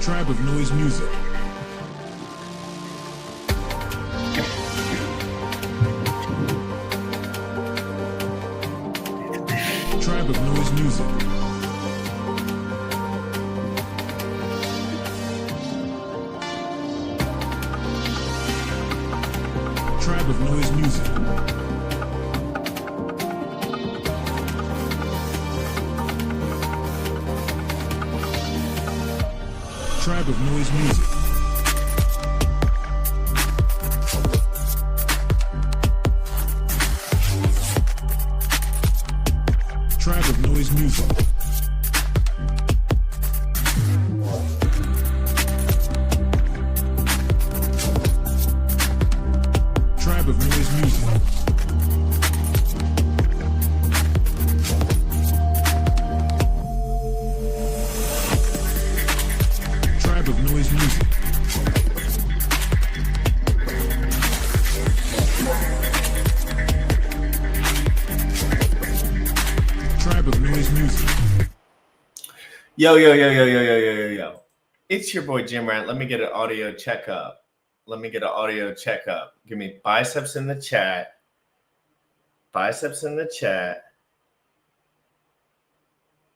Tribe of Noise Music. Tribe of Noise Music. Tribe of Noise Music. Tribe of Noise Music. Tribe of Noise Music. Tribe of Noise Music. Tribe of Noise Music. Tribe of Noise Music. Yo, yo, yo, yo, yo, yo, yo, yo, yo. It's your boy Jim Rant. Let me get an audio checkup. Give me biceps in the chat. Biceps in the chat.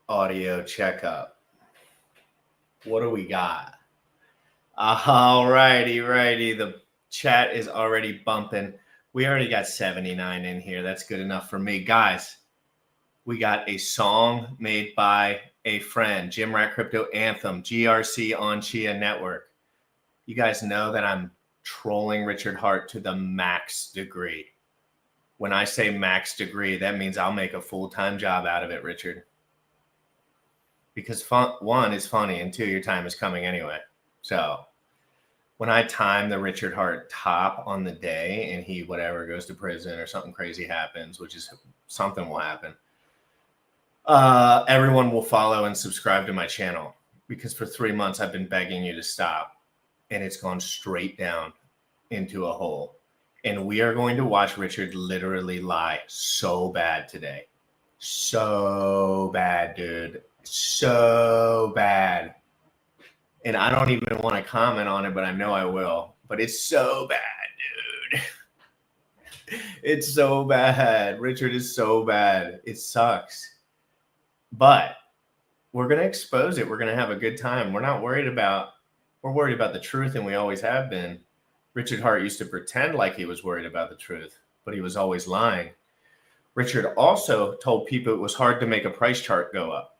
Audio checkup. What do we got? All righty. The chat is already bumping. We already got 79 in here. That's good enough for me. Guys, we got a song made by a friend, Jim Rat Crypto Anthem, GRC on Chia Network. You guys know that I'm trolling Richard Hart to the max degree. When I say max degree, that means I'll make a full-time job out of it, Richard. Because one, it's funny, and two, your time is coming anyway. So when I time the Richard Hart top on the day and he whatever goes to prison or something crazy happens, which is something will happen, everyone will follow and subscribe to my channel, because for 3 months I've been begging you to stop and it's gone straight down into a hole. And we are going to watch Richard literally lie so bad today. So bad, dude. So bad. And I don't even want to comment on it, but I know I will. But it's so bad, dude. It's so bad. Richard is so bad. It sucks. But we're going to expose it. We're going to have a good time. We're worried about the truth, and we always have been. Richard Hart used to pretend like he was worried about the truth, but he was always lying. Richard also told people it was hard to make a price chart go up.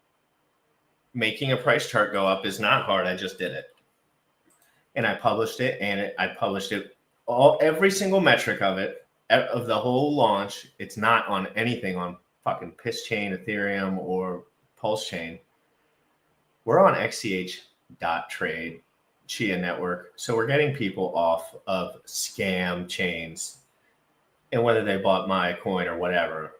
Making a price chart go up is not hard. I just did it. And I published it, and I published it every single metric of it, of the whole launch. It's not on anything on fucking Pulsechain, Ethereum, or Pulsechain. We're on XCH.trade, Chia Network. So we're getting people off of scam chains, and whether they bought my coin or whatever,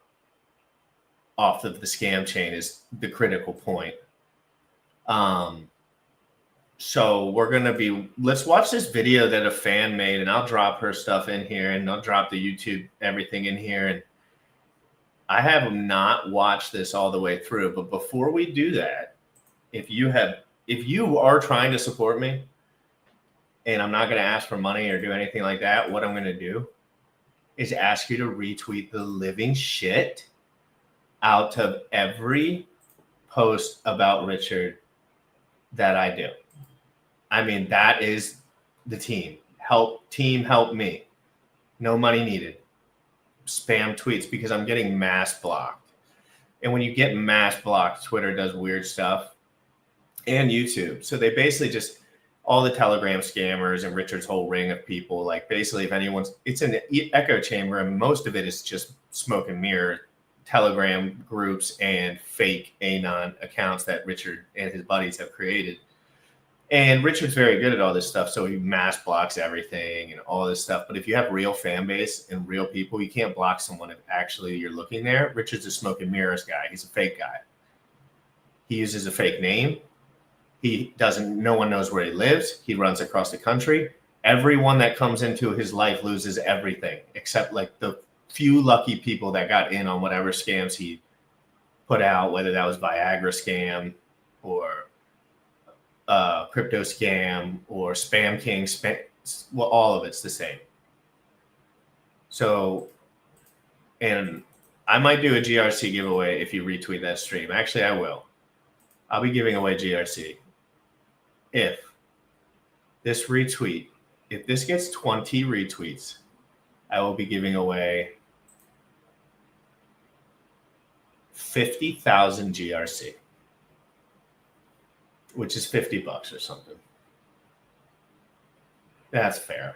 off of the scam chain is the critical point. So we're going to let's watch this video that a fan made, and I'll drop her stuff in here, and I'll drop the YouTube, everything in here. And I have not watched this all the way through, but before we do that, if you are trying to support me, and I'm not going to ask for money or do anything like that, what I'm going to do is ask you to retweet the living shit out of every post about Richard that I do. I mean, that is the team. Help me. No money needed. Spam tweets, because I'm getting mass blocked. And when you get mass blocked, Twitter does weird stuff, and YouTube. So they basically just, all the Telegram scammers and Richard's whole ring of people, like basically if it's an echo chamber, and most of it is just smoke and mirror Telegram groups and fake Anon accounts that Richard and his buddies have created. And Richard's very good at all this stuff, so he mass blocks everything and all this stuff. But if you have real fan base and real people, you can't block someone if actually you're looking there. Richard's a smoke and mirrors guy. He's a fake guy. He uses a fake name. No one knows where he lives. He runs across the country. Everyone that comes into his life loses everything, except like the few lucky people that got in on whatever scams he put out, whether that was Viagra scam, or crypto scam or spam king, well, all of it's the same. So, and I might do a GRC giveaway if you retweet that stream. Actually, I will. I'll be giving away GRC. If this gets 20 retweets, I will be giving away 50,000 GRC, which is $50 or something. That's fair.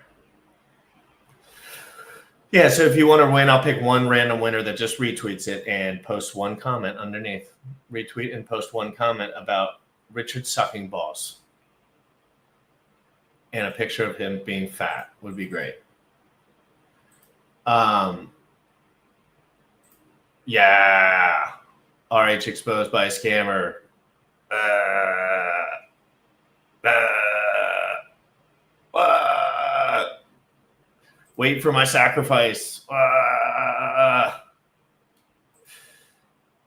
Yeah, so if you want to win, I'll pick one random winner that just retweets it and posts one comment underneath. Retweet and post one comment about Richard sucking balls. And a picture of him being fat would be great. Yeah. RH exposed by a scammer. Wait for my sacrifice.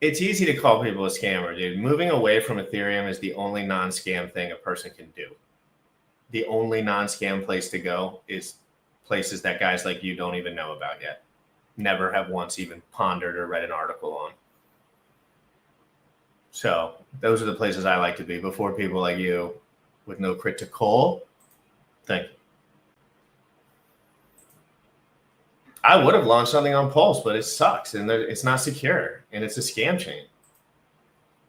It's easy to call people a scammer, dude. Moving away from Ethereum is the only non-scam thing a person can do. The only non-scam place to go is places that guys like you don't even know about yet. Never have once even pondered or read an article on. So those are the places I like to be before people like you with no critical. Thank you. I would have launched something on Pulse, but it sucks and it's not secure and it's a scam chain.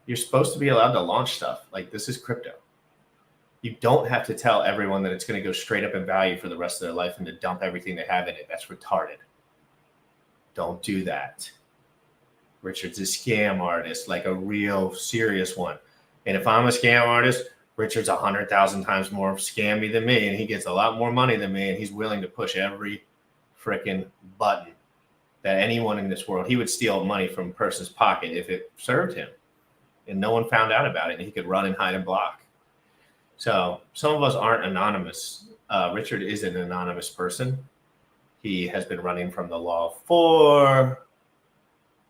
You're supposed to be allowed to launch stuff. Like, this is crypto. You don't have to tell everyone that it's going to go straight up in value for the rest of their life and to dump everything they have in it. That's retarded. Don't do that. Richard's a scam artist, like a real serious one. And if I'm a scam artist, Richard's 100,000 times more scammy than me, and he gets a lot more money than me, and he's willing to push every freaking button that anyone in this world. He would steal money from a person's pocket if it served him, and no one found out about it, and he could run and hide and block. So some of us aren't anonymous. Richard is an anonymous person. He has been running from the law for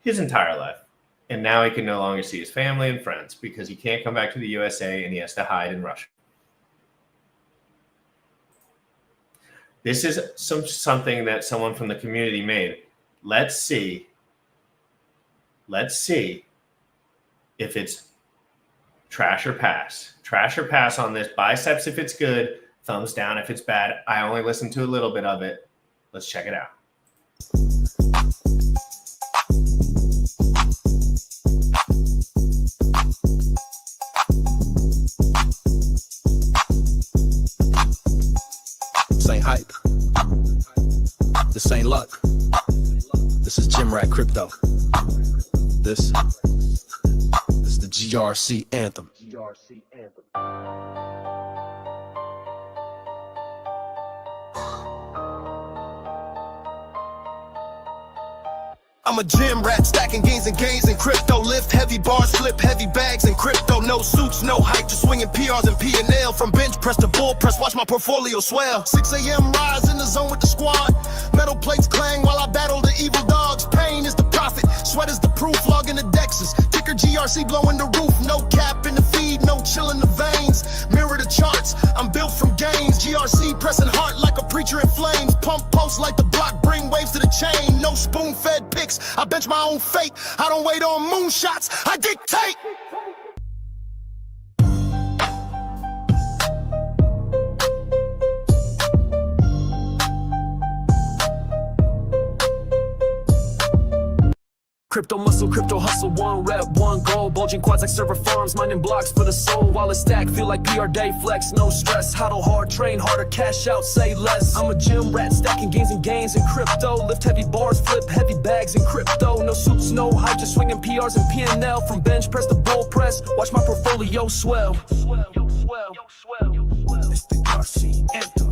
his entire life. And now he can no longer see his family and friends because he can't come back to the USA and he has to hide in Russia. This is something that someone from the community made. Let's see if it's trash or pass. Trash or pass on this. Biceps if it's good, thumbs down if it's bad. I only listened to a little bit of it. Let's check it out. This ain't hype. This ain't luck. This is Gym Rat Crypto. This is the GRC anthem. I'm a gym rat, stacking gains and gains in crypto. Lift heavy bars, flip heavy bags in crypto. No suits, no hype, just swinging PRs and P&L. From bench press to bull press, watch my portfolio swell. 6 a.m. rise in the zone with the squad. Metal plates clang while I battle the evil dogs. Pain is the profit, sweat is the proof. Logging the dexes, ticker GRC blowing the roof. No cap in the feed, no chill in the veins. Mirror the charts, I'm built from gains. GRC pressing hard like a preacher in flames. Pump post like the block, bring waves to the chain. No spoon-fed picks, I bench my own fate. I don't wait on moonshots, I dictate. Crypto muscle, crypto hustle, one rep, one goal. Bulging quads like server farms, mining blocks for the soul. While it's stack, feel like PR day flex, no stress. Huddle hard, train harder, cash out, say less. I'm a gym rat, stacking gains and gains in crypto. Lift heavy bars, flip heavy bags in crypto. No suits, no hype, just swinging PRs and P&L. From bench press to bull press, watch my portfolio swell. It's the GRC anthem.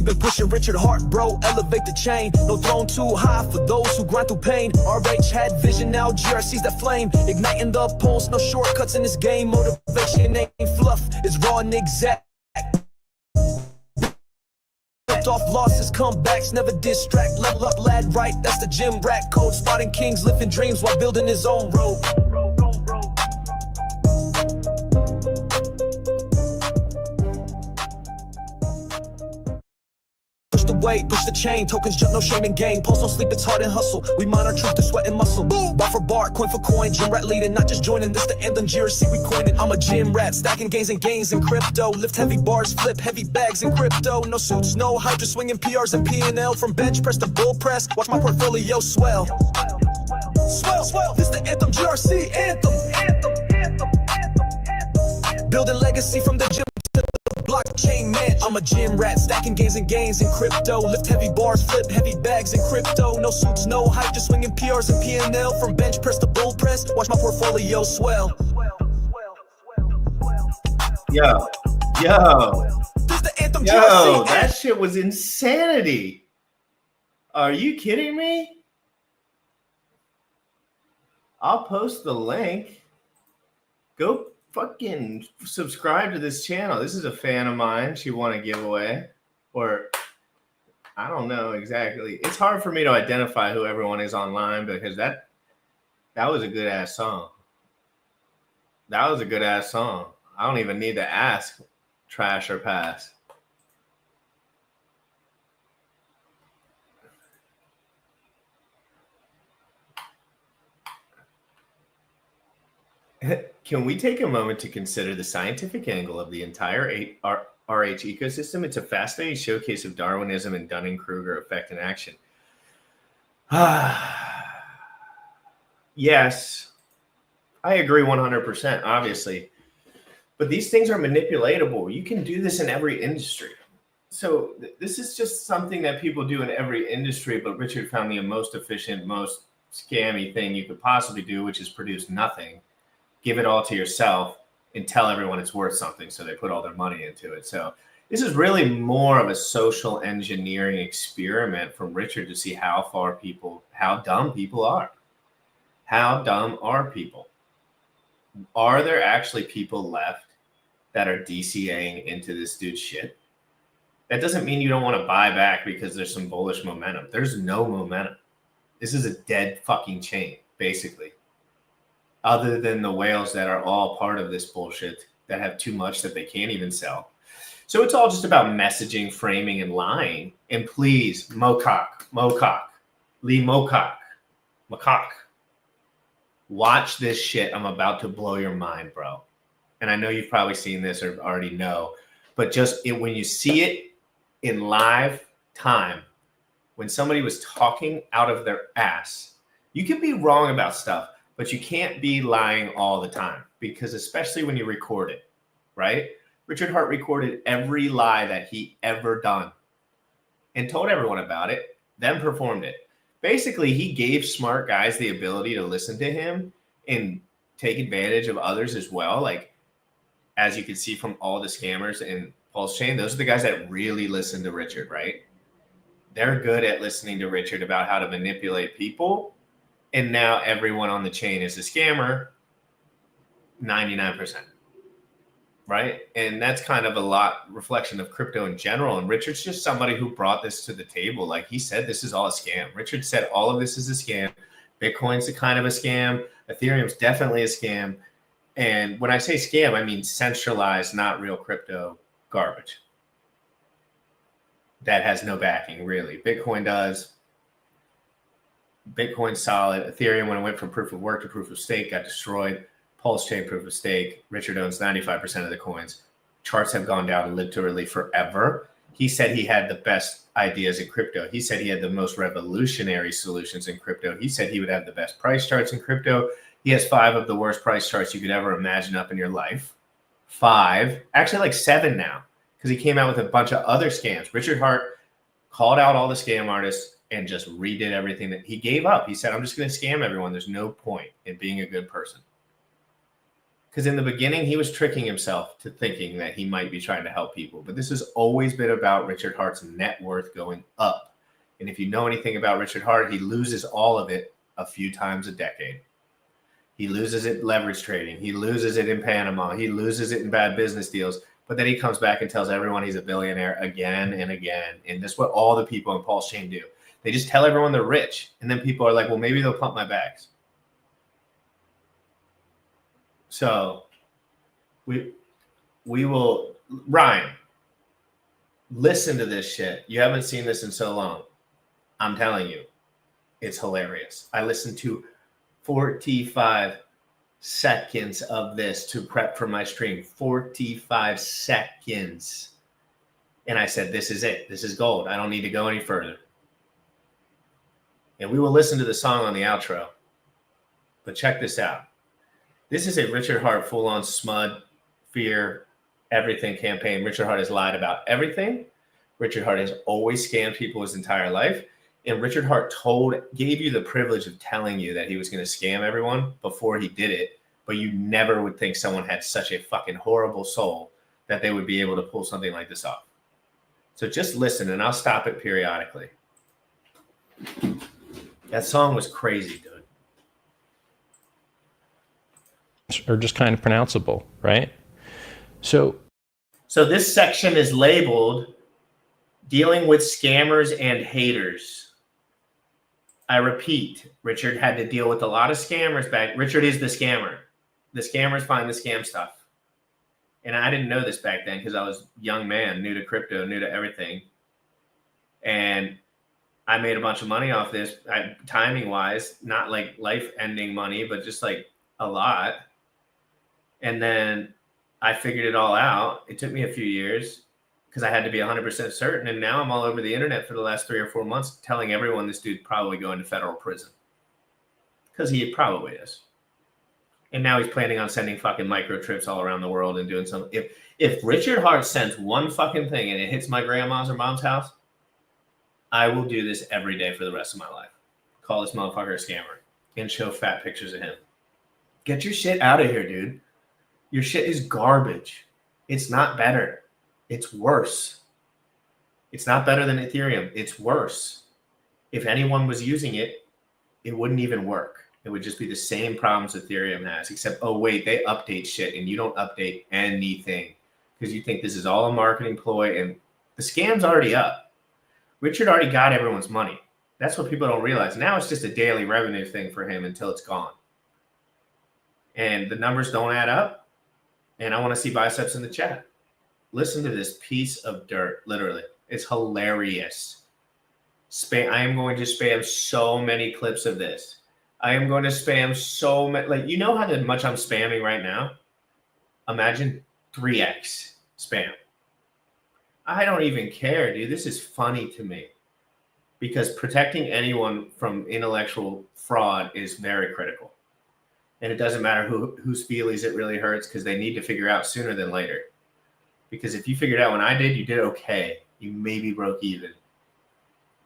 Been pushing Richard hard, bro, elevate the chain. No throne too high for those who grind through pain. RH had vision, now GRC's that flame. Igniting the pulse, no shortcuts in this game. Motivation ain't fluff, it's raw and exact. Laughed off losses, comebacks, never distract. Level up, lad, right, that's the gym rat code. Spotting kings, living dreams while building his own road. Push the weight, push the chain, tokens jump, no shame in game. Pulse, don't sleep, it's hard and hustle. We mine our truth to sweat and muscle. Bar for bar, coin for coin, gym rat leading, not just joining. This the anthem, GRC we coining. I'm a gym rat, stacking gains and gains in crypto. Lift heavy bars, flip heavy bags in crypto. No suits, no hype, just swinging PRs and P&L. From bench press to bull press, watch my portfolio swell. Swell, this the anthem, GRC anthem. Building legacy from the gym to the blockchain man. I'm a gym rat, stacking gains and gains in crypto. Lift heavy bars, flip heavy bags in crypto. No suits, no hype, just swinging PRs and P&L. From bench press to bull press, watch my portfolio swell. Yo, This the anthem, yo, GRC that shit was insanity. Are you kidding me? I'll post the link. Go fucking subscribe to this channel. This is a fan of mine. She won a giveaway. Or I don't know exactly. It's hard for me to identify who everyone is online because that was a good ass song. That was a good ass song. I don't even need to ask trash or pass. Can we take a moment to consider the scientific angle of the entire RH ecosystem? It's a fascinating showcase of Darwinism and Dunning-Kruger effect in action. Yes, I agree 100%, obviously. But these things are manipulatable. You can do this in every industry. So this is just something that people do in every industry, but Richard found the most efficient, most scammy thing you could possibly do, which is produce nothing. Give it all to yourself and tell everyone it's worth something. So they put all their money into it. So this is really more of a social engineering experiment from Richard to see how dumb people are. How dumb are people? Are there actually people left that are DCAing into this dude's shit? That doesn't mean you don't want to buy back because there's some bullish momentum. There's no momentum. This is a dead fucking chain, basically. Other than the whales that are all part of this bullshit that have too much that they can't even sell. So it's all just about messaging, framing, and lying. And please, Lee Mocock, watch this shit. I'm about to blow your mind, bro. And I know you've probably seen this or already know, but when you see it in live time, when somebody was talking out of their ass, you can be wrong about stuff. But you can't be lying all the time because especially when you record it, right? Richard Hart recorded every lie that he ever done and told everyone about it, then performed it. Basically, he gave smart guys the ability to listen to him and take advantage of others as well. Like, as you can see from all the scammers in Pulsechain, those are the guys that really listen to Richard, right? They're good at listening to Richard about how to manipulate people. And now everyone on the chain is a scammer, 99%, right? And that's kind of a reflection of crypto in general. And Richard's just somebody who brought this to the table. Like he said, this is all a scam. Richard said all of this is a scam. Bitcoin's a kind of a scam. Ethereum's definitely a scam. And when I say scam, I mean centralized, not real crypto garbage. That has no backing, really. Bitcoin does. Bitcoin solid. Ethereum, when it went from proof of work to proof of stake, got destroyed. Pulsechain proof of stake. Richard owns 95% of the coins. Charts have gone down literally forever. He said he had the best ideas in crypto. He said he had the most revolutionary solutions in crypto. He said he would have the best price charts in crypto. He has 5 of the worst price charts you could ever imagine up in your life. 5, actually like 7 now, because he came out with a bunch of other scams. Richard Hart called out all the scam artists and just redid everything that he gave up. He said, I'm just going to scam everyone. There's no point in being a good person. Because in the beginning, he was tricking himself to thinking that he might be trying to help people. But this has always been about Richard Hart's net worth going up. And if you know anything about Richard Hart, he loses all of it a few times a decade. He loses it in leverage trading. He loses it in Panama. He loses it in bad business deals. But then he comes back and tells everyone he's a billionaire again and again. And that's what all the people in Pulsechain do. They just tell everyone they're rich. And then people are like, well, maybe they'll pump my bags. So we will, Ryan, listen to this shit. You haven't seen this in so long. I'm telling you, it's hilarious. I listened to 45 seconds of this to prep for my stream. 45 seconds. And I said, this is it. This is gold. I don't need to go any further. And we will listen to the song on the outro. But check this out. This is a Richard Hart full-on smud, fear, everything campaign. Richard Hart has lied about everything. Richard Hart has always scammed people his entire life. And Richard Hart gave you the privilege of telling you that he was going to scam everyone before he did it. But you never would think someone had such a fucking horrible soul that they would be able to pull something like this off. So just listen, and I'll stop it periodically. That song was crazy, dude. Or just kind of pronounceable, right? So this section is labeled dealing with scammers and haters. I repeat, Richard had to deal with a lot of scammers back. Richard is the scammer. The scammers find the scam stuff. And I didn't know this back then because I was a young man, new to crypto, new to everything. And I made a bunch of money off this, timing wise, not like life ending money, but just like a lot. And then I figured it all out. It took me a few years because I had to be 100% certain. And now I'm all over the internet for the last 3 or 4 months telling everyone this dude's probably going to federal prison. Because he probably is. And now he's planning on sending fucking micro trips all around the world and doing something. If Richard Hart sends one fucking thing and it hits my grandma's or mom's house, I will do this every day for the rest of my life. Call this motherfucker a scammer and show fat pictures of him. Get your shit out of here, dude. Your shit is garbage. It's not better. It's worse. It's not better than Ethereum. It's worse. If anyone was using it, it wouldn't even work. It would just be the same problems Ethereum has, except, oh, wait, they update shit and you don't update anything because you think this is all a marketing ploy and the scam's already up. Richard already got everyone's money. That's what people don't realize. Now it's just a daily revenue thing for him until it's gone. And the numbers don't add up. And I want to see biceps in the chat. Listen to this piece of dirt, literally. It's hilarious. I am going to spam so many clips of this. I am going to spam so many. Like, you know how much I'm spamming right now? Imagine 3x spam. I don't even care, dude. This is funny to me. Because protecting anyone from intellectual fraud is very critical. And it doesn't matter whose feelings it really hurts because they need to figure out sooner than later. Because if you figured out when I did, you did okay. You maybe broke even.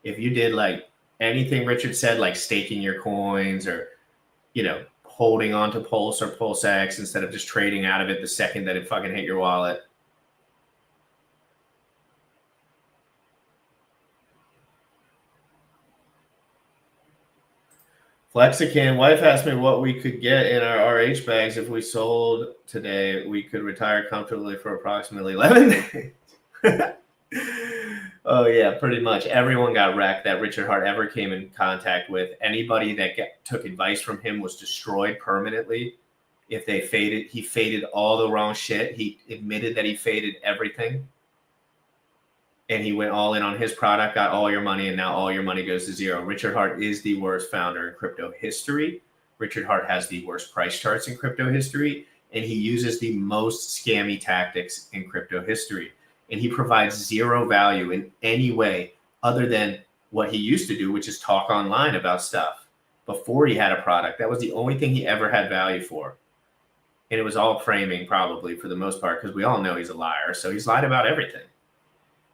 If you did like anything Richard said, like staking your coins or, holding on to Pulse or PulseX instead of just trading out of it the second that it fucking hit your wallet. Flexican, wife asked me what we could get in our RH bags if we sold today. We could retire comfortably for approximately 11 days. Oh, yeah, pretty much. Everyone got wrecked that Richard Hart ever came in contact with. Anybody that took advice from him was destroyed permanently. If they faded, he faded all the wrong shit. He admitted that he faded everything. And he went all in on his product, got all your money, and now all your money goes to zero. Richard Hart is the worst founder in crypto history. Richard Hart has the worst price charts in crypto history, and he uses the most scammy tactics in crypto history. And he provides zero value in any way other than what he used to do, which is talk online about stuff. Before he had a product, that was the only thing he ever had value for. And it was all framing probably for the most part, because we all know he's a liar. So he's lied about everything.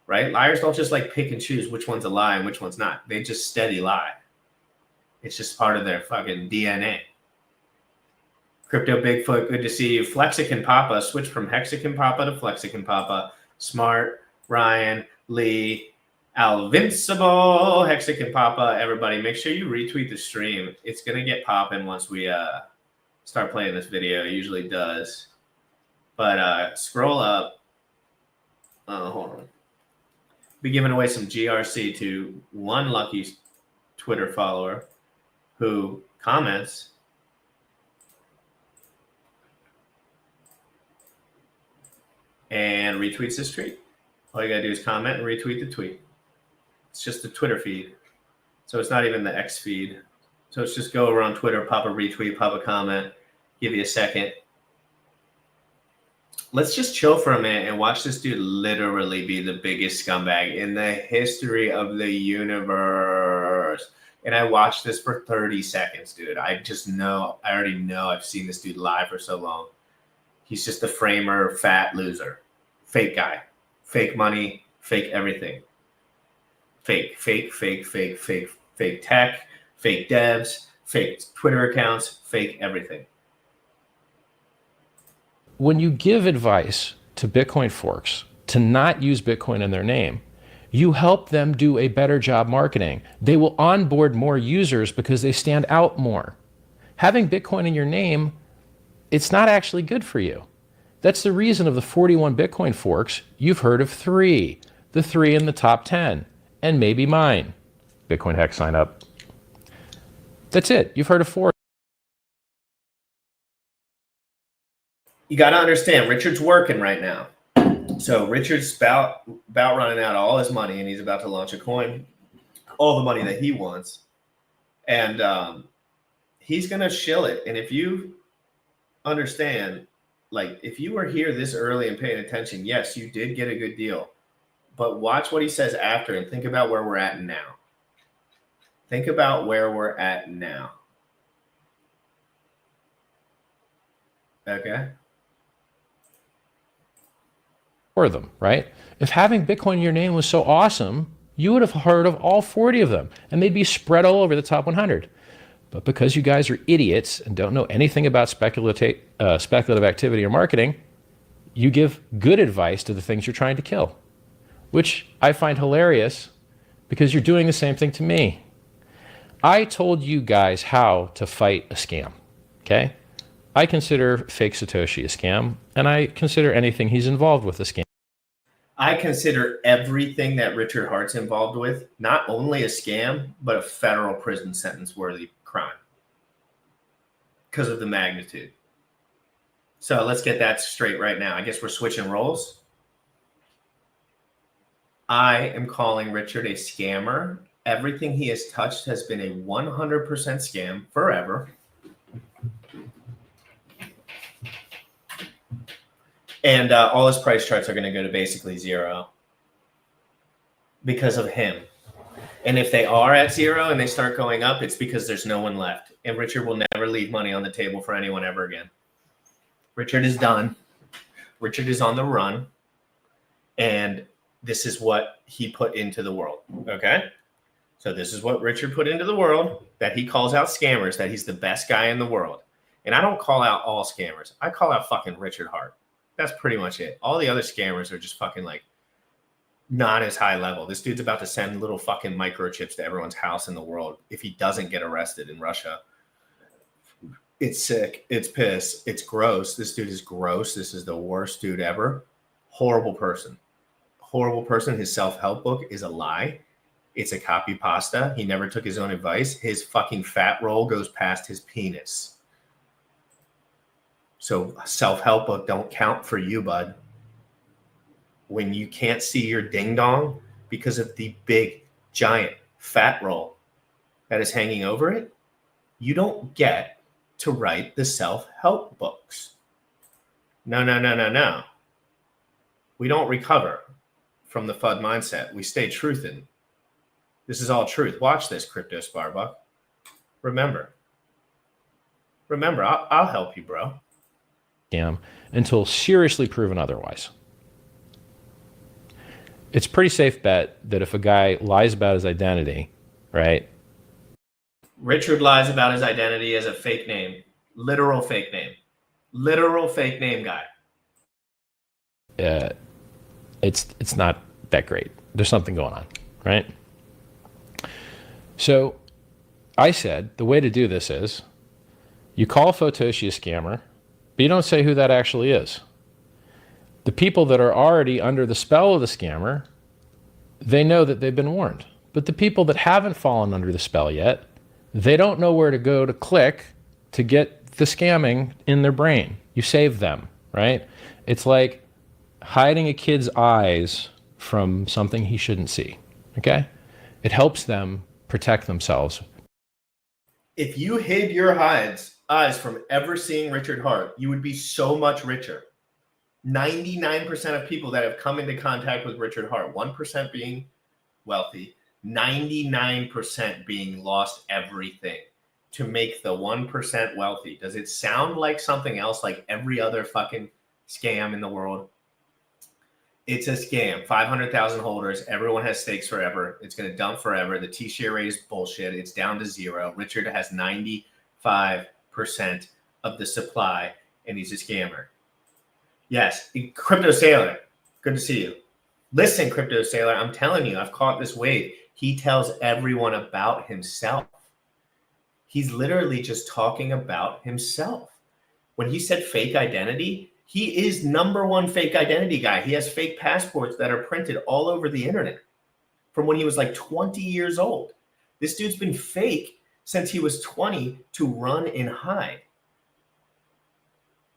Right? Liars don't just like pick and choose which one's a lie and which one's not. They just steady lie. It's just part of their fucking DNA. Crypto Bigfoot, good to see you. Flexican Papa, switch from Hexacan Papa to Flexican Papa. Smart, Ryan, Lee, Alvincible, Hexacan Papa. Everybody, make sure you retweet the stream. It's going to get popping once we start playing this video. It usually does. But scroll up. Hold on. Be giving away some GRC to one lucky Twitter follower who comments and retweets this tweet. All you gotta do is comment and retweet the tweet. It's just a Twitter feed. So it's not even the X feed. So it's just go over on Twitter, pop a retweet, pop a comment, give you a second. Let's just chill for a minute and watch this dude literally be the biggest scumbag in the history of the universe. And I watched this for 30 seconds, dude. I already know I've seen this dude live for so long. He's just a framer, fat loser. Fake guy. Fake money, fake everything. Fake tech, fake devs, fake Twitter accounts, fake everything. When you give advice to Bitcoin forks to not use Bitcoin in their name, you help them do a better job marketing. They will onboard more users because they stand out more. Having Bitcoin in your name, it's not actually good for you. That's the reason of the 41 Bitcoin forks, you've heard of 3, the 3 in the top 10, and maybe mine. Bitcoin HEX sign up. That's it. You've heard of 4. You got to understand, Richard's working right now. So Richard's about running out all his money, and he's about to launch a coin, all the money that he wants. And he's going to shill it. And if you understand, like, if you were here this early and paying attention, yes, you did get a good deal. But watch what he says after and think about where we're at now. Think about where we're at now. Okay? For them, right? If having Bitcoin in your name was so awesome, you would have heard of all 40 of them, and they'd be spread all over the top 100. But because you guys are idiots and don't know anything about speculative activity or marketing, you give good advice to the things you're trying to kill, which I find hilarious because you're doing the same thing to me. I told you guys how to fight a scam, okay? I consider fake Satoshi a scam, and I consider anything he's involved with a scam. I consider everything that Richard Hart's involved with not only a scam, but a federal prison sentence worthy crime because of the magnitude. So let's get that straight right now. I guess we're switching roles. I am calling Richard a scammer. Everything he has touched has been a 100% scam forever. And all his price charts are going to go to basically zero because of him. And if they are at zero and they start going up, it's because there's no one left. And Richard will never leave money on the table for anyone ever again. Richard is done. Richard is on the run. And this is what he put into the world. Okay? So this is what Richard put into the world, that he calls out scammers, that he's the best guy in the world. And I don't call out all scammers. I call out fucking Richard Hart. That's pretty much it. All the other scammers are just fucking like not as high level. This dude's about to send little fucking microchips to everyone's house in the world if he doesn't get arrested in Russia. It's sick. It's piss. It's gross. This dude is gross. This is the worst dude ever. Horrible person. Horrible person. His self-help book is a lie. It's a copy pasta. He never took his own advice. His fucking fat roll goes past his penis. So self-help book don't count for you, bud. When you can't see your ding-dong because of the big, giant, fat roll that is hanging over it, you don't get to write the self-help books. No. We don't recover from the FUD mindset. We stay truthin'. This is all truth. Watch this, Crypto Sparbuck. Remember, I'll help you, bro. Until seriously proven otherwise. It's a pretty safe bet that if a guy lies about his identity, right? Richard lies about his identity as a fake name, literal fake name guy. It's not that great. There's something going on, right? So I said the way to do this is you call Photoshi a scammer, but you don't say who that actually is. The people that are already under the spell of the scammer, they know that they've been warned. But the people that haven't fallen under the spell yet, they don't know where to go to click to get the scamming in their brain. You save them, right? It's like hiding a kid's eyes from something he shouldn't see, okay? It helps them protect themselves. If you hid your eyes from ever seeing Richard Hart, you would be so much richer. 99% of people that have come into contact with Richard Hart, 1% being wealthy, 99% being lost everything to make the 1% wealthy. Does it sound like something else, like every other fucking scam in the world? It's a scam. 500,000 holders. Everyone has stakes forever. It's going to dump forever. The T-share rate is bullshit. It's down to 0. Richard has 95% of the supply, and he's a scammer. Yes, Crypto Sailor. Good to see you. Listen, Crypto Sailor, I'm telling you, I've caught this wave. He tells everyone about himself. He's literally just talking about himself. When he said fake identity, he is #1 fake identity guy. He has fake passports that are printed all over the internet from when he was like 20 years old. This dude's been fake since he was 20 to run and hide.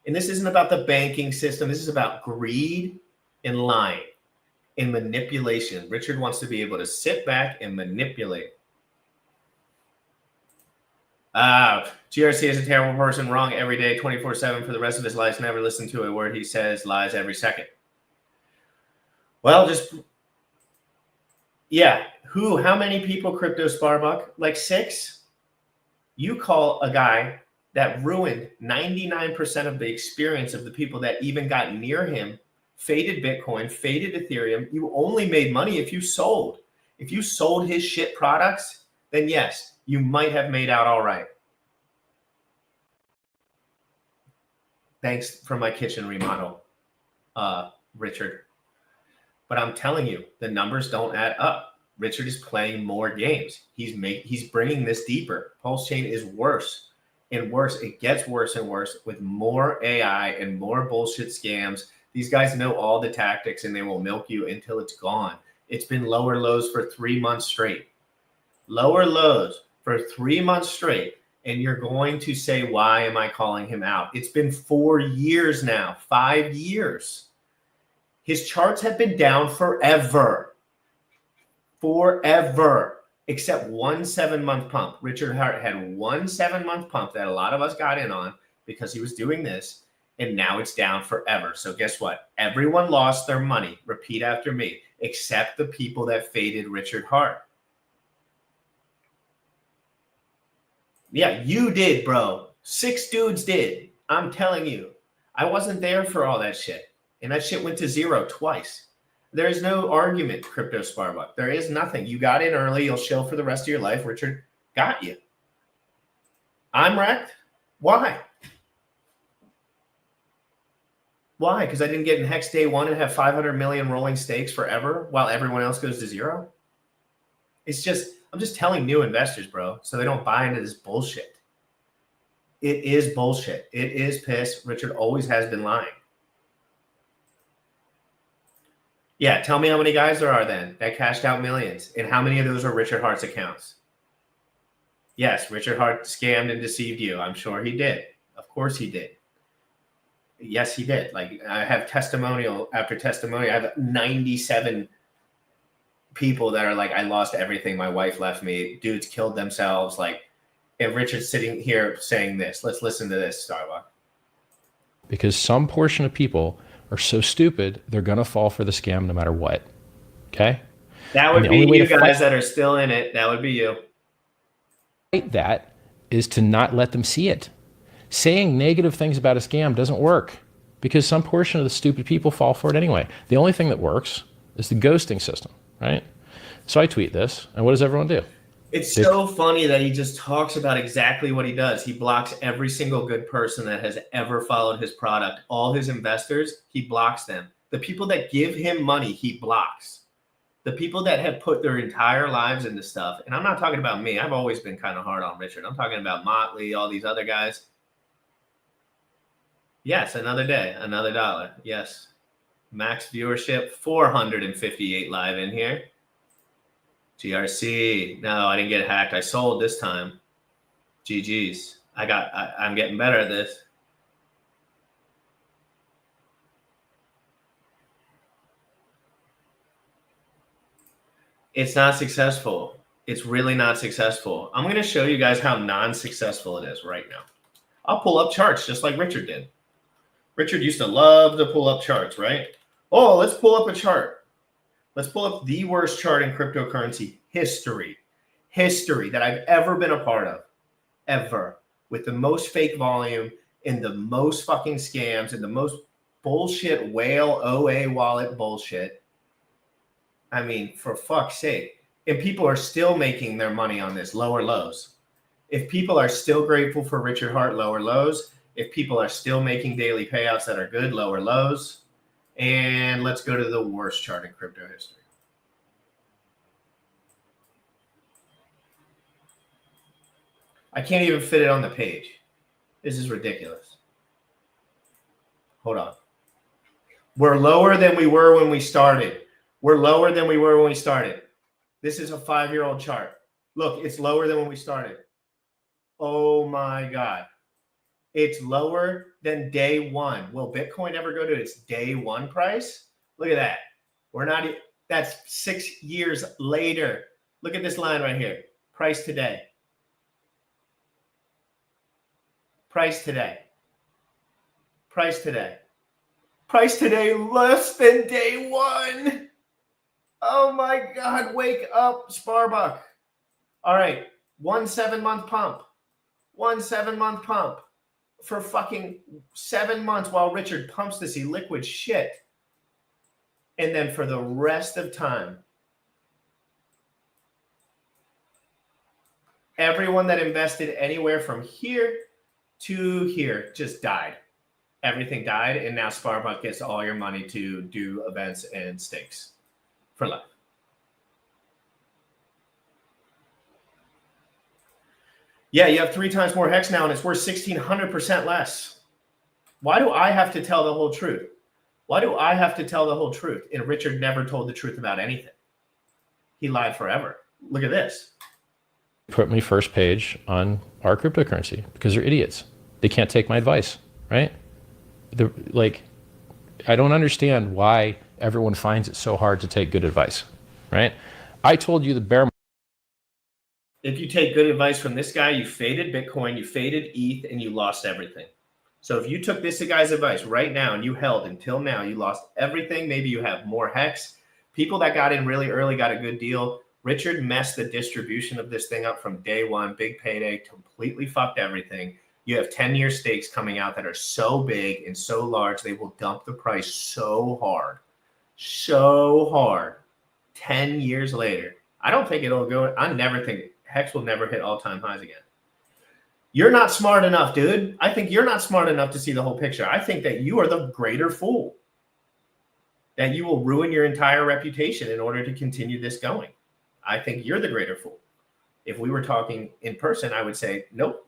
And this isn't about the banking system. This is about greed and lying and manipulation. Richard wants to be able to sit back and manipulate. GRC is a terrible person, wrong every day, 24/7 for the rest of his life. Never listen to a word he says, lies every second. Well, how many people Crypto Sparbuck? Like 6? You call a guy that ruined 99% of the experience of the people that even got near him, faded Bitcoin, faded Ethereum. You only made money if you sold. If you sold his shit products, then yes, you might have made out all right. Thanks for my kitchen remodel, Richard. But I'm telling you, the numbers don't add up. Richard is playing more games. He's bringing this deeper. Pulsechain is worse and worse. It gets worse and worse with more AI and more bullshit scams. These guys know all the tactics and they will milk you until it's gone. It's been lower lows for 3 months straight. Lower lows for 3 months straight. And you're going to say, why am I calling him out? It's been 4 years now, 5 years. His charts have been down forever. Forever. Except one 7-month pump. Richard Hart had one 7-month pump that a lot of us got in on because he was doing this. And now it's down forever. So guess what? Everyone lost their money. Repeat after me. Except the people that faded Richard Hart. Yeah, you did, bro. 6 dudes did. I'm telling you. I wasn't there for all that shit. And that shit went to 0 twice. There is no argument, Crypto Sparbuck. There is nothing. You got in early. You'll chill for the rest of your life. Richard got you. I'm wrecked. Why? Why? Because I didn't get in HEX day 1 and have 500 million rolling stakes forever while everyone else goes to 0? I'm just telling new investors, bro, so they don't buy into this bullshit. It is bullshit. It is piss. Richard always has been lying. Yeah, tell me how many guys there are then that cashed out millions, and how many of those are Richard Hart's accounts? Yes, Richard Hart scammed and deceived you. I'm sure he did. Of course he did. Yes, he did. Like, I have testimonial after testimonial. I have 97 people that are like, I lost everything. My wife left me. Dudes killed themselves. Like, and Richard's sitting here saying this. Let's listen to this, Starbuck. Because some portion of people are so stupid, they're going to fall for the scam no matter what. Okay? That would be you guys that are still in it. That would be you. That is to not let them see it. Saying negative things about a scam doesn't work because some portion of the stupid people fall for it anyway. The only thing that works is the ghosting system, right? So I tweet this, and what does everyone do? It's so funny that he just talks about exactly what he does. He blocks every single good person that has ever followed his product. All his investors, he blocks them. The people that give him money, he blocks. The people that have put their entire lives into stuff, and I'm not talking about me. I've always been kind of hard on Richard. I'm talking about Motley, all these other guys. Yes, another day, another dollar. Yes. Max viewership, 458 live in here. GRC. No, I didn't get hacked. I sold this time. GG's. I'm getting better at this. It's not successful. It's really not successful. I'm going to show you guys how non-successful it is right now. I'll pull up charts just like Richard did. Richard used to love to pull up charts, right? Oh, let's pull up a chart. Let's pull up the worst chart in cryptocurrency history that I've ever been a part of, ever, with the most fake volume and the most fucking scams and the most bullshit whale OA wallet bullshit. I mean, for fuck's sake. And people are still making their money on this, lower lows. If people are still grateful for Richard Hart, lower lows. If people are still making daily payouts that are good, lower lows. And let's go to the worst chart in crypto history. I can't even fit it on the page. This is ridiculous. Hold on. We're lower than we were when we started. We're lower than we were when we started. This is a 5-year-old chart. Look, it's lower than when we started. Oh my God. It's lower than day one. Will Bitcoin ever go to its day one price? Look at that. We're not, that's 6 years later. Look at this line right here. Price today. Price today. Price today. Price today less than day one. Oh my God, wake up, Sparbuck. All right, 1 7-month pump. 1 7-month pump for fucking 7 months while Richard pumps this illiquid shit. And then for the rest of time, everyone that invested anywhere from here to here just died. Everything died, and now Sparbuck gets all your money to do events and stakes for life. Yeah, you have 3 times more HEX now, and it's worth 1,600% less. Why do I have to tell the whole truth? Why do I have to tell the whole truth? And Richard never told the truth about anything. He lied forever. Look at this. Put me first page on our cryptocurrency because they're idiots. They can't take my advice, right? I don't understand why everyone finds it so hard to take good advice, right? I told you the bear market. If you take good advice from this guy, you faded Bitcoin, you faded ETH, and you lost everything. So if you took this guy's advice right now and you held until now, you lost everything. Maybe you have more HEX. People that got in really early got a good deal. Richard messed the distribution of this thing up from day one. Big payday, completely fucked everything. You have 10-year stakes coming out that are so big and so large, they will dump the price so hard. 10 years later. I don't think it'll go. I never think HEX will never hit all-time highs again. You're not smart enough, dude. I think you're not smart enough to see the whole picture. I think that you are the greater fool. That you will ruin your entire reputation in order to continue this going. I think you're the greater fool. If we were talking in person, I would say, nope,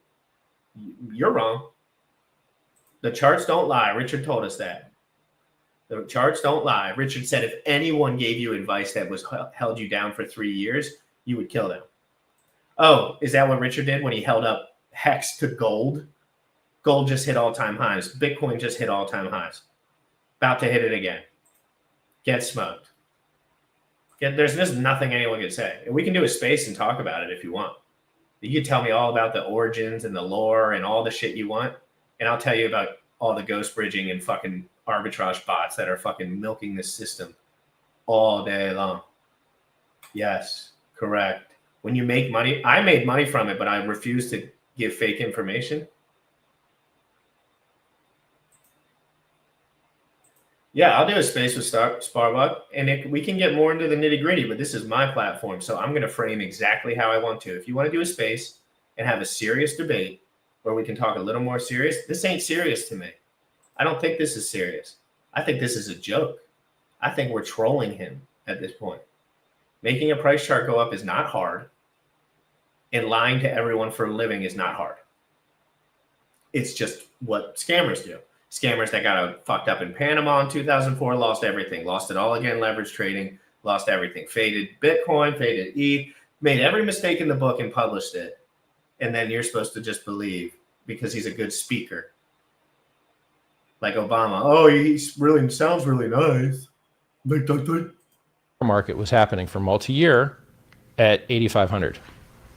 you're wrong. The charts don't lie. Richard told us that. The charts don't lie. Richard said if anyone gave you advice that was held you down for 3 years, you would kill them. Oh, is that what Richard did when he held up HEX to gold? Gold just hit all-time highs. Bitcoin just hit all-time highs. About to hit it again. Get smoked. There's just nothing anyone can say. And we can do a space and talk about it if you want. You can tell me all about the origins and the lore and all the shit you want. And I'll tell you about all the ghost bridging and fucking arbitrage bots that are fucking milking this system all day long. Yes, correct. When you make money, I made money from it, but I refuse to give fake information. Yeah, I'll do a space with Sparbuck, and we can get more into the nitty gritty, but this is my platform, so I'm going to frame exactly how I want to. If you want to do a space and have a serious debate where we can talk a little more serious, this ain't serious to me. I don't think this is serious. I think this is a joke. I think we're trolling him at this point. Making a price chart go up is not hard, and lying to everyone for a living is not hard. It's just what scammers do. Scammers that got fucked up in Panama in 2004, lost everything. Lost it all again, leverage trading, lost everything. Faded Bitcoin, faded ETH, made every mistake in the book and published it. And then you're supposed to just believe because he's a good speaker. Like Obama. Oh, he really sounds really nice. Market was happening for multi-year at 8,500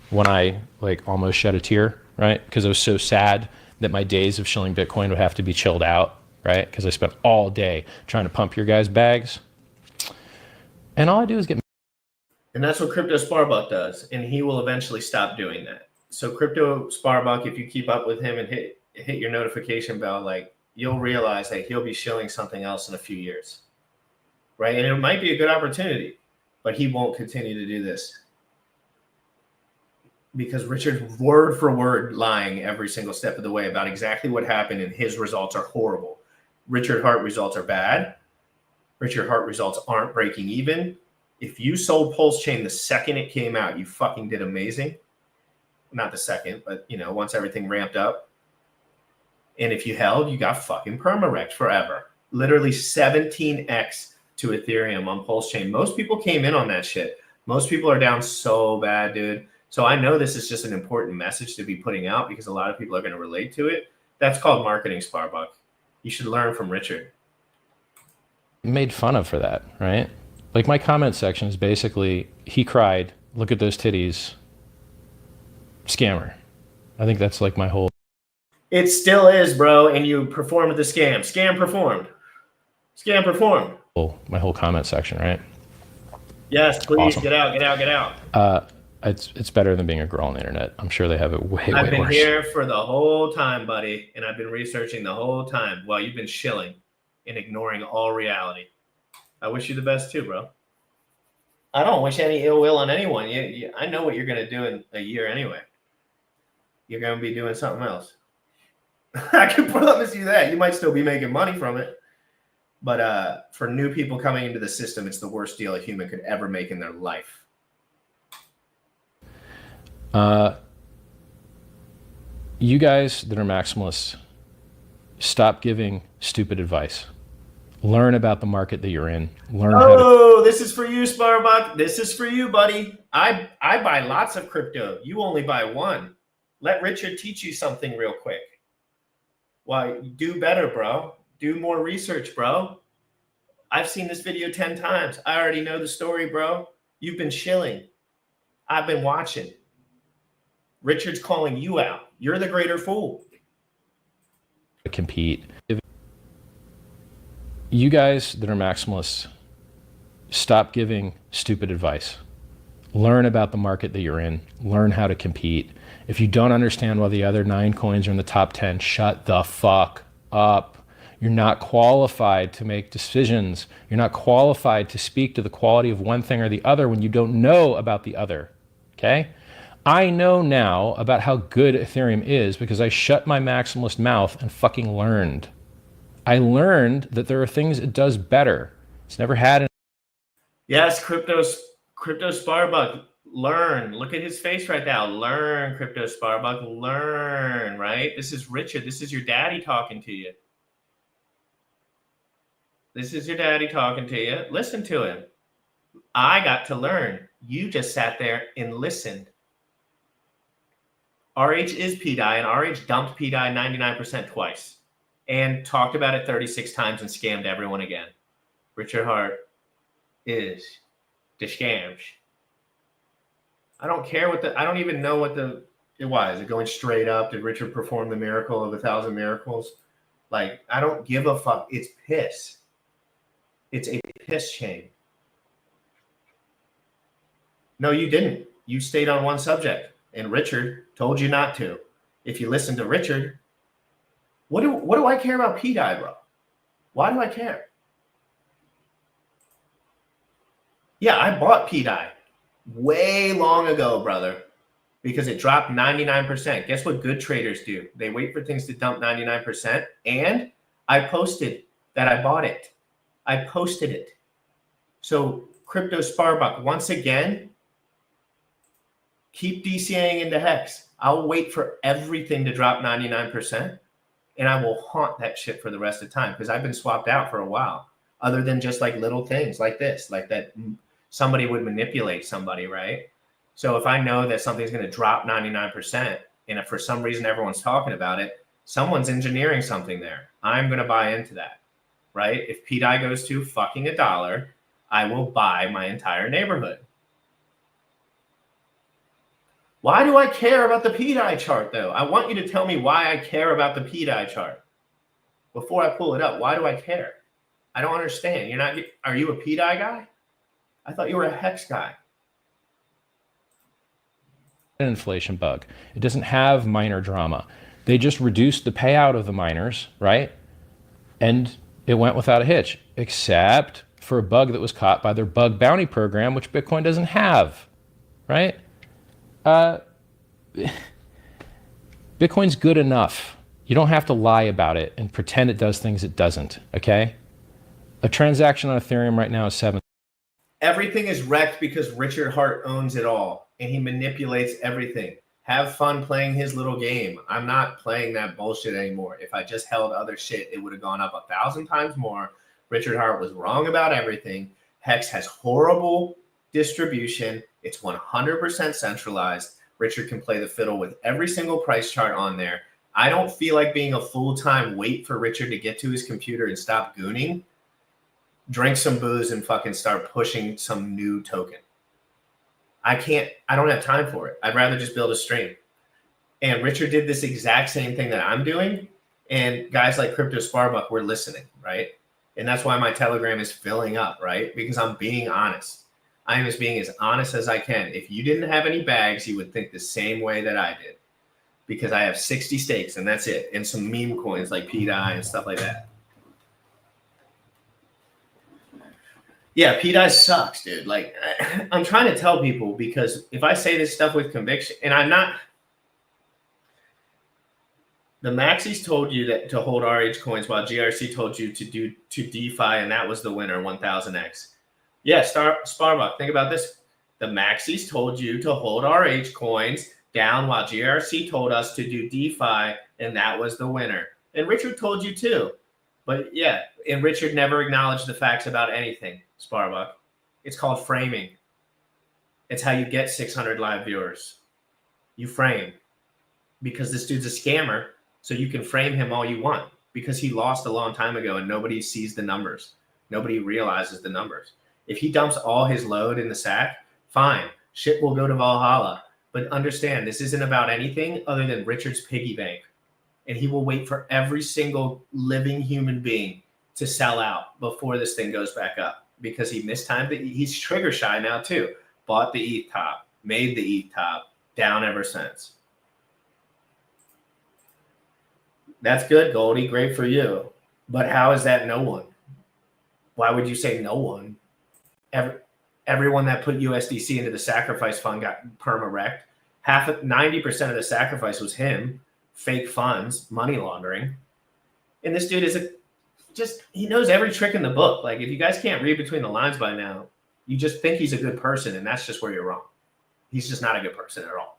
when I like almost shed a tear, right? Because I was so sad that my days of shilling Bitcoin would have to be chilled out, right? Because I spent all day trying to pump your guys' bags. And all I do is get... And that's what Crypto Sparbuck does. And he will eventually stop doing that. So Crypto Sparbuck, if you keep up with him and hit your notification bell, like you'll realize that he'll be shilling something else in a few years. Right? And it might be a good opportunity, but he won't continue to do this. Because Richard's word for word lying every single step of the way about exactly what happened, and his results are horrible. Richard Hart results are bad. Richard Hart results aren't breaking even. If you sold Pulsechain the second it came out, you fucking did amazing. Not the second, but once everything ramped up. And if you held, you got fucking perma-wrecked forever. Literally 17x to Ethereum on Pulsechain. Most people came in on that shit. Most people are down so bad, dude. So I know this is just an important message to be putting out because a lot of people are going to relate to it. That's called marketing, Sparbuck. You should learn from Richard. Made fun of for that, right? Like my comment section is basically, he cried, look at those titties, scammer. I think that's like my whole... It still is, bro. And you performed the scam. Scam performed. Scam performed. My whole comment section, right? Yes, please. Awesome. Get out, get out, get out. It's better than being a girl on the internet. I'm sure they have it way I've been worse. here for the whole time, buddy, and I've been researching the whole time while you've been shilling and ignoring all reality. I wish you the best too, bro. I don't wish any ill will on anyone. I know what you're going to do in a year anyway. You're going to be doing something else. I can promise you that. You might still be making money from it. But for new people coming into the system, it's the worst deal a human could ever make in their life. You guys that are maximalists, stop giving stupid advice. Learn about the market that you're in. Learn how to... This is for you, Sparbuck. This is for you, buddy. I buy lots of crypto. You only buy one. Let Richard teach you something real quick. Why, do better, bro. Do more research, bro. I've seen this video 10 times. I already know the story, bro. You've been shilling. I've been watching. Richard's calling you out. You're the greater fool. Compete. You guys that are maximalists, stop giving stupid advice. Learn about the market that you're in. Learn how to compete. If you don't understand why the other 9 coins are in the top 10, shut the fuck up. You're not qualified to make decisions. You're not qualified to speak to the quality of one thing or the other when you don't know about the other, okay? I know now about how good Ethereum is because I shut my maximalist mouth and fucking learned. I learned that there are things it does better. It's never had... Yes, Crypto Sparbuck, learn. Look at his face right now. Learn, Crypto Sparbuck, learn, right? This is Richard. This is your daddy talking to you. This is your daddy talking to you. Listen to him. I got to learn. You just sat there and listened. RH is PDI, and RH dumped PDI 99% twice and talked about it 36 times and scammed everyone again. Richard Hart is the scams. I don't care I don't even know what why is it going straight up? Did Richard perform the miracle of 1,000 miracles? Like, I don't give a fuck. It's piss. It's a piss chain. No, you didn't. You stayed on one subject, and Richard told you not to. If you listen to Richard, what do I care about PDI, bro? Why do I care? Yeah, I bought PDI way long ago, brother, because it dropped 99%. Guess what good traders do? They wait for things to dump 99%, and I posted that I bought it. I posted it. So Crypto Sparbuck, once again, keep DCAing into HEX. I'll wait for everything to drop 99%. And I will haunt that shit for the rest of the time because I've been swapped out for a while, other than just like little things like this, like that somebody would manipulate somebody, right? So if I know that something's going to drop 99% and if for some reason everyone's talking about it, someone's engineering something there. I'm going to buy into that, right? If PDI goes to fucking $1, I will buy my entire neighborhood. Why do I care about the PDI chart, though? I want you to tell me why I care about the PDI chart before I pull it up. Why do I care? I don't understand. You're not. Are you a PDI guy? I thought you were a HEX guy. An inflation bug. It doesn't have miner drama. They just reduced the payout of the miners, right? And it went without a hitch, except for a bug that was caught by their bug bounty program, which Bitcoin doesn't have, right? Bitcoin's good enough. You don't have to lie about it and pretend it does things it doesn't, okay? A transaction on Ethereum right now is 7. Everything is wrecked because Richard Hart owns it all and he manipulates everything. Have fun playing his little game. I'm not playing that bullshit anymore. If I just held other shit, it would have gone up 1,000 times more. Richard Hart was wrong about everything. HEX has horrible distribution. It's 100% centralized. Richard can play the fiddle with every single price chart on there. I don't feel like being a full-time wait for Richard to get to his computer and stop gooning. Drink some booze and fucking start pushing some new token. I don't have time for it. I'd rather just build a stream. And Richard did this exact same thing that I'm doing. And guys like Crypto Sparbuck were listening, right? And that's why my Telegram is filling up, right? Because I'm being honest. I am being as honest as I can. If you didn't have any bags, you would think the same way that I did. Because I have 60 stakes and that's it. And some meme coins like PDI and stuff like that. Yeah, PDI sucks, dude. Like, I'm trying to tell people because if I say this stuff with conviction, and I'm not, the Maxis told you that to hold RH coins while GRC told you to DeFi, and that was the winner, 1000x. Yeah, Sparbuck, think about this. The Maxis told you to hold RH coins down while GRC told us to do DeFi, and that was the winner. And Richard told you too. But yeah, and Richard never acknowledged the facts about anything, Sparbuck. It's called framing. It's how you get 600 live viewers. You frame. Because this dude's a scammer, so you can frame him all you want. Because he lost a long time ago and nobody sees the numbers. Nobody realizes the numbers. If he dumps all his load in the sack, fine. Shit will go to Valhalla. But understand, this isn't about anything other than Richard's piggy bank. And he will wait for every single living human being to sell out before this thing goes back up because he mistimed it. He's trigger shy now too. Bought the ETH top, made the ETH top, down ever since. That's good, Goldie. Great for you. But how is that no one? Why would you say no one? Everyone that put USDC into the sacrifice fund got perma-wrecked. 90% of the sacrifice was him. Fake funds, money laundering. And this dude is he knows every trick in the book. Like if you guys can't read between the lines by now, you just think he's a good person and that's just where you're wrong. He's just not a good person at all.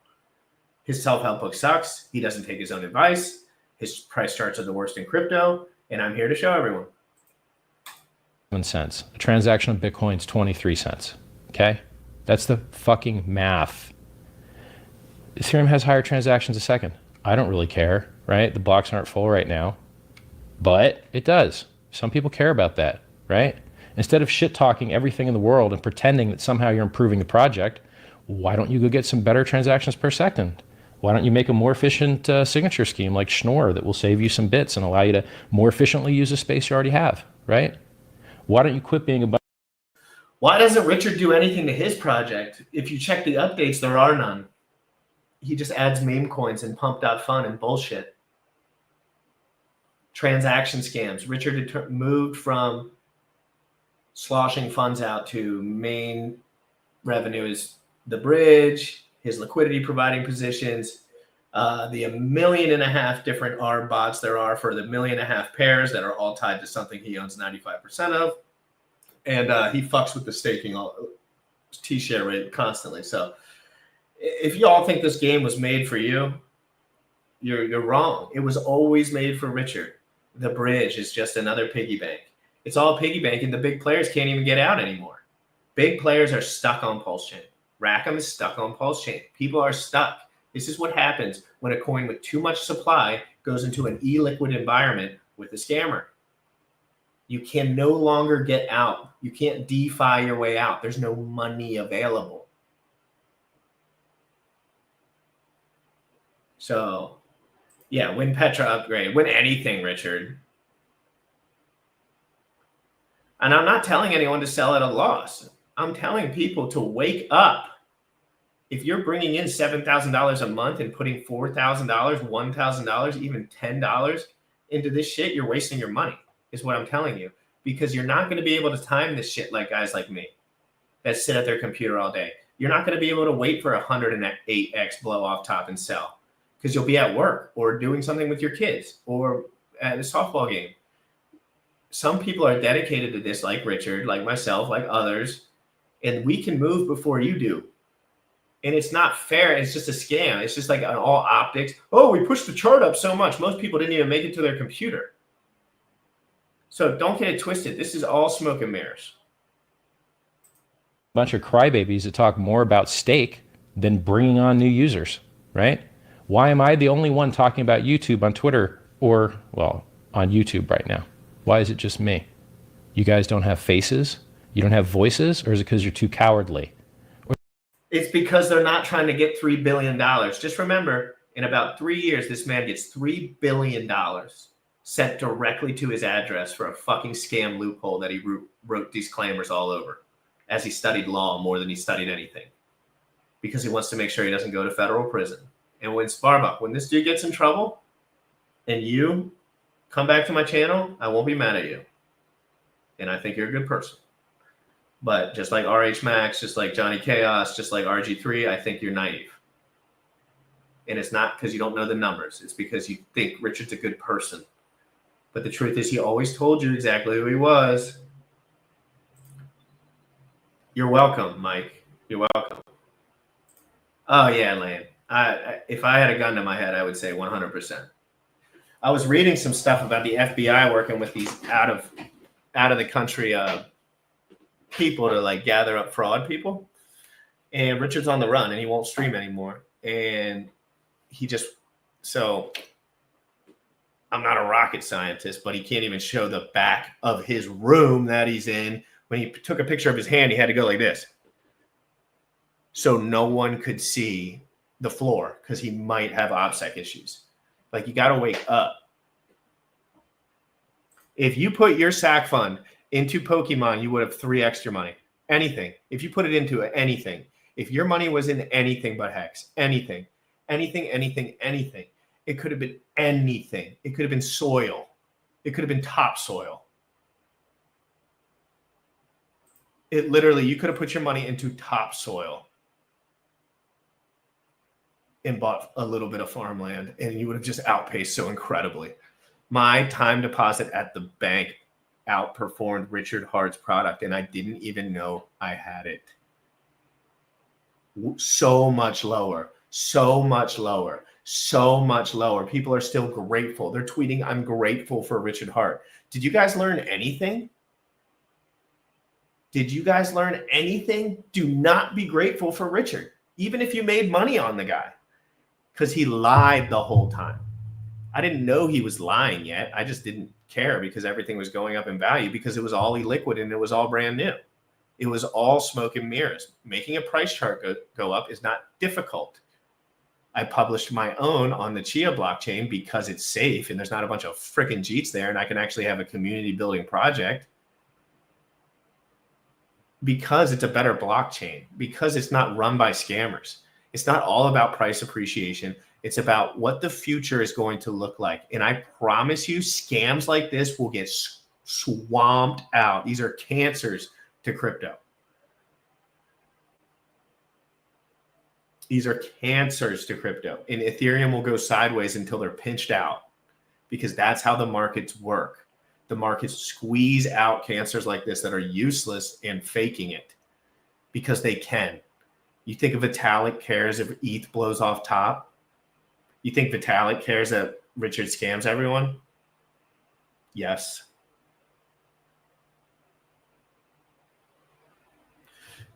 His self-help book sucks. He doesn't take his own advice. His price charts are the worst in crypto. And I'm here to show everyone. 7 cents. A transaction of Bitcoin is 23 cents. Okay? That's the fucking math. Ethereum has higher transactions a second. I don't really care, right? The blocks aren't full right now, but it does. Some people care about that, right? Instead of shit talking everything in the world and pretending that somehow you're improving the project, why don't you go get some better transactions per second? Why don't you make a more efficient signature scheme like Schnorr that will save you some bits and allow you to more efficiently use the space you already have, right? Why don't you quit being a Why doesn't Richard do anything to his project? If you check the updates, there are none. He just adds meme coins and pump.fun and bullshit. Transaction scams. Richard moved from sloshing funds out to main revenue is the bridge, his liquidity providing positions, the 1.5 million different ARB bots there are for the 1.5 million pairs that are all tied to something he owns 95% of. And he fucks with the staking T-share rate constantly. So if you all think this game was made for you, You're wrong. It was always made for Richard. The bridge is just another piggy bank. It's all piggy bank, and the big players can't even get out anymore. Big players are stuck on Pulsechain. Rackham is stuck on Pulsechain. People are stuck. This is what happens when a coin with too much supply goes into an illiquid environment with a scammer. You can no longer get out. You can't DeFi your way out. There's no money available. So, yeah, win Petra upgrade. Win anything, Richard. And I'm not telling anyone to sell at a loss. I'm telling people to wake up. If you're bringing in $7,000 a month and putting $4,000, $1,000, even $10 into this shit, you're wasting your money, is what I'm telling you. Because you're not going to be able to time this shit like guys like me that sit at their computer all day. You're not going to be able to wait for 108x blow off top and sell because you'll be at work or doing something with your kids or at a softball game. Some people are dedicated to this, like Richard, like myself, like others, and we can move before you do. And it's not fair. It's just a scam. It's just like on all optics. Oh, we pushed the chart up so much. Most people didn't even make it to their computer. So don't get it twisted. This is all smoke and mirrors. Bunch of crybabies that talk more about stake than bringing on new users, right? Why am I the only one talking about YouTube on Twitter or, well, on YouTube right now? Why is it just me? You guys don't have faces? You don't have voices? Or is it because you're too cowardly? It's because they're not trying to get $3 billion. Just remember, in about 3 years, this man gets $3 billion sent directly to his address for a fucking scam loophole that he wrote disclaimers all over as he studied law more than he studied anything because he wants to make sure he doesn't go to federal prison. And when Sparbuck, when this dude gets in trouble and you come back to my channel, I won't be mad at you. And I think you're a good person. But just like RH Max, just like Johnny Chaos, just like RG3, I think you're naive. And it's not because you don't know the numbers. It's because you think Richard's a good person. But the truth is he always told you exactly who he was. You're welcome, Mike. You're welcome. Oh, yeah, Lane. If I had a gun to my head, I would say 100%. I was reading some stuff about the FBI working with these out of the country people to like gather up fraud people. And Richard's on the run and he won't stream anymore. And so I'm not a rocket scientist, but he can't even show the back of his room that he's in. When he took a picture of his hand, he had to go like this. So no one could see the floor because he might have OPSEC issues. Like, you got to wake up. If you put your SAC fund into Pokemon, you would have 3x your money. Anything. If you put it into anything. If your money was in anything but HEX, anything, it could have been anything. It could have been soil. It could have been topsoil. It literally, you could have put your money into topsoil and bought a little bit of farmland, and you would have just outpaced so incredibly. My time deposit at the bank outperformed Richard Hart's product, and I didn't even know I had it. So much lower, so much lower, so much lower. People are still grateful. They're tweeting, "I'm grateful for Richard Hart." Did you guys learn anything? Did you guys learn anything? Do not be grateful for Richard, even if you made money on the guy, because he lied the whole time. I didn't know he was lying yet. I just didn't care because everything was going up in value because it was all illiquid and it was all brand new. It was all smoke and mirrors. Making a price chart go up is not difficult. I published my own on the Chia blockchain because it's safe and there's not a bunch of freaking Jeets there, and I can actually have a community building project because it's a better blockchain, because it's not run by scammers. It's not all about price appreciation. It's about what the future is going to look like. And I promise you, scams like this will get swamped out. These are cancers to crypto. These are cancers to crypto. And Ethereum will go sideways until they're pinched out because that's how the markets work. The markets squeeze out cancers like this that are useless and faking it because they can. You think of Vitalik cares if ETH blows off top? You think Vitalik cares that Richard scams everyone? Yes.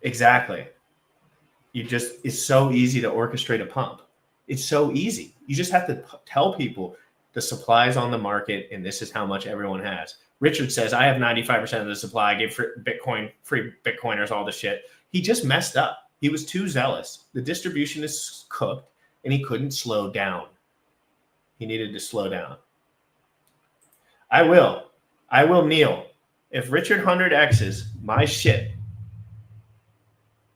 Exactly. It's so easy to orchestrate a pump. It's so easy. You just have to tell people the supply is on the market and this is how much everyone has. Richard says, I have 95% of the supply. I give free Bitcoiners all the shit. He just messed up. He was too zealous. The distribution is cooked and he couldn't slow down. He needed to slow down. I will kneel. If Richard 100X's my shit,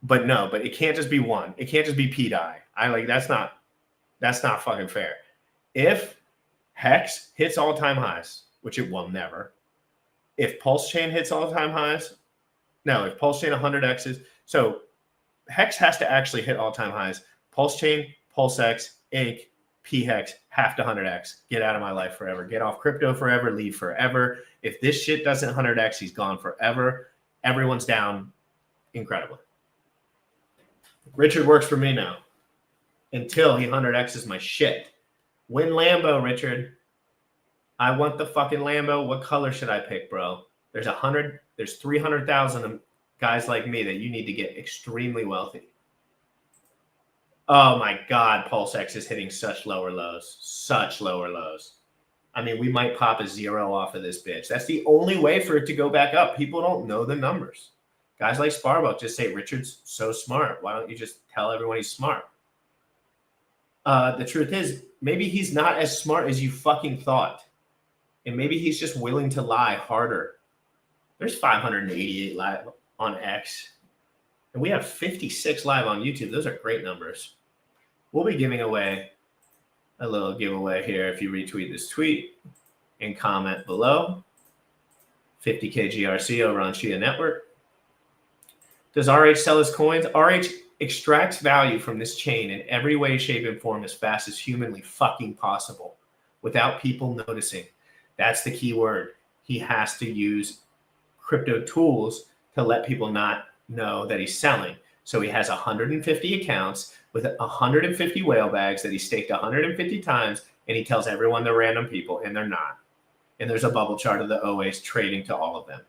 but it can't just be one. It can't just be P-Dye. That's not fucking fair. If HEX hits all-time highs, which it will never. If Pulsechain hits all-time highs, if Pulsechain 100X's, so HEX has to actually hit all-time highs. Pulsechain, PulseX, Inc., P-HEX have to 100X. Get out of my life forever. Get off crypto forever. Leave forever. If this shit doesn't 100X, he's gone forever. Everyone's down incredibly. Richard works for me now until he 100X's my shit. Win Lambo, Richard. I want the fucking Lambo. What color should I pick, bro? There's 300,000 guys like me that you need to get extremely wealthy. Oh my God, PulseX is hitting such lower lows. Such lower lows. I mean, we might pop a 0 off of this bitch. That's the only way for it to go back up. People don't know the numbers. Guys like Sparbuck just say, Richard's so smart. Why don't you just tell everyone he's smart? The truth is, maybe he's not as smart as you fucking thought. And maybe he's just willing to lie harder. There's 588 live on X. And we have 56 live on YouTube. Those are great numbers. We'll be giving away a little giveaway here if you retweet this tweet and comment below. 50K GRC over on Chia Network. Does RH sell his coins? RH extracts value from this chain in every way, shape, and form as fast as humanly fucking possible without people noticing. That's the key word. He has to use crypto tools to let people not know that he's selling. So he has 150 accounts with 150 whale bags that he staked 150 times, and he tells everyone they're random people, and they're not. And there's a bubble chart of the OAs trading to all of them.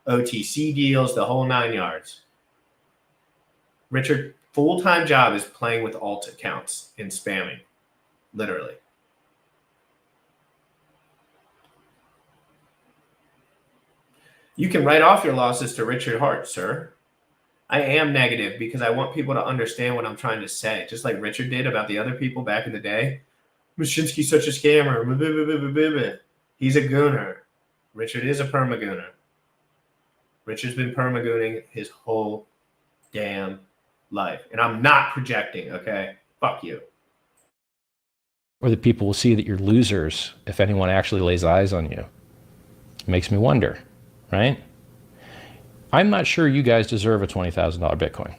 OTC deals, the whole 9 yards. Richard, full-time job is playing with alt accounts and spamming, literally. You can write off your losses to Richard Hart, sir. I am negative because I want people to understand what I'm trying to say, just like Richard did about the other people back in the day. Mashinsky's such a scammer. He's a gooner. Richard is a perma-gooner. Richard's been perma-gooning his whole damn life. And I'm not projecting, okay? Fuck you. Or that people will see that you're losers if anyone actually lays eyes on you. It makes me wonder, right? I'm not sure you guys deserve a $20,000 Bitcoin.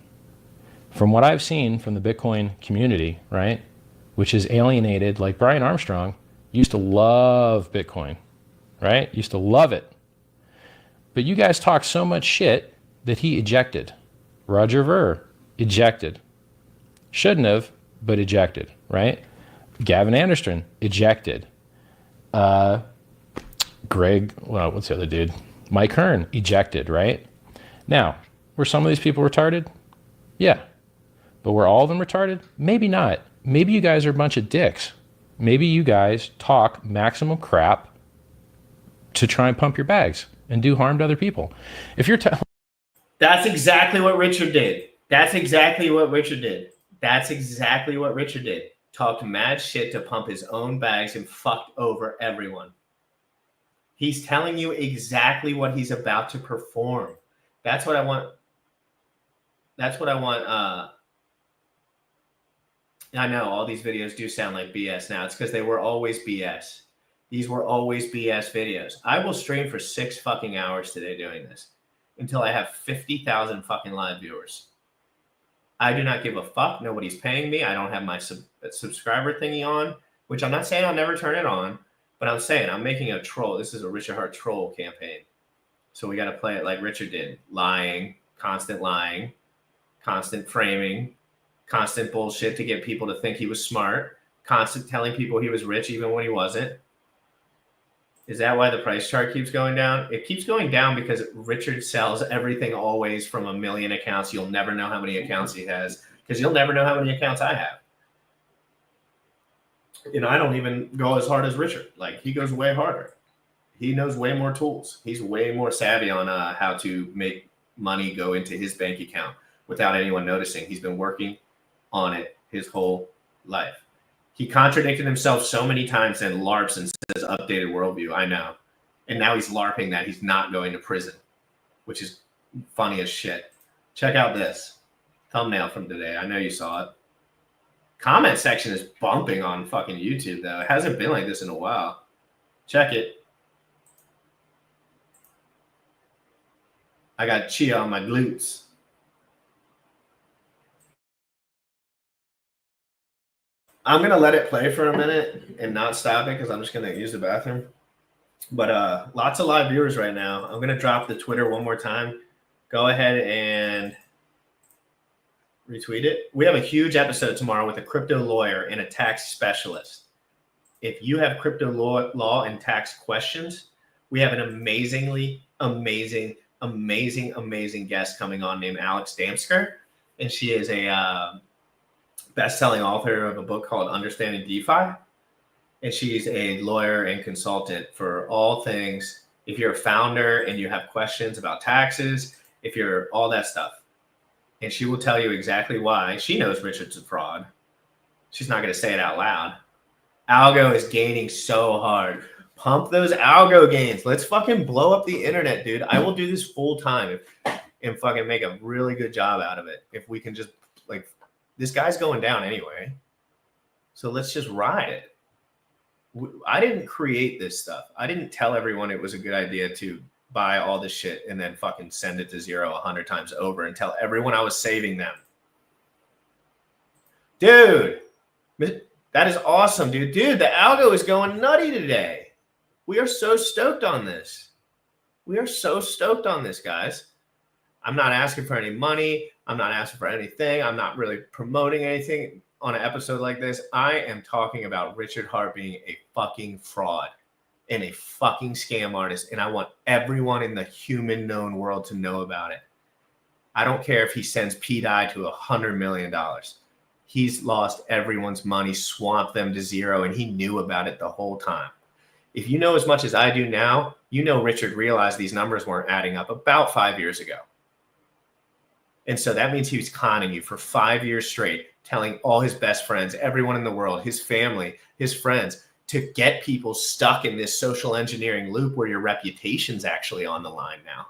From what I've seen from the Bitcoin community, right, which is alienated, like Brian Armstrong used to love Bitcoin, right? Used to love it. But you guys talk so much shit that he ejected. Roger Ver ejected. Shouldn't have, but ejected, right? Gavin Anderson ejected. Greg, well, what's the other dude? Mike Hearn ejected, right? Now, were some of these people retarded? Yeah. But were all of them retarded? Maybe not. Maybe you guys are a bunch of dicks. Maybe you guys talk maximum crap to try and pump your bags and do harm to other people. If you're That's exactly what Richard did. That's exactly what Richard did. That's exactly what Richard did. Talked mad shit to pump his own bags and fucked over everyone. He's telling you exactly what he's about to perform. That's what I want. That's what I want. I know all these videos do sound like BS now. It's because they were always BS. These were always BS videos. I will stream for 6 fucking hours today doing this until I have 50,000 fucking live viewers. I do not give a fuck. Nobody's paying me. I don't have my subscriber thingy on, which I'm not saying I'll never turn it on, but I'm saying I'm making a troll. This is a Richard Hart troll campaign. So we got to play it like Richard did. Lying, constant framing, constant bullshit to get people to think he was smart, constant telling people he was rich even when he wasn't. Is that why the price chart keeps going down? It keeps going down because Richard sells everything always from 1 million accounts. You'll never know how many accounts he has because you'll never know how many accounts I have. You know, I don't even go as hard as Richard. Like, he goes way harder. He knows way more tools. He's way more savvy on how to make money go into his bank account without anyone noticing. He's been working on it his whole life. He contradicted himself so many times and LARPs and says updated worldview. I know. And now he's LARPing that he's not going to prison, which is funny as shit. Check out this thumbnail from today. I know you saw it. Comment section is bumping on fucking YouTube, though. It hasn't been like this in a while. Check it. I got chia on my glutes. I'm going to let it play for a minute and not stop it because I'm just going to use the bathroom. But lots of live viewers right now. I'm going to drop the Twitter one more time. Go ahead and retweet it. We have a huge episode tomorrow with a crypto lawyer and a tax specialist. If you have crypto law and tax questions, we have an amazing guest coming on named Alex Damsker. And she is a best-selling author of a book called Understanding DeFi. And she's a lawyer and consultant for all things. If you're a founder and you have questions about taxes, if you're all that stuff. And she will tell you exactly why. She knows Richard's a fraud. She's not going to say it out loud. Algo is gaining so hard. Pump those algo gains. Let's fucking blow up the internet, dude. I will do this full time and fucking make a really good job out of it. If we can just, like, this guy's going down anyway. So let's just ride it. I didn't create this stuff. I didn't tell everyone it was a good idea to buy all this shit and then fucking send it to zero 100 times over and tell everyone I was saving them. Dude, that is awesome, dude. Dude, the algo is going nutty today. We are so stoked on this. We are so stoked on this, guys. I'm not asking for any money. I'm not asking for anything. I'm not really promoting anything on an episode like this. I am talking about Richard Hart being a fucking fraud and a fucking scam artist. And I want everyone in the human known world to know about it. I don't care if he sends PDI to $100 million. He's lost everyone's money, swamped them to zero, and he knew about it the whole time. If you know as much as I do now, you know Richard realized these numbers weren't adding up about 5 years ago. And so that means he was conning you for 5 years straight, telling all his best friends, everyone in the world, his family, his friends, to get people stuck in this social engineering loop where your reputation's actually on the line now.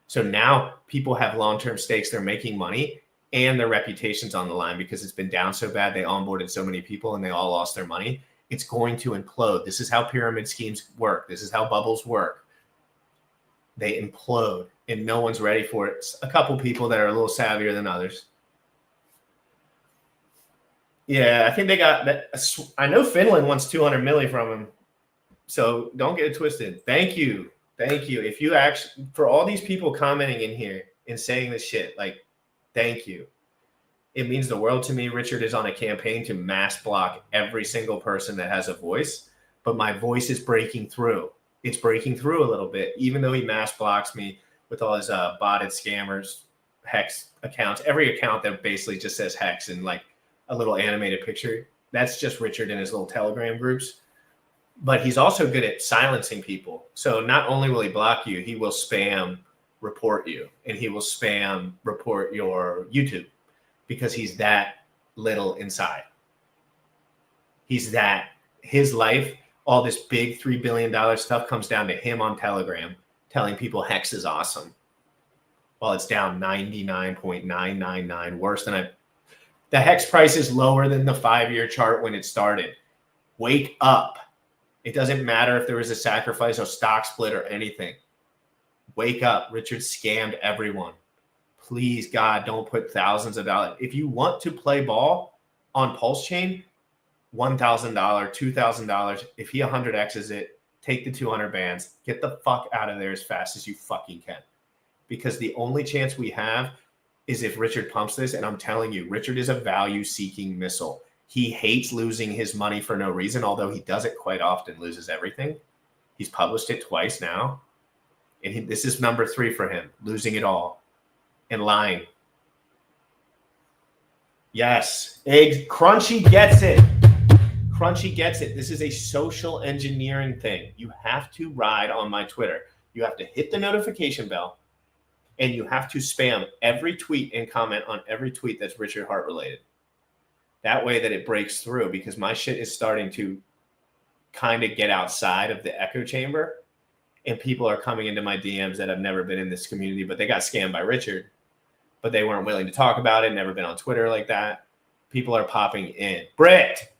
So now people have long-term stakes. They're making money and their reputation's on the line because it's been down so bad. They onboarded so many people and they all lost their money. It's going to implode. This is how pyramid schemes work. This is how bubbles work. They implode and no one's ready for it. It's a couple people that are a little savvier than others. Yeah, I think they got that. I know Finland wants 200 million from him. So don't get it twisted. Thank you. Thank you. If you actually, for all these people commenting in here and saying this shit, like, thank you. It means the world to me. Richard is on a campaign to mass block every single person that has a voice, but my voice is breaking through. It's breaking through a little bit, even though he mass blocks me with all his botted scammers, HEX accounts, every account that basically just says HEX and like a little animated picture. That's just Richard in his little Telegram groups. But he's also good at silencing people. So not only will he block you, he will spam report you and he will spam report your YouTube because he's that little inside. He's that, his life, all this big $3 billion stuff comes down to him on Telegram telling people HEX is awesome. While it's down 99.999, worse than the HEX price is lower than the 5-year chart when it started. Wake up. It doesn't matter if there was a sacrifice or stock split or anything. Wake up. Richard scammed everyone. Please, God, don't put thousands of dollars. If you want to play ball on Pulsechain, $1,000, $2,000. If he 100x's it, take the 200 bands. Get the fuck out of there as fast as you fucking can. Because the only chance we have is if Richard pumps this, and I'm telling you, Richard is a value-seeking missile. He hates losing his money for no reason, although he does it quite often, loses everything. He's published it twice now. And this is number 3 for him, losing it all and lying. Yes, Crunchy gets it. Crunchy gets it. This is a social engineering thing. You have to ride on my Twitter. You have to hit the notification bell, and you have to spam every tweet and comment on every tweet that's Richard Hart related. That way that it breaks through, because my shit is starting to kind of get outside of the echo chamber, and people are coming into my DMs that have never been in this community, but they got scammed by Richard, but they weren't willing to talk about it, never been on Twitter like that. People are popping in. Britt!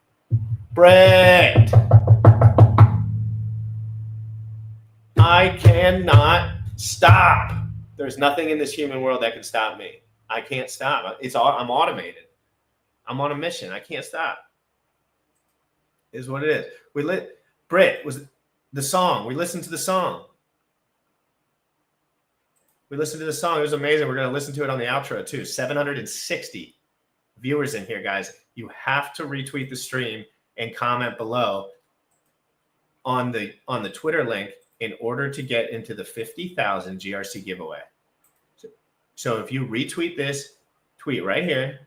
I cannot stop. There's nothing in this human world that can stop me. I can't stop. I'm automated. I'm on a mission. I can't stop. Is what it is. Britt was the song. We listened to the song. We listened to the song. It was amazing. We're going to listen to it on the outro too. 760 viewers in here, guys. You have to retweet the stream and comment below on the Twitter link in order to get into the 50,000 GRC giveaway. So if you retweet this tweet right here,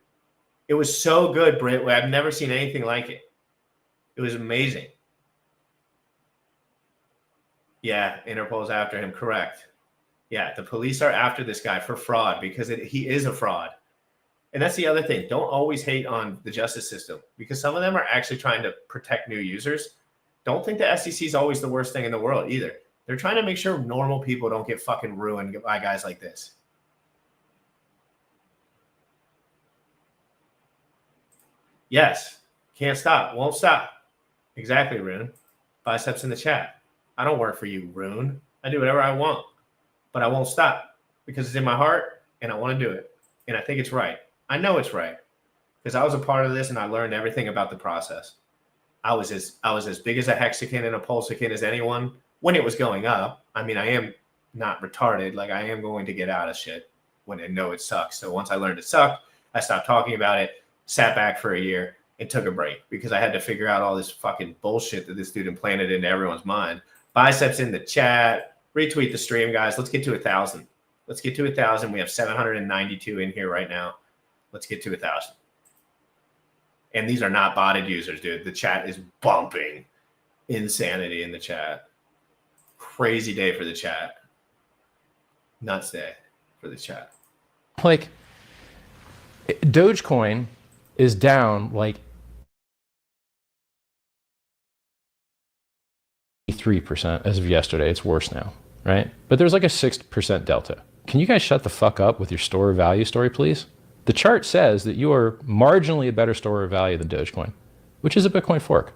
it was so good, Britt. I've never seen anything like it. It was amazing. Yeah, Interpol's after him. Correct. Yeah, the police are after this guy for fraud because he is a fraud. And that's the other thing. Don't always hate on the justice system, because some of them are actually trying to protect new users. Don't think the SEC is always the worst thing in the world either. They're trying to make sure normal people don't get fucking ruined by guys like this. Yes. Can't stop. Won't stop. Exactly, Rune. Biceps in the chat. I don't work for you, Rune. I do whatever I want. But I won't stop because it's in my heart and I want to do it. And I think it's right. I know it's right because I was a part of this and I learned everything about the process. I was as big as a hexakin and a pulsechain as anyone when it was going up. I mean, I am not retarded. Like, I am going to get out of shit when I know it sucks. So once I learned it sucked, I stopped talking about it, sat back for a year, and took a break because I had to figure out all this fucking bullshit that this dude implanted into everyone's mind. Biceps in the chat. Retweet the stream, guys. Let's get to 1,000. Let's get to 1,000. We have 792 in here right now. Let's get to 1,000. And these are not botted users, dude. The chat is bumping. Insanity in the chat. Crazy day for the chat. Nuts day for the chat. Like, Dogecoin is down like 3% as of yesterday. It's worse now, right? But there's like a 6% delta. Can you guys shut the fuck up with your store of value story, please? The chart says that you are marginally a better store of value than Dogecoin, which is a Bitcoin fork.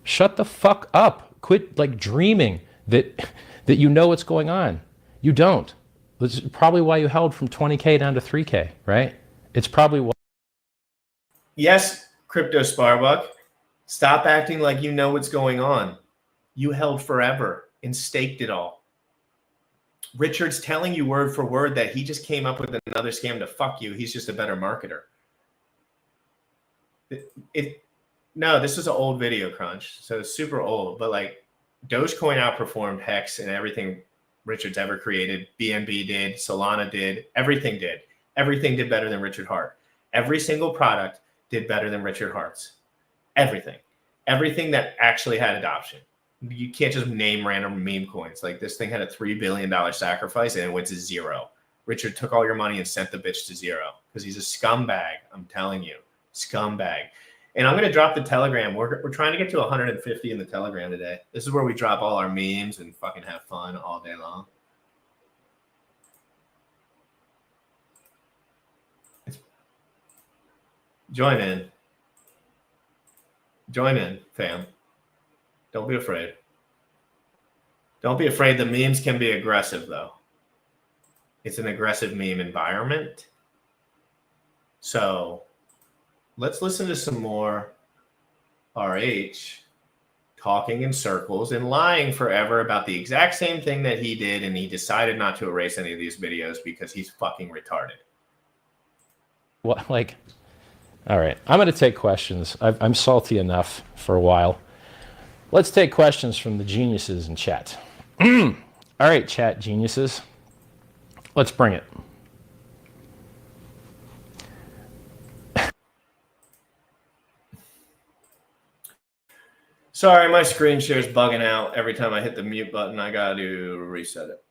Shut the fuck up. Quit like dreaming that you know what's going on. You don't. That's probably why you held from 20K down to 3K, right? It's probably why. Yes, Crypto Sparbuck. Stop acting like you know what's going on. You held forever and staked it all. Richard's telling you word for word that he just came up with another scam to fuck you. He's just a better marketer. No, this was an old video, Crunch. So it's super old. But like, Dogecoin outperformed HEX and everything Richard's ever created. BNB did. Solana did. Everything did. Everything did better than Richard Hart. Every single product did better than Richard Hart's. Everything. Everything that actually had adoption. You can't just name random meme coins. Like, this thing had a $3 billion sacrifice and it went to zero. Richard took all your money and sent the bitch to zero because he's a scumbag. I'm telling you, scumbag. And I'm going to drop the Telegram. We're trying to get to 150 in the Telegram today. This is where we drop all our memes and fucking have fun all day long. Join in. Join in, fam. Don't be afraid. Don't be afraid. The memes can be aggressive, though. It's an aggressive meme environment. So let's listen to some more RH talking in circles and lying forever about the exact same thing that he did, and he decided not to erase any of these videos because he's fucking retarded. What, like, All right, I'm going to take questions. I'm salty enough for a while. Let's take questions from the geniuses in chat. All right, chat geniuses. Let's bring it. Sorry, my screen share's bugging out. Every time I hit the mute button, I got to reset it.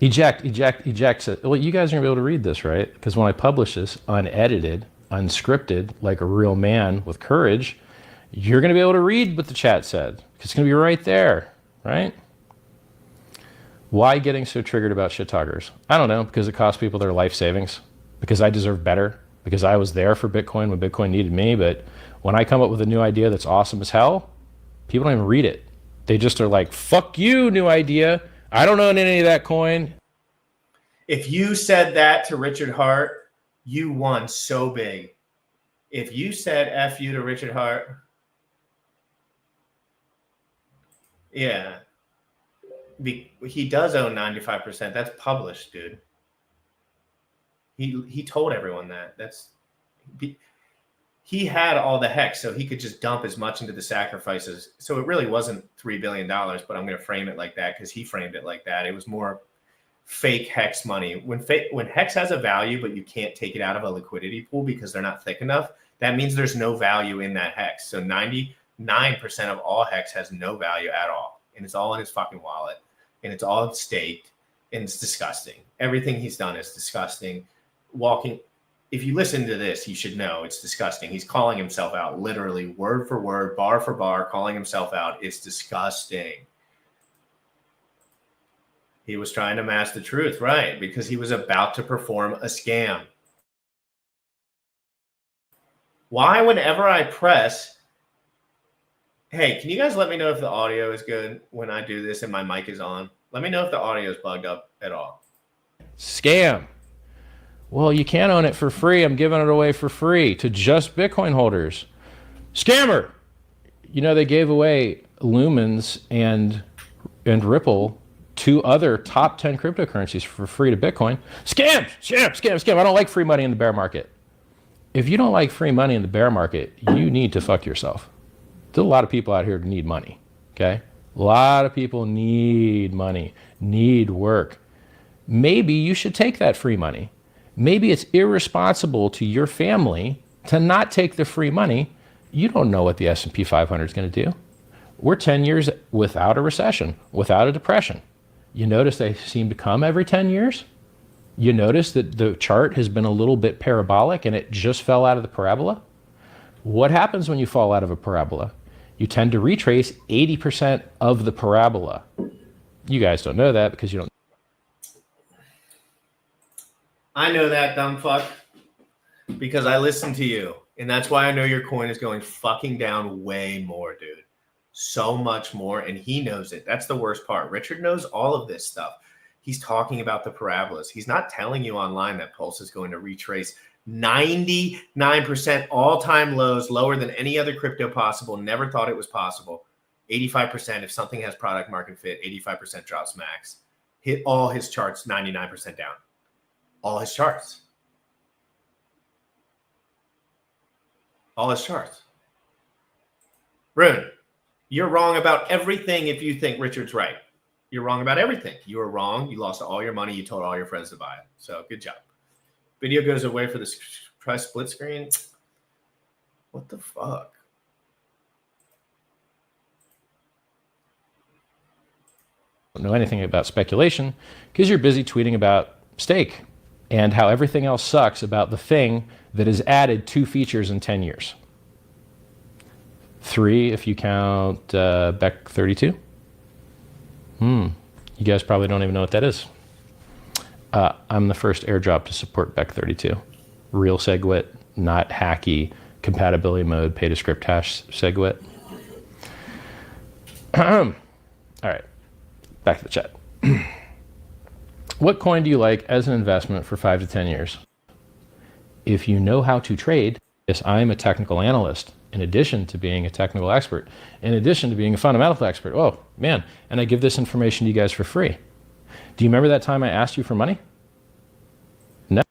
Eject. Well, you guys are going to be able to read this, right? Because when I publish this unedited, unscripted, like a real man with courage, you're going to be able to read what the chat said. It's going to be right there, right? Why getting so triggered about shit talkers? I don't know, because it costs people their life savings, because I deserve better, because I was there for Bitcoin when Bitcoin needed me, but when I come up with a new idea that's awesome as hell, people don't even read it. They just are like, fuck you, new idea. I don't own any of that coin. If you said that to Richard Hart, you won so big. If you said F you to Richard Hart, yeah. He does own 95%. That's published, dude. He told everyone that. He had all the HEX, so he could just dump as much into the sacrifices. So it really wasn't $3 billion, but I'm going to frame it like that because he framed it like that. It was more fake HEX money. When HEX has a value, but you can't take it out of a liquidity pool because they're not thick enough, that means there's no value in that HEX. So 99% of all HEX has no value at all. And it's all in his fucking wallet. And it's all staked. And it's disgusting. Everything he's done is disgusting. If you listen to this, you should know it's disgusting. He's calling himself out, literally word for word, bar for bar, calling himself out. It's disgusting. He was trying to mask the truth, right? Because he was about to perform a scam. Why, whenever I press, hey, can you guys let me know if the audio is good when I do this and my mic is on? Let me know if the audio is bugged up at all. Scam. Well, you can't own it for free. I'm giving it away for free to just Bitcoin holders. Scammer. You know, they gave away Lumens and Ripple, two other top 10 cryptocurrencies for free to Bitcoin. Scam. I don't like free money in the bear market. If you don't like free money in the bear market, you need to fuck yourself. There's a lot of people out here who need money, okay? A lot of people need money, need work. Maybe you should take that free money. Maybe it's irresponsible to your family to not take the free money. You don't know what the S&P 500 is going to do. We're 10 years without a recession, without a depression. You notice they seem to come every 10 years? You notice that the chart has been a little bit parabolic and it just fell out of the parabola? What happens when you fall out of a parabola? You tend to retrace 80% of the parabola. You guys don't know that because you don't. I know that, dumb fuck, because I listen to you. And that's why I know your coin is going fucking down way more, dude. So much more. And he knows it. That's the worst part. Richard knows all of this stuff. He's talking about the parabolas. He's not telling you online that Pulse is going to retrace 99% all-time lows, lower than any other crypto possible. Never thought it was possible. 85%, if something has product market fit, 85% drops max. Hit all his charts, 99% down. All his charts. All his charts. Rune, you're wrong about everything if you think Richard's right. You're wrong about everything. You were wrong. You lost all your money. You told all your friends to buy it. So good job. Video goes away for the press split screen. What the fuck? Don't know anything about speculation because you're busy tweeting about stake and how everything else sucks about the thing that has added 2 features in 10 years. 3 if you count BEC 32. You guys probably don't even know what that is. I'm the first airdrop to support BEC 32. Real SegWit, not hacky, compatibility mode, pay to script hash SegWit. All right, back to the chat. What coin do you like as an investment for 5 to 10 years? If you know how to trade, yes, I'm a technical analyst in addition to being a technical expert, in addition to being a fundamental expert. Oh, man, and I give this information to you guys for free. Do you remember that time I asked you for money? No.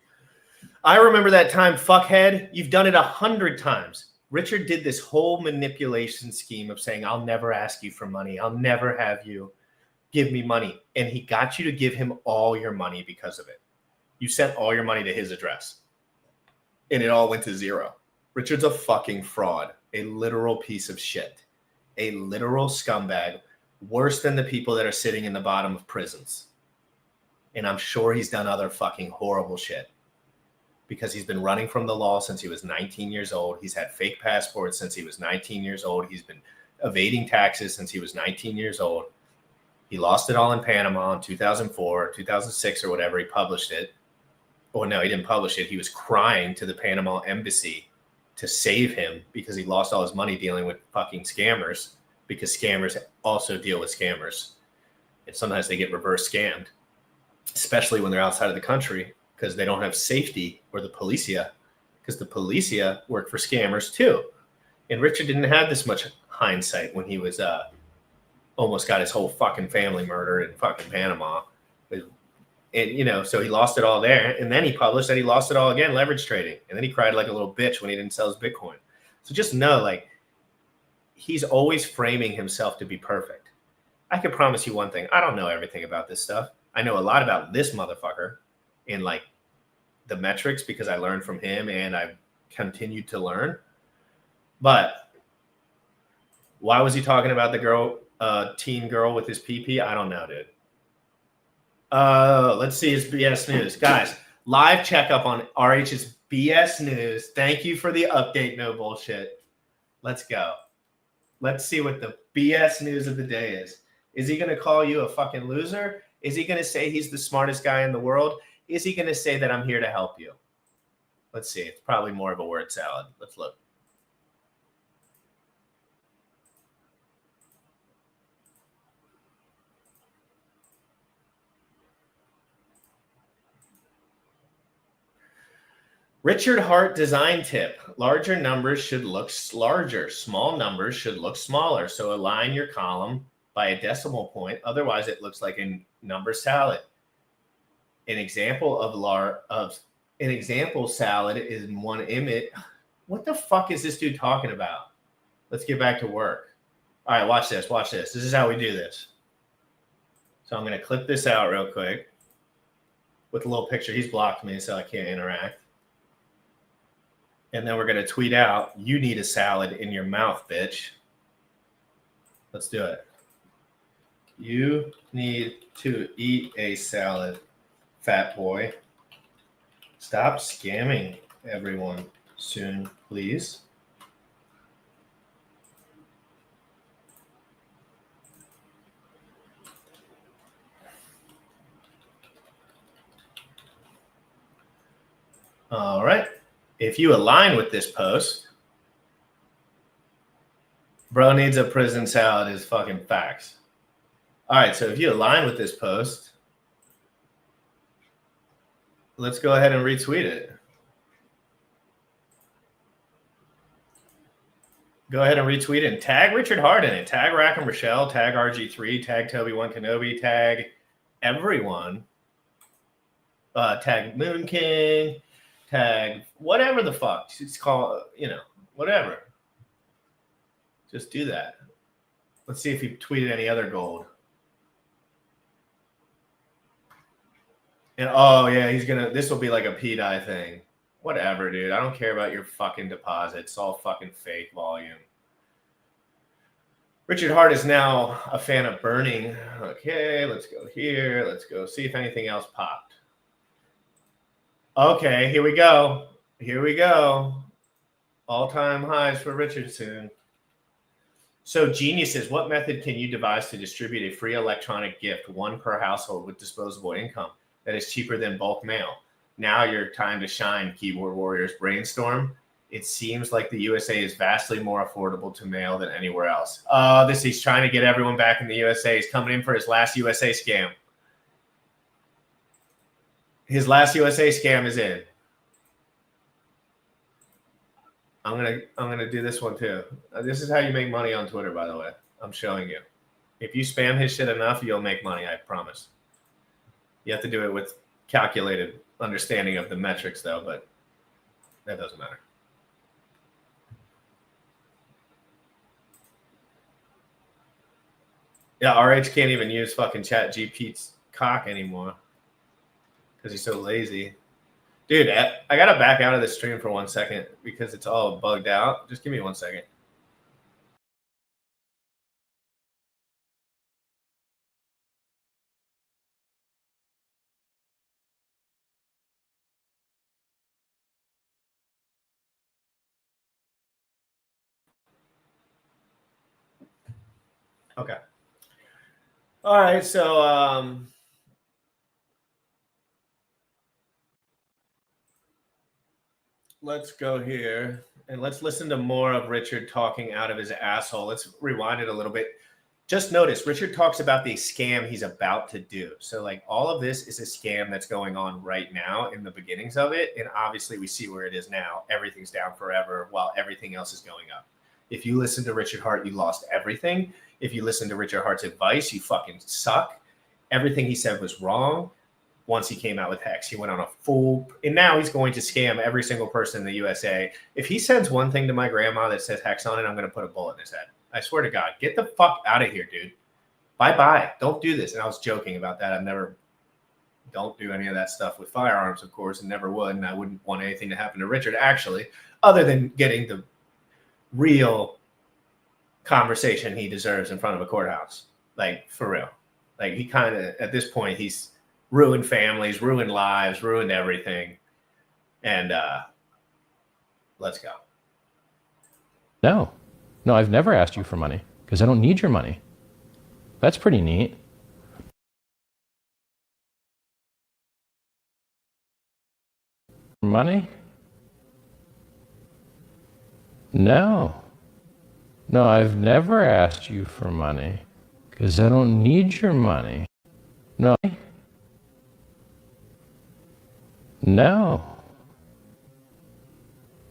I remember that time, fuckhead. You've done it 100 times. Richard did this whole manipulation scheme of saying, I'll never ask you for money. I'll never have you give me money. And he got you to give him all your money because of it. You sent all your money to his address. And it all went to zero. Richard's a fucking fraud. A literal piece of shit. A literal scumbag. Worse than the people that are sitting in the bottom of prisons. And I'm sure he's done other fucking horrible shit. Because he's been running from the law since he was 19 years old. He's had fake passports since he was 19 years old. He's been evading taxes since he was 19 years old. He lost it all in Panama in 2004, 2006 or whatever. He published it. Oh, no, he didn't publish it. He was crying to the Panama embassy to save him because he lost all his money dealing with fucking scammers, because scammers also deal with scammers. And sometimes they get reverse scammed, especially when they're outside of the country, because they don't have safety, or the policia, because the policia work for scammers too. And Richard didn't have this much hindsight when he was almost got his whole fucking family murdered in fucking Panama. And, you know, so he lost it all there. And then he published that he lost it all again, leverage trading. And then he cried like a little bitch when he didn't sell his Bitcoin. So just know, like, he's always framing himself to be perfect. I can promise you one thing. I don't know everything about this stuff. I know a lot about this motherfucker and like the metrics because I learned from him and I've continued to learn. But why was he talking about the girl, teen girl with his PP? I don't know, dude. Let's see his BS News. Guys, live checkup on RH's BS News. Thank you for the update, no bullshit. Let's go. Let's see what the BS News of the day is. Is he going to call you a fucking loser? Is he going to say he's the smartest guy in the world? Is he going to say that I'm here to help you? Let's see. It's probably more of a word salad. Let's look. Richard Hart design tip. Larger numbers should look larger. Small numbers should look smaller. So align your column by a decimal point. Otherwise, it looks like a number salad. An example of an example salad is one image. What the fuck is this dude talking about? Let's get back to work. All right, watch this. Watch this. This is how we do this. So I'm going to clip this out real quick with a little picture. He's blocked me, so I can't interact. And then we're going to tweet out, you need a salad in your mouth, bitch. Let's do it. You need to eat a salad, fat boy. Stop scamming everyone soon, please. All right. If you align with this post, bro needs a prison salad is fucking facts. All right, so if you align with this post, let's go ahead and retweet it. Go ahead and retweet it and tag Richard Hart in it. Tag Rackham Rochelle, tag RG3, tag Toby1 Kenobi, tag everyone. Tag Moon King. Tag whatever the fuck it's called, you know, whatever. Just do that. Let's see if he tweeted any other gold. And oh yeah, this will be like a PDI thing. Whatever, dude. I don't care about your fucking deposits. It's all fucking fake volume. Richard Hart is now a fan of burning. Okay, let's go here. Let's go see if anything else popped. Okay, here we go. Here we go. All-time highs for Richard soon. So geniuses, what method can you devise to distribute a free electronic gift, one per household with disposable income, that is cheaper than bulk mail? Now your time to shine, keyboard warriors. Brainstorm. It seems like the USA is vastly more affordable to mail than anywhere else. He's trying to get everyone back in the USA. He's coming in for his last USA scam. His last USA scam is in. I'm gonna do this one too. This is how you make money on Twitter, by the way. I'm showing you. If you spam his shit enough, you'll make money. I promise. You have to do it with calculated understanding of the metrics, though, but that doesn't matter. Yeah, RH can't even use fucking Chat GP's cock anymore because he's so lazy. Dude, I got to back out of the stream for 1 second because it's all bugged out. Just give me 1 second. Okay. All right, so let's go here and let's listen to more of Richard talking out of his asshole. Let's rewind it a little bit. Just notice Richard talks about the scam he's about to do. So like all of this is a scam that's going on right now in the beginnings of it. And obviously we see where it is now. Everything's down forever while everything else is going up. If you listen to Richard Hart, you lost everything. If you listen to Richard Hart's advice, you fucking suck. Everything he said was wrong. Once he came out with HEX, he went on a full, and now he's going to scam every single person in the USA. If he sends one thing to my grandma that says HEX on it, I'm going to put a bullet in his head. I swear to God, get the fuck out of here, dude. Bye-bye. Don't do this. And I was joking about that. Don't do any of that stuff with firearms, of course, and never would. And I wouldn't want anything to happen to Richard, actually, other than getting the real conversation he deserves in front of a courthouse. Like, for real. Like, he kind of, at this point, he's ruined families, ruined lives, ruined everything. And let's go. No, I've never asked you for money because I don't need your money. That's pretty neat. Money? No, I've never asked you for money because I don't need your money. No,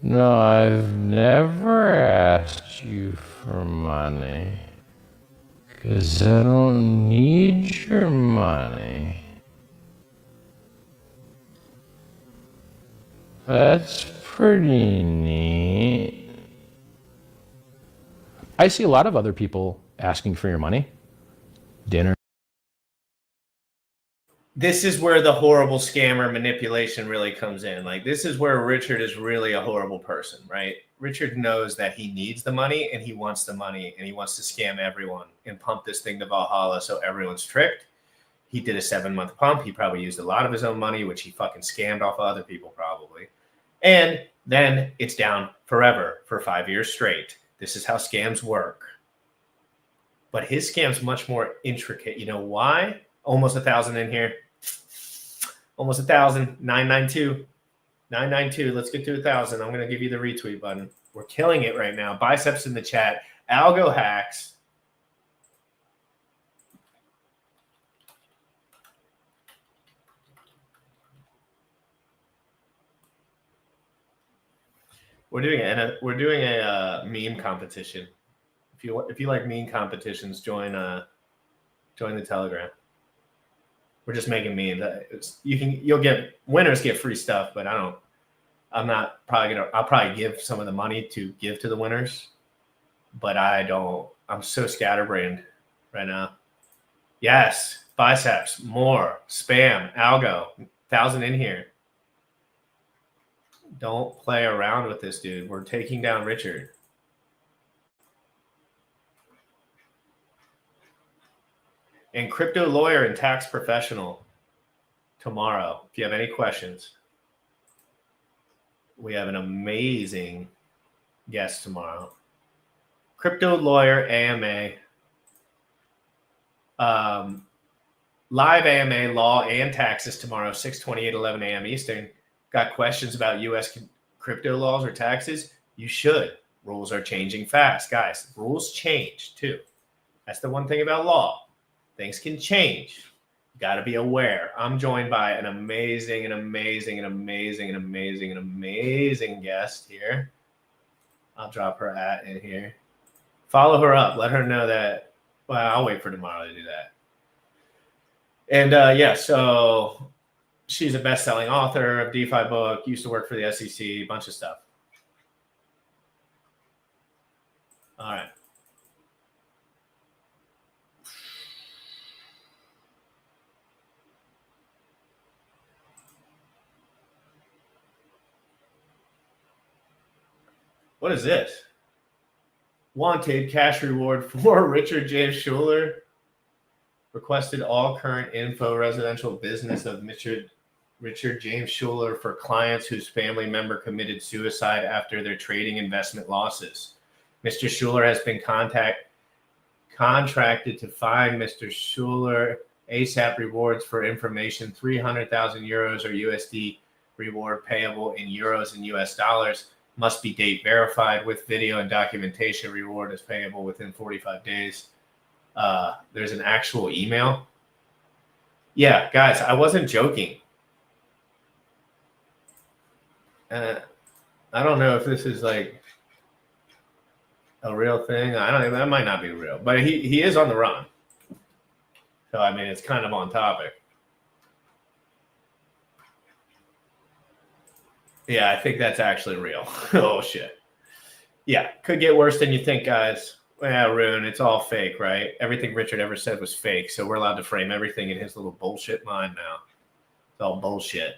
I've never asked you for money because I don't need your money. That's pretty neat. I see a lot of other people asking for your money. Dinner. This is where the horrible scammer manipulation really comes in. Like, this is where Richard is really a horrible person, right? Richard knows that he needs the money and he wants the money and he wants to scam everyone and pump this thing to Valhalla so everyone's tricked. He did a 7-month pump. He probably used a lot of his own money, which he fucking scammed off of other people probably. And then it's down forever for 5 years straight. This is how scams work. But his scam's much more intricate. You know why? Almost 1,000 in here. Almost 1,000. 992. 992. Let's get to 1,000. I'm going to give you the retweet button. We're killing it right now. Biceps in the chat. Algo hacks. We're doing a meme competition. If you like meme competitions, join the Telegram. We're just making memes. Winners get free stuff, but I'll probably give some of the money to give to the winners, but I'm so scatterbrained right now. Yes, biceps, more, spam, algo, 1,000 in here. Don't play around with this, dude. We're taking down Richard. And crypto lawyer and tax professional tomorrow. If you have any questions, we have an amazing guest tomorrow. Crypto lawyer AMA. Live AMA law and taxes tomorrow, 6:28, 11 a.m. Eastern. Got questions about U.S. crypto laws or taxes? You should. Rules are changing fast. Guys, rules change too. That's the one thing about law. Things can change. You got to be aware. I'm joined by an amazing guest here. I'll drop her at in here. Follow her up. Let her know that. Well, I'll wait for tomorrow to do that. And yeah, so she's a best-selling author of DeFi book, used to work for the SEC, a bunch of stuff. All right. What is this? Wanted cash reward for Richard James Schuler. Requested all current info residential business of Richard James Schuler for clients whose family member committed suicide after their trading investment losses. Mr. Schuler has been contracted to find Mr. Schuler ASAP rewards for information 300,000 euros or USD reward payable in euros and US dollars. Must be date verified with video and documentation. Reward is payable within 45 days. There's an actual email. Yeah, guys, I wasn't joking. I don't know if this is like a real thing. I don't know. That might not be real, but he is on the run. So, I mean, it's kind of on topic. Yeah, I think that's actually real. Oh, shit. Yeah, could get worse than you think, guys. Well, Rune, it's all fake, right? Everything Richard ever said was fake, so we're allowed to frame everything in his little bullshit mind now. It's all bullshit.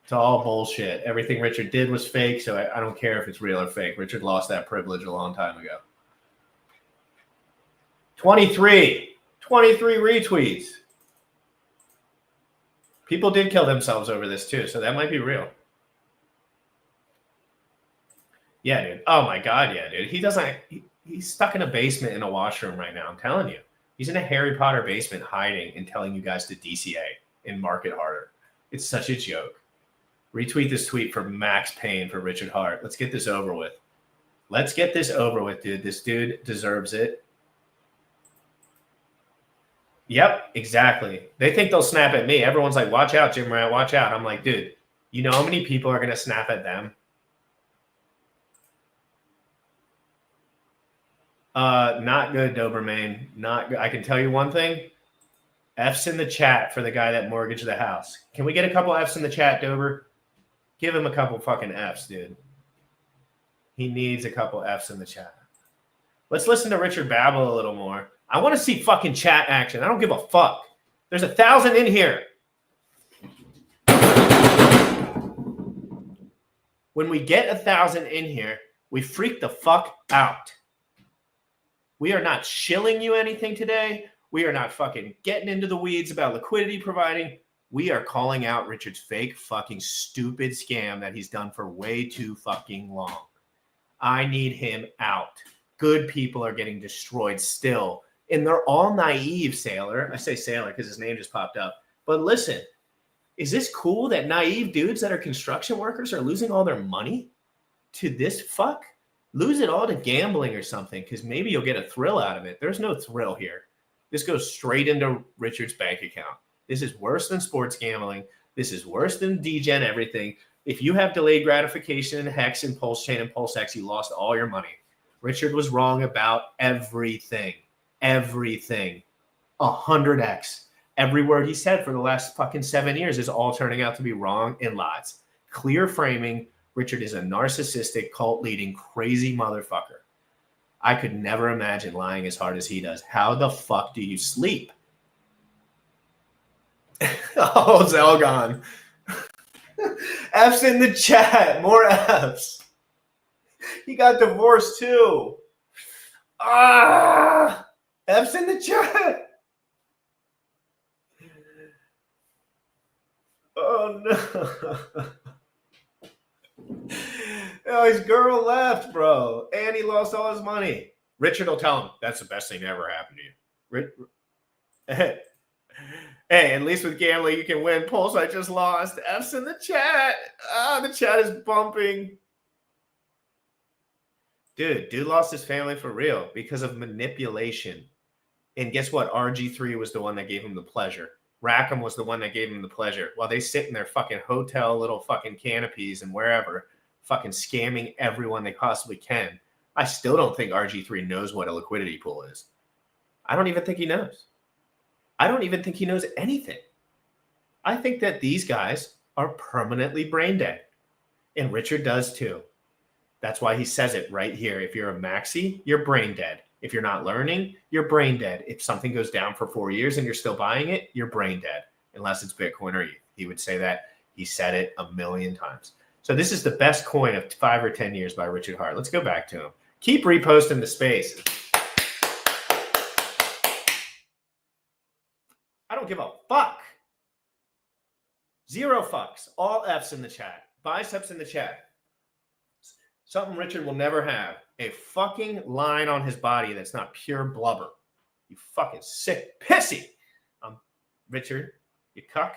It's all bullshit. Everything Richard did was fake, so I don't care if it's real or fake. Richard lost that privilege a long time ago. 23 retweets. People did kill themselves over this, too, so that might be real. Yeah, dude. Oh, my God, yeah, dude. He's stuck in a basement in a washroom right now. I'm telling you. He's in a Harry Potter basement hiding and telling you guys to DCA and market harder. It's such a joke. Retweet this tweet for max pain for Richard Hart. Let's get this over with. Let's get this over with, dude. This dude deserves it. Yep, exactly. They think they'll snap at me. Everyone's like, watch out, Jim Rat, watch out. I'm like, dude, you know how many people are going to snap at them? Not good, Doberman. Not good. I can tell you one thing. F's in the chat for the guy that mortgaged the house. Can we get a couple F's in the chat, Dober? Give him a couple fucking F's, dude. He needs a couple F's in the chat. Let's listen to Richard babble a little more. I want to see fucking chat action. I don't give a fuck. There's 1,000 in here. When we get 1,000 in here, we freak the fuck out. We are not shilling you anything today. We are not fucking getting into the weeds about liquidity providing. We are calling out Richard's fake fucking stupid scam that he's done for way too fucking long. I need him out. Good people are getting destroyed still. And they're all naive, Sailor. I say Sailor because his name just popped up. But listen, is this cool that naive dudes that are construction workers are losing all their money to this fuck? Lose it all to gambling or something, because maybe you'll get a thrill out of it. There's no thrill here. This goes straight into Richard's bank account. This is worse than sports gambling. This is worse than degen everything. If you have delayed gratification in HEX and Pulsechain and PulseX, you lost all your money. Richard was wrong about everything. Everything. 100x. Every word he said for the last fucking 7 years is all turning out to be wrong and lies. Clear framing. Richard is a narcissistic, cult-leading, crazy motherfucker. I could never imagine lying as hard as he does. How the fuck do you sleep? Oh, Zelgon. F's in the chat. More F's. He got divorced too. F's in the chat. Oh, no. Oh, his girl left, bro. And he lost all his money. Richard will tell him, that's the best thing that ever happened to you. Hey, at least with gambling, you can win. Pulse, I just lost. F's in the chat. The chat is bumping. Dude lost his family for real because of manipulation. And guess what? RG3 was the one that gave him the pleasure. Rackham was the one that gave him the pleasure. While they sit in their fucking hotel little fucking canopies and wherever, fucking scamming everyone they possibly can. I still don't think RG3 knows what a liquidity pool is. I don't even think he knows. I don't even think he knows anything. I think that these guys are permanently brain dead. And Richard does too. That's why he says it right here. If you're a maxi, you're brain dead. If you're not learning, you're brain dead. If something goes down for 4 years and you're still buying it, you're brain dead, unless it's Bitcoin or ETH. He would say that. He said it a million times. So this is the best coin of 5 or 10 years by Richard Hart. Let's go back to him. Keep reposting the space. I don't give a fuck. 0 fucks. All F's in the chat. Biceps in the chat. Something Richard will never have. A fucking line on his body that's not pure blubber. You fucking sick pissy. Richard, you cuck.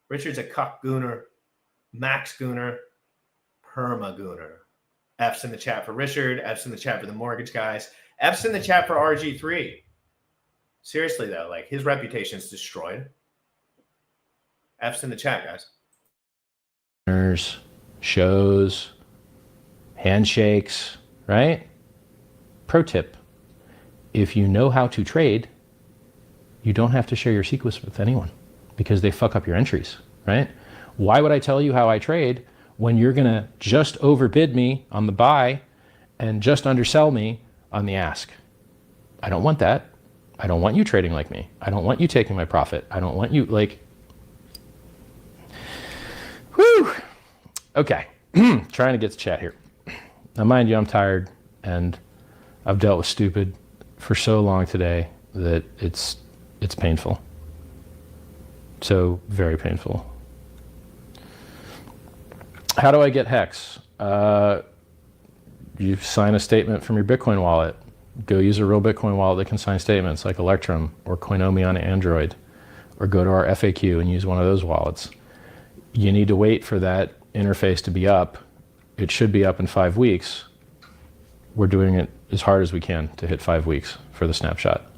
Richard's a cuck gooner, max gooner, perma gooner. F's in the chat for Richard. F's in the chat for the mortgage guys. F's in the chat for RG3. Seriously, though, like his reputation's destroyed. F's in the chat, guys. Shows, handshakes, right? Pro tip. If you know how to trade, you don't have to share your secrets with anyone because they fuck up your entries, right? Why would I tell you how I trade when you're going to just overbid me on the buy and just undersell me on the ask? I don't want that. I don't want you trading like me. I don't want you taking my profit. I don't want you like, whew. Okay. Trying to get to chat here. Now, mind you, I'm tired and I've dealt with stupid for so long today that it's painful. So very painful. How do I get HEX? You sign a statement from your Bitcoin wallet. Go use a real Bitcoin wallet that can sign statements like Electrum or Coinomi on Android, or go to our FAQ and use one of those wallets. You need to wait for that interface to be up. It should be up in 5 weeks. We're doing it as hard as we can to hit 5 weeks for the snapshot.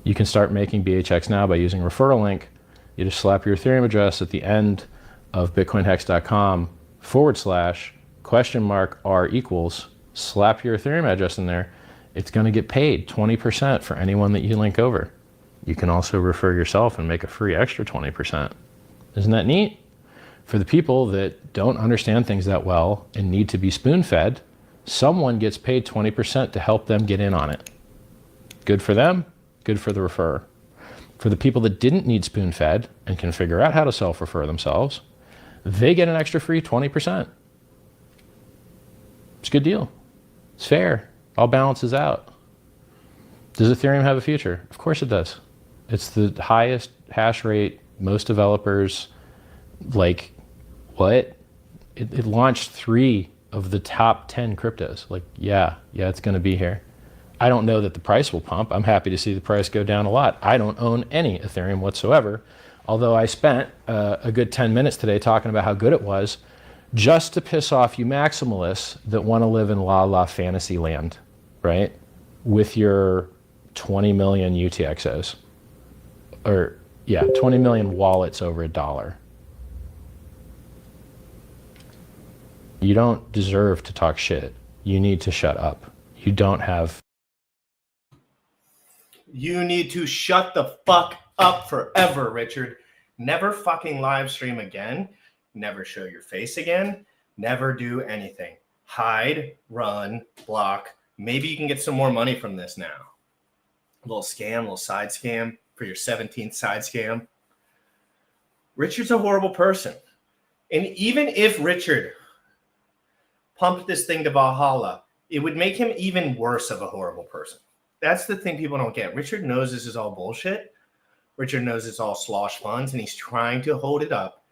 You can start making BHX now by using a referral link. You just slap your Ethereum address at the end of bitcoinhex.com/?r equals, slap your Ethereum address in there. It's going to get paid 20% for anyone that you link over. You can also refer yourself and make a free extra 20%. Isn't that neat? For the people that don't understand things that well and need to be spoon-fed, someone gets paid 20% to help them get in on it. Good for them, good for the referrer. For the people that didn't need spoon-fed and can figure out how to self-refer themselves, they get an extra free 20%. It's a good deal. It's fair. All balances out. Does Ethereum have a future? Of course it does. It's the highest hash rate, most developers, like, what? It launched 3 of the top 10 cryptos. Like, yeah, it's going to be here. I don't know that the price will pump. I'm happy to see the price go down a lot. I don't own any Ethereum whatsoever, although I spent a good 10 minutes today talking about how good it was just to piss off you maximalists that want to live in la fantasy land, right? With your 20 million UTXOs. Or, yeah, 20 million wallets over $1. You don't deserve to talk shit. You need to shut up. You don't have... You need to shut the fuck up forever, Richard. Never fucking live stream again. Never show your face again. Never do anything. Hide, run, block. Maybe you can get some more money from this now. A little scam, a little side scam for your 17th side scam. Richard's a horrible person. And even if Richard pumped this thing to Valhalla, it would make him even worse of a horrible person. That's the thing people don't get. Richard knows this is all bullshit. Richard knows it's all slosh funds, and he's trying to hold it up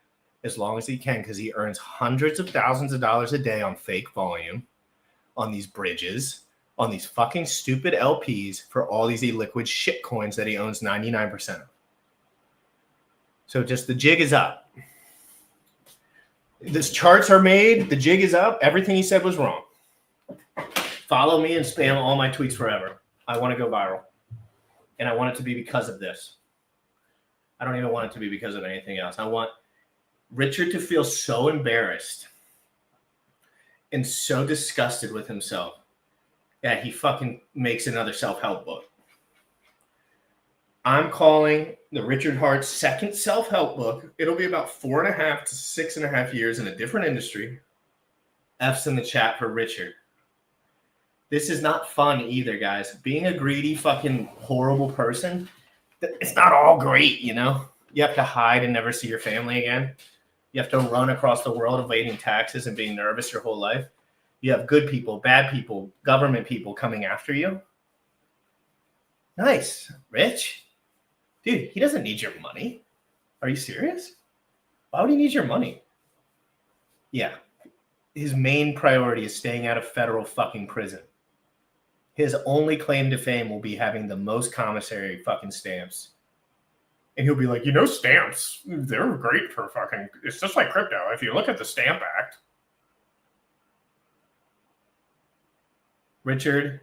as long as he can because he earns hundreds of thousands of dollars a day on fake volume, on these bridges, on these fucking stupid LPs for all these illiquid shit coins that he owns 99% of. So just the jig is up. These charts are made. The jig is up. Everything he said was wrong. Follow me and spam all my tweets forever. I want to go viral. And I want it to be because of this. I don't even want it to be because of anything else. I want Richard to feel so embarrassed and so disgusted with himself that he fucking makes another self-help book. I'm calling the Richard Hart's second self-help book. It'll be about 4.5 to 6.5 years in a different industry. F's in the chat for Richard. This is not fun either, guys. Being a greedy, fucking horrible person, it's not all great, you know? You have to hide and never see your family again. You have to run across the world evading taxes and being nervous your whole life. You have good people, bad people, government people coming after you. Nice. Rich. Dude, he doesn't need your money. Are you serious? Why would he need your money? Yeah. His main priority is staying out of federal fucking prison. His only claim to fame will be having the most commissary fucking stamps. And he'll be like, you know, stamps, they're great for fucking, it's just like crypto. If you look at the Stamp Act. Richard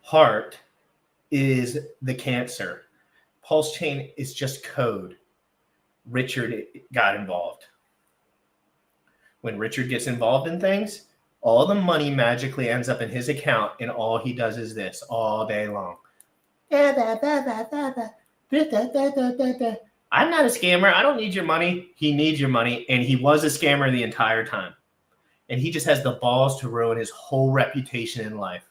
Hart is the cancer. Pulsechain is just code. Richard got involved. When Richard gets involved in things, all the money magically ends up in his account, and all he does is this all day long. I'm not a scammer. I don't need your money. He needs your money, and he was a scammer the entire time. And he just has the balls to ruin his whole reputation in life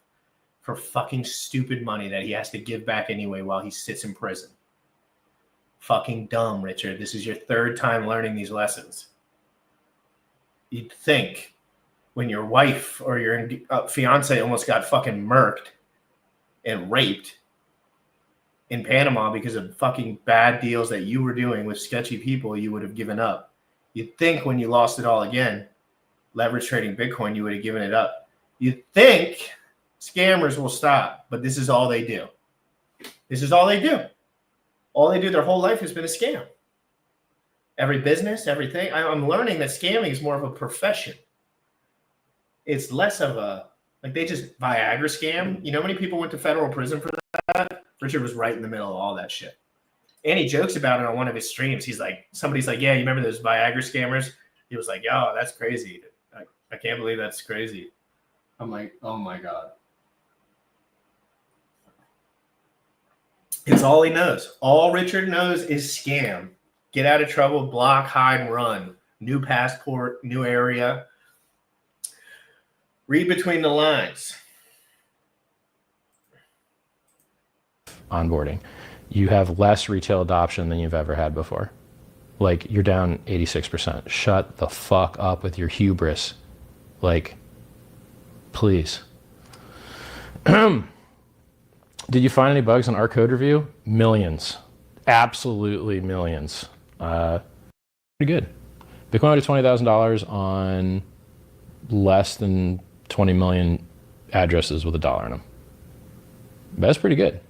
for fucking stupid money that he has to give back anyway while he sits in prison. Fucking dumb, Richard. This is your third time learning these lessons. You'd think when your wife or your fiance almost got fucking murked and raped in Panama because of fucking bad deals that you were doing with sketchy people, you would have given up. You'd think when you lost it all again, leverage trading Bitcoin, you would have given it up. You'd think scammers will stop, but this is all they do. This is all they do. All they do their whole life has been a scam. Every business, everything. I'm learning that scamming is more of a profession. It's less of a, like they just Viagra scam. You know how many people went to federal prison for that? Richard was right in the middle of all that shit. And he jokes about it on one of his streams. He's like, somebody's like, yeah, you remember those Viagra scammers? He was like, yo, that's crazy. I can't believe that's crazy. I'm like, oh my God. It's all he knows. All Richard knows is scam. Get out of trouble, block, hide, and run. New passport, new area. Read between the lines. Onboarding. You have less retail adoption than you've ever had before. Like, you're down 86%. Shut the fuck up with your hubris. Like, please. Did you find any bugs on our code review? Millions. Absolutely millions. Pretty good. Bitcoin to $20,000 on less than 20 million addresses with $1 in them. That's pretty good.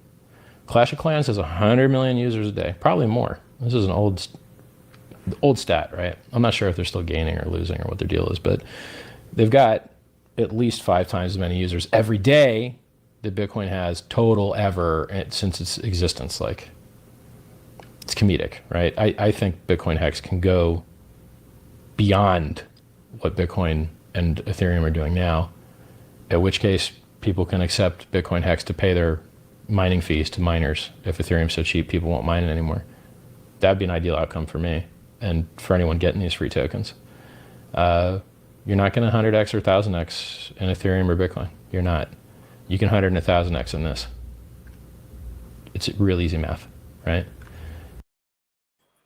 Clash of Clans has 100 million users a day, probably more. This is an old stat, right? I'm not sure if they're still gaining or losing or what their deal is, but they've got at least 5 times as many users every day that Bitcoin has total ever since its existence. Like, it's comedic, right? I think Bitcoin HEX can go beyond what Bitcoin and Ethereum are doing now, at which case people can accept Bitcoin HEX to pay their mining fees to miners. If Ethereum's so cheap, people won't mine it anymore. That'd be an ideal outcome for me and for anyone getting these free tokens. You're not going to 100x or 1000x in Ethereum or Bitcoin. You're not. You can 100 and 1000x in this. It's real easy math, right?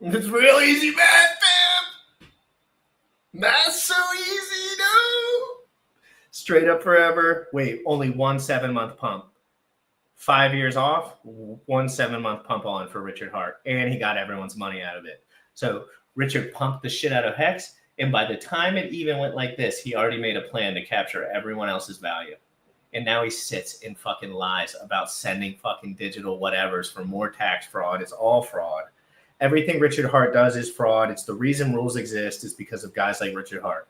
It's real easy math, fam. Math's so easy, no. Straight up forever. Wait, only 1 7-month pump. 5 years off, 1 7-month pump on for Richard Hart. And he got everyone's money out of it. So Richard pumped the shit out of HEX. And by the time it even went like this, he already made a plan to capture everyone else's value. And now he sits and fucking lies about sending fucking digital whatevers for more tax fraud. It's all fraud. Everything Richard Hart does is fraud. It's the reason rules exist is because of guys like Richard Hart.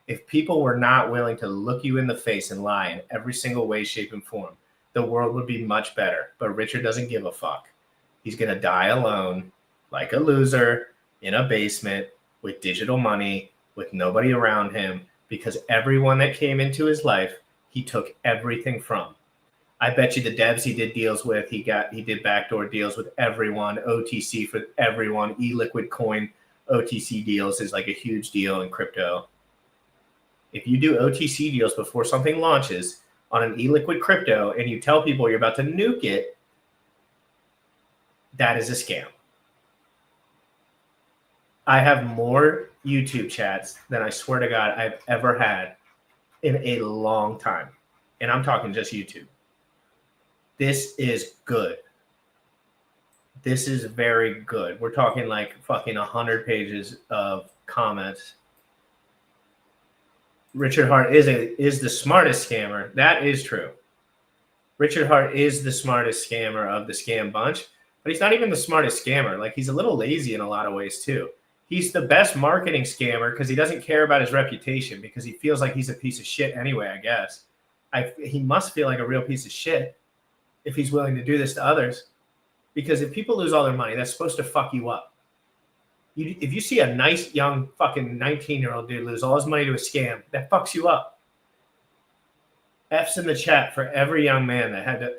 If people were not willing to look you in the face and lie in every single way, shape, and form, the world would be much better. But Richard doesn't give a fuck. He's going to die alone, like a loser, in a basement, with digital money, with nobody around him, because everyone that came into his life, he took everything from. I bet you the devs he did deals with, he did backdoor deals with everyone, OTC for everyone, e-liquid coin OTC deals is like a huge deal in crypto. If you do OTC deals before something launches on an e-liquid crypto and you tell people you're about to nuke it, that is a scam. I have more YouTube chats than I swear to God I've ever had in a long time. And I'm talking just YouTube. This is good. This is very good. We're talking like fucking 100 pages of comments. Richard Hart is the smartest scammer. That is true. Richard Hart is the smartest scammer of the scam bunch, but he's not even the smartest scammer. Like, he's a little lazy in a lot of ways too. He's the best marketing scammer because he doesn't care about his reputation, because he feels like he's a piece of shit anyway, I guess. He must feel like a real piece of shit if he's willing to do this to others. Because if people lose all their money, that's supposed to fuck you up. If you see a nice young fucking 19-year-old dude lose all his money to a scam, that fucks you up. F's in the chat for every young man that had to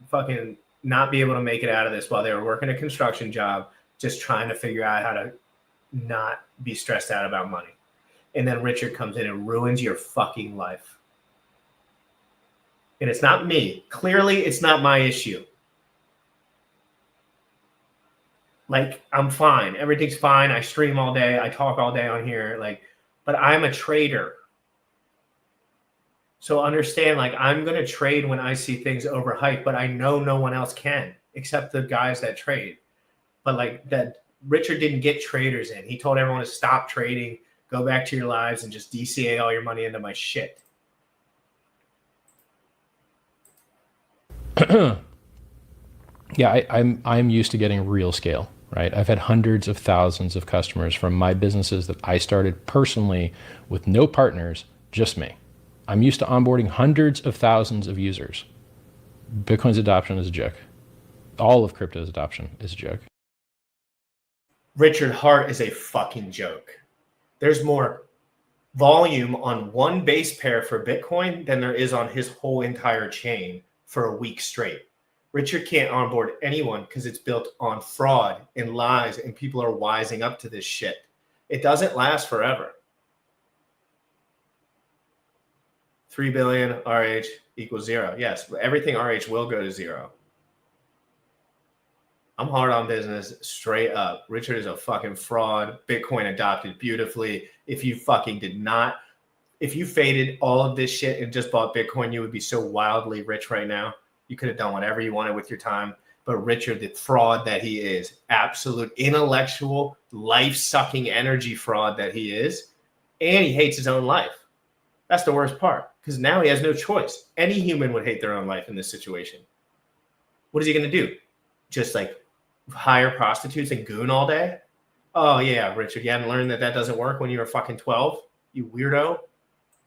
fucking not be able to make it out of this while they were working a construction job, just trying to figure out how to not be stressed out about money. And then Richard comes in and ruins your fucking life. And it's not me. Clearly, it's not my issue. Like, I'm fine. Everything's fine. I stream all day. I talk all day on here. Like, but I'm a trader. So understand, like, I'm going to trade when I see things overhyped, but I know no one else can except the guys that trade. But like that, Richard didn't get traders in. He told everyone to stop trading, go back to your lives, and just DCA all your money into my shit. Yeah, I'm used to getting real scale, right? I've had hundreds of thousands of customers from my businesses that I started personally with no partners, just me. I'm used to onboarding hundreds of thousands of users. Bitcoin's adoption is a joke. All of crypto's adoption is a joke. Richard Hart is a fucking joke. There's more volume on one base pair for Bitcoin than there is on his whole entire chain for a week straight. Richard can't onboard anyone because it's built on fraud and lies, and people are wising up to this shit. It doesn't last forever. 3 billion RH equals 0. Yes, everything RH will go to 0. I'm hard on business, straight up. Richard is a fucking fraud. Bitcoin adopted beautifully. If you faded all of this shit and just bought Bitcoin, you would be so wildly rich right now. You could have done whatever you wanted with your time. But Richard, the fraud that he is, absolute intellectual, life-sucking energy fraud that he is, and he hates his own life. That's the worst part, because now he has no choice. Any human would hate their own life in this situation. What is he going to do? Just like hire prostitutes and goon all day? Oh, yeah, Richard, you hadn't learned that doesn't work when you were fucking 12? You weirdo.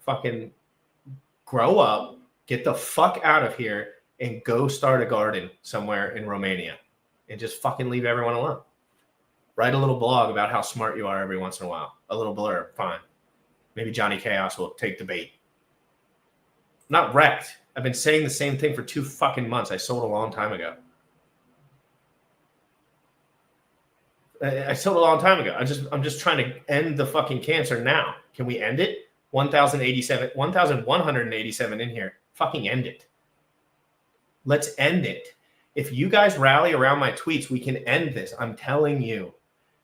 Fucking grow up, get the fuck out of here, and go start a garden somewhere in Romania and just fucking leave everyone alone. Write a little blog about how smart you are every once in a while. A little blurb, fine. Maybe Johnny Chaos will take the bait. I'm not wrecked. I've been saying the same thing for 2 fucking months. I sold a long time ago. I sold a long time ago. I'm just trying to end the fucking cancer now. Can we end it? 1,187 in here. Fucking end it. Let's end it. If you guys rally around my tweets, we can end this. I'm telling you,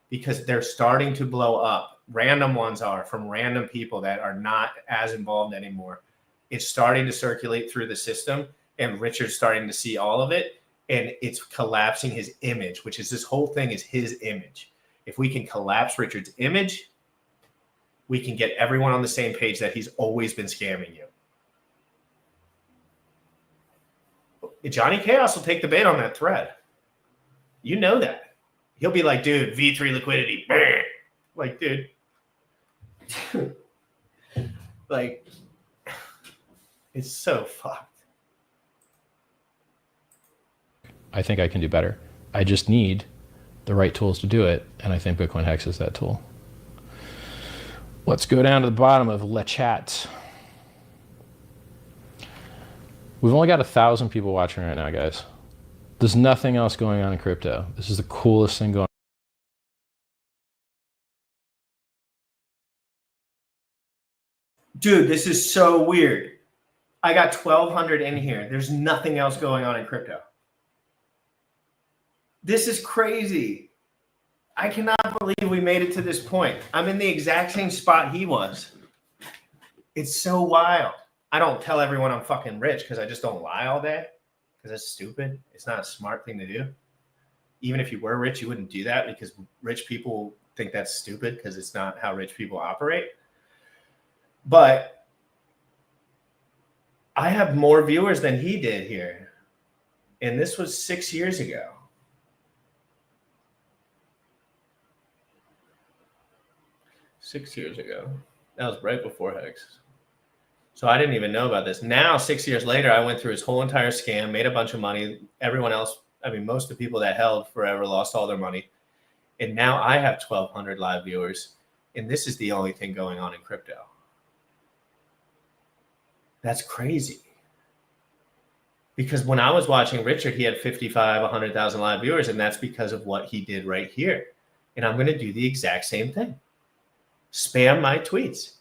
because they're starting to blow up. Random ones are from random people that are not as involved anymore. It's starting to circulate through the system, and Richard's starting to see all of it, and it's collapsing his image, which is this whole thing is his image. If we can collapse Richard's image, we can get everyone on the same page that he's always been scamming you. Johnny Chaos will take the bait on that thread. You know that. He'll be like, dude, V3 liquidity. Like, dude. Like, it's so fucked. I think I can do better. I just need the right tools to do it, and I think Bitcoin HEX is that tool. Let's go down to the bottom of Le Chat. We've only got 1,000 people watching right now, guys. There's nothing else going on in crypto. This is the coolest thing going on. Dude, this is so weird. I got 1,200 in here. There's nothing else going on in crypto. This is crazy. I cannot believe we made it to this point. I'm in the exact same spot he was. It's so wild. I don't tell everyone I'm fucking rich because I just don't lie all day because that's stupid. It's not a smart thing to do. Even if you were rich, you wouldn't do that because rich people think that's stupid because it's not how rich people operate. But I have more viewers than he did here. And this was 6 years ago. That was right before HEX. So I didn't even know about this. Now, 6 years later, I went through his whole entire scam, made a bunch of money. Everyone else, I mean, most of the people that held forever lost all their money. And now I have 1,200 live viewers. And this is the only thing going on in crypto. That's crazy. Because when I was watching Richard, he had 55, 100,000 live viewers. And that's because of what he did right here. And I'm going to do the exact same thing. Spam my tweets.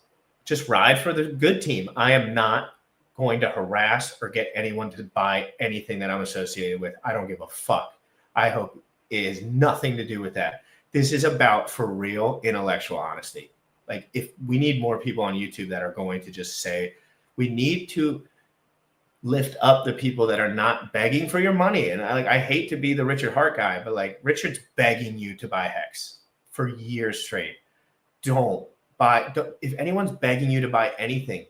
Just ride for the good team. I am not going to harass or get anyone to buy anything that I'm associated with. I don't give a fuck. I hope it has nothing to do with that. This is about for real intellectual honesty. Like if we need more people on YouTube that are going to just say, we need to lift up the people that are not begging for your money. And I hate to be the Richard Hart guy, but like Richard's begging you to buy HEX for years straight. Don't buy. If anyone's begging you to buy anything,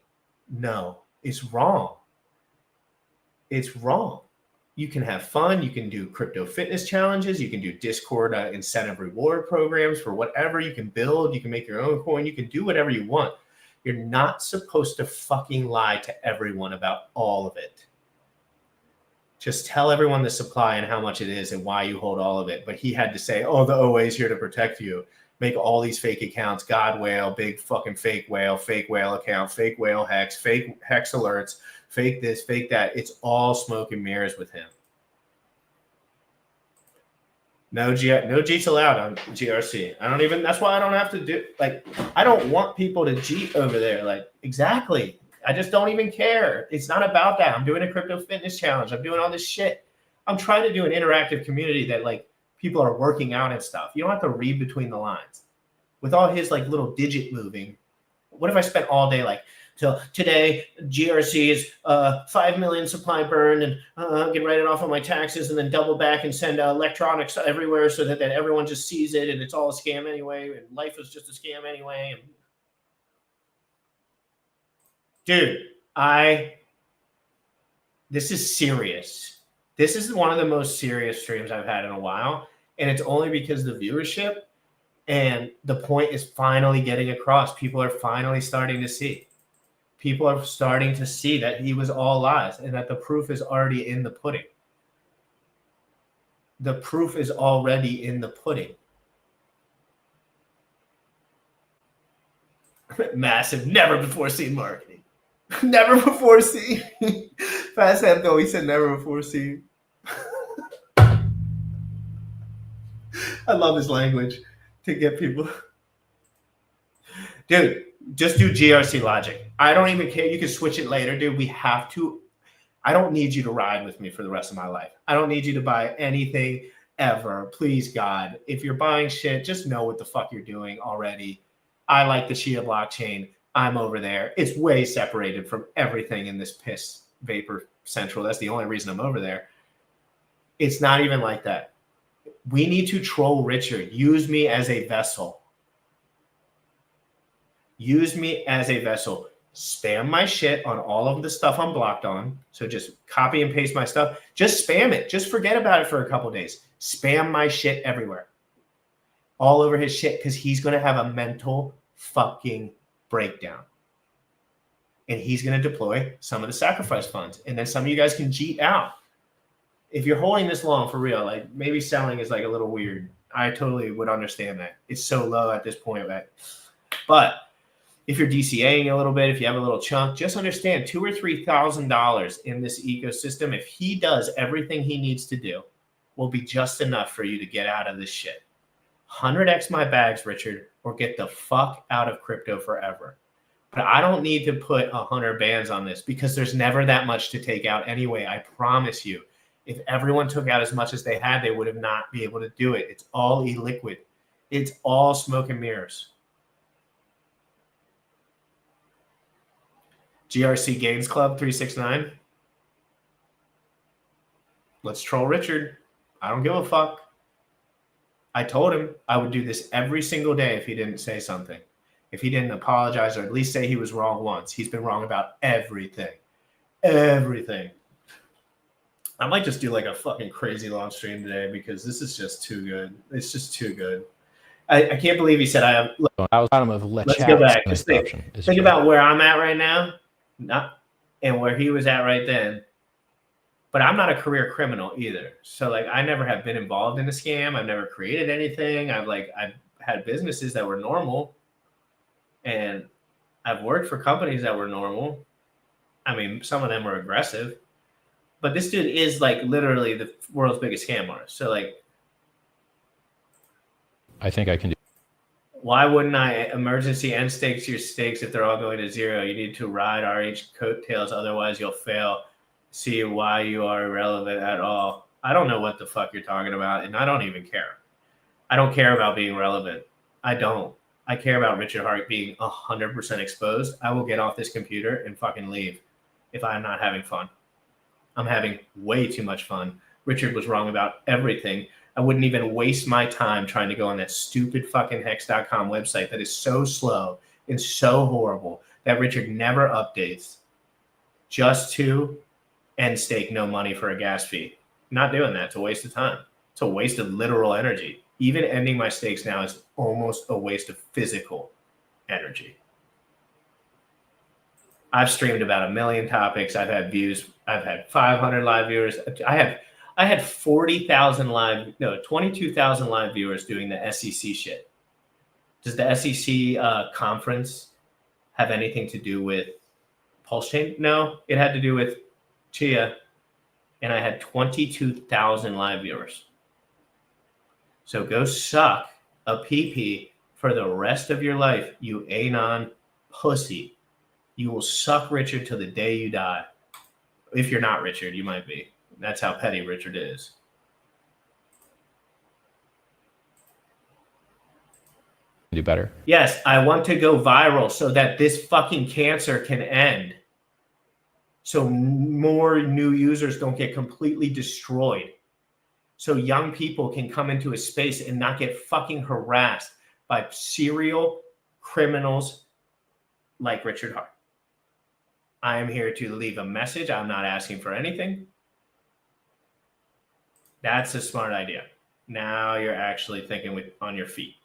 no, it's wrong. It's wrong. You can have fun. You can do crypto fitness challenges. You can do Discord incentive reward programs for whatever you can build. You can make your own coin. You can do whatever you want. You're not supposed to fucking lie to everyone about all of it. Just tell everyone the supply and how much it is and why you hold all of it. But he had to say, oh, the OA is here to protect you. Make all these fake accounts, God whale, big fucking fake whale account, fake whale HEX, fake HEX alerts, fake this, fake that. It's all smoke and mirrors with him. No cheats allowed on GRC. That's why I don't have to do, like, I don't want people to cheat over there. Like, exactly. I just don't even care. It's not about that. I'm doing a crypto fitness challenge. I'm doing all this shit. I'm trying to do an interactive community that, like, people are working out and stuff. You don't have to read between the lines. With all his like little digit moving, what if I spent all day like, till today GRC is 5 million supply burn and get write it off on my taxes and then double back and send electronics everywhere so that everyone just sees it and it's all a scam anyway and life is just a scam anyway. And dude, this is serious. This is one of the most serious streams I've had in a while. And it's only because the viewership and the point is finally getting across. People are finally starting to see. People are starting to see that he was all lies and that the proof is already in the pudding. The proof is already in the pudding. Massive, never before seen marketing. Never before seen. Fast Sam, though, he said never before seen. I love his language to get people. Dude, just do GRC logic. I don't even care. You can switch it later, dude. We have to. I don't need you to ride with me for the rest of my life. I don't need you to buy anything ever. Please, God. If you're buying shit, just know what the fuck you're doing already. I like the Shia blockchain. I'm over there. It's way separated from everything in this piss vapor central. That's the only reason I'm over there. It's not even like that. We need to troll Richard. Use me as a vessel. Use me as a vessel. Spam my shit on all of the stuff I'm blocked on. So just copy and paste my stuff. Just spam it. Just forget about it for a couple of days. Spam my shit everywhere. All over his shit because he's going to have a mental fucking breakdown. And he's going to deploy some of the sacrifice funds. And then some of you guys can cheat out. If you're holding this long for real, like maybe selling is like a little weird. I totally would understand that. It's so low at this point, right? But if you're DCAing a little bit, if you have a little chunk, just understand $2,000 or $3,000 in this ecosystem, if he does everything he needs to do, will be just enough for you to get out of this shit. 100x my bags, Richard, or get the fuck out of crypto forever. But I don't need to put 100 bands on this because there's never that much to take out anyway. I promise you. If everyone took out as much as they had, they would have not be able to do it. It's all illiquid. It's all smoke and mirrors. GRC Gains Club 369. Let's troll Richard. I don't give a fuck. I told him I would do this every single day if he didn't say something. If he didn't apologize or at least say he was wrong once. He's been wrong about everything. Everything. I might just do like a fucking crazy long stream today because this is just too good. It's just too good. I can't believe he said I have. I was bottom of Let's go back. Just think about where I'm at right now, and where he was at right then. But I'm not a career criminal either. So like I never have been involved in a scam. I've never created anything. I've had businesses that were normal, and I've worked for companies that were normal. I mean, some of them were aggressive, but this dude is like literally the world's biggest scam artist. So like, I think I can do. Why wouldn't I emergency end stakes your stakes if they're all going to zero? You need to ride RH coattails, otherwise you'll fail. See why you are irrelevant at all. I don't know what the fuck you're talking about, and I don't even care. I don't care about being relevant. I don't. I care about Richard Hart being 100% exposed. I will get off this computer and fucking leave if I'm not having fun. I'm having way too much fun. Richard was wrong about everything. I wouldn't even waste my time trying to go on that stupid fucking hex.com website that is so slow and so horrible that Richard never updates just to end stake no money for a gas fee. Not doing that. It's a waste of time. It's a waste of literal energy. Even ending my stakes now is almost a waste of physical energy. I've streamed about 1 million topics. I've had views. I've had 500 live viewers. I had 22,000 live viewers doing the SEC shit. Does the SEC conference have anything to do with Pulsechain? No, it had to do with Chia, and I had 22,000 live viewers. So go suck a PP for the rest of your life, you anon pussy. You will suck Richard till the day you die. If you're not Richard, you might be. That's how petty Richard is. Do better. Yes, I want to go viral so that this fucking cancer can end. So more new users don't get completely destroyed. So young people can come into a space and not get fucking harassed by serial criminals like Richard Hart. I am here to leave a message. I'm not asking for anything. That's a smart idea. Now you're actually thinking on your feet.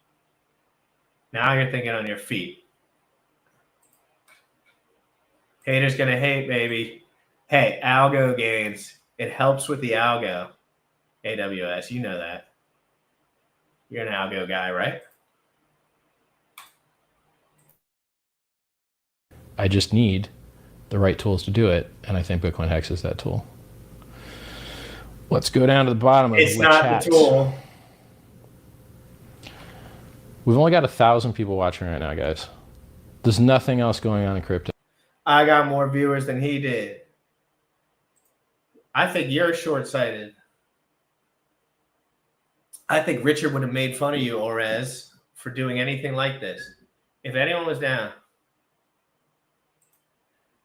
Now you're thinking on your feet. Haters gonna hate, baby. Hey, algo gains. It helps with the algo. AWS, you know that. You're an algo guy, right? I just need the right tools to do it, and I think Bitcoin HEX is that tool. Let's go down to the bottom of it's the not chat. the tool. We've only got 1,000 people watching right now, guys. There's nothing else going on in crypto. I got more viewers than he did. I think you're short-sighted. I think Richard would have made fun of you, Orez, for doing anything like this. If anyone was down.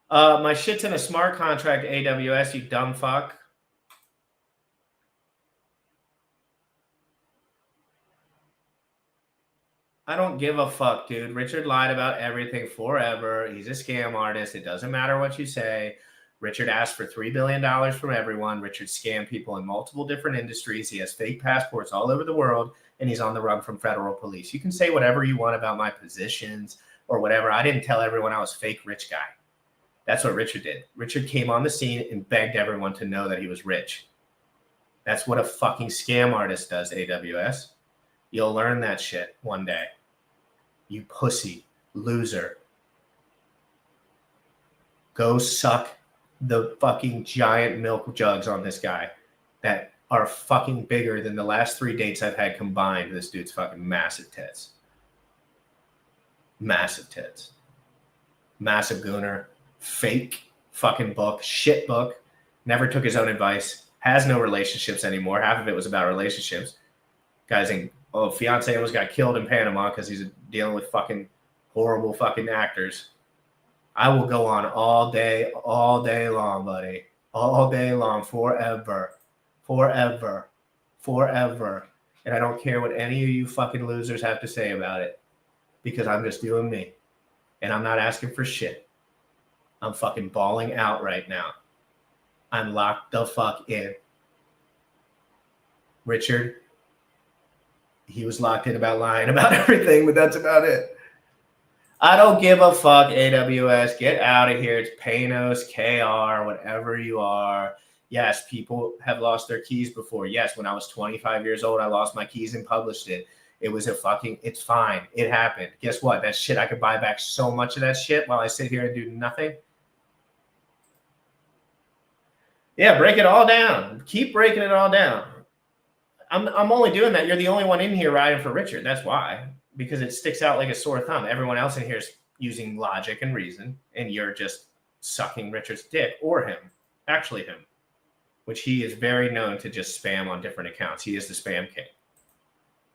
My shit's in a smart contract, AWS, you dumb fuck. I don't give a fuck, dude. Richard lied about everything forever. He's a scam artist. It doesn't matter what you say. Richard asked for $3 billion from everyone. Richard scammed people in multiple different industries. He has fake passports all over the world, and he's on the run from federal police. You can say whatever you want about my positions or whatever. I didn't tell everyone I was fake rich guy. That's what Richard did. Richard came on the scene and begged everyone to know that he was rich. That's what a fucking scam artist does, AWS. You'll learn that shit one day. You pussy, loser, Go suck the fucking giant milk jugs on this guy that are fucking bigger than the last 3 dates I've had combined. This dude's fucking massive tits. Massive tits. Massive gooner. Fake fucking book. Shit book. Never took his own advice. Has no relationships anymore. Half of it was about relationships. Guy's in, fiance almost got killed in Panama because he's dealing with fucking horrible fucking actors. I will go on all day long, buddy. All day long, forever. Forever. Forever. And I don't care what any of you fucking losers have to say about it. Because I'm just doing me. And I'm not asking for shit. I'm fucking balling out right now. I'm locked the fuck in. Richard, he was locked in about lying about everything, but that's about it. I don't give a fuck, AWS. Get out of here. It's Panos, KR, whatever you are. Yes, people have lost their keys before. Yes, when I was 25 years old, I lost my keys and published it. It was it's fine. It happened. Guess what? That shit, I could buy back so much of that shit while I sit here and do nothing. Yeah, break it all down. Keep breaking it all down. I'm only doing that. You're the only one in here riding for Richard. That's why. Because it sticks out like a sore thumb. Everyone else in here is using logic and reason, and you're just sucking Richard's dick, or him. Actually him. Which he is very known to just spam on different accounts. He is the spam king.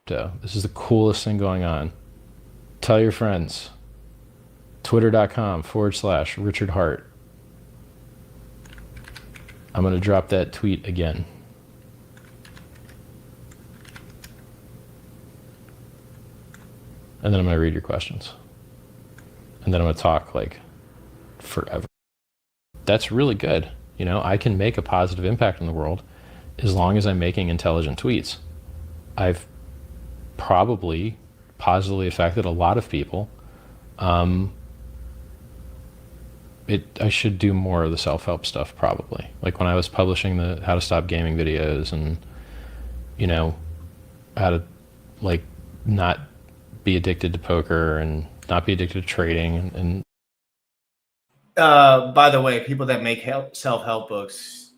So this is the coolest thing going on. Tell your friends. Twitter.com/Richard Hart. I'm going to drop that tweet again. And then I'm going to read your questions. And then I'm going to talk like forever. That's really good. You know, I can make a positive impact in the world as long as I'm making intelligent tweets. I've probably positively affected a lot of people. I should do more of the self-help stuff probably. Like when I was publishing the how to stop gaming videos and, you know, how to like not be addicted to poker and not be addicted to trading. And by the way, people that make self-help books,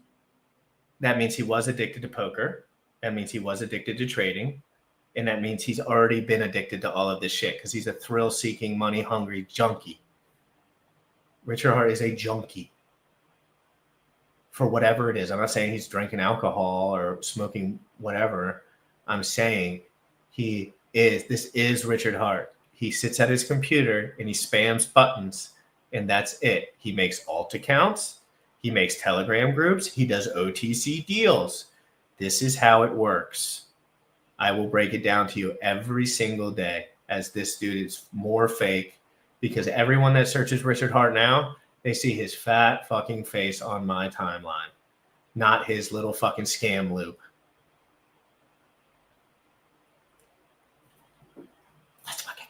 that means he was addicted to poker. That means he was addicted to trading. And that means he's already been addicted to all of this shit because he's a thrill-seeking, money-hungry junkie. Richard Hart is a junkie for whatever it is. I'm not saying he's drinking alcohol or smoking whatever. I'm saying this is Richard Hart. He sits at his computer and he spams buttons, and that's it. He makes alt accounts. He makes Telegram groups. He does OTC deals. This is how it works. I will break it down to you every single day as this dude is more fake because everyone that searches Richard Hart now, they see his fat fucking face on my timeline, not his little fucking scam loop. Let's fucking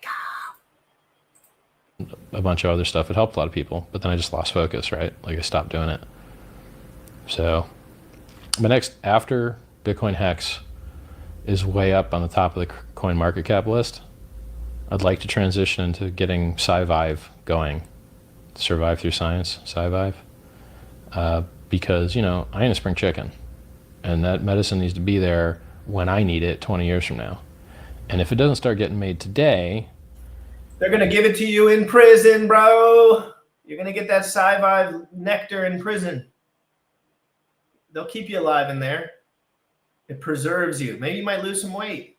go. A bunch of other stuff. It helped a lot of people, but then I just lost focus, right? Like I stopped doing it. So my next after Bitcoin HEX is way up on the top of the coin market cap list. I'd like to transition into getting Sci-Vive going. Survive through science, Sci-Vive. Because, you know, I ain't a spring chicken. And that medicine needs to be there when I need it 20 years from now. And if it doesn't start getting made today... They're going to give it to you in prison, bro. You're going to get that Sci-Vive nectar in prison. They'll keep you alive in there. It preserves you. Maybe you might lose some weight.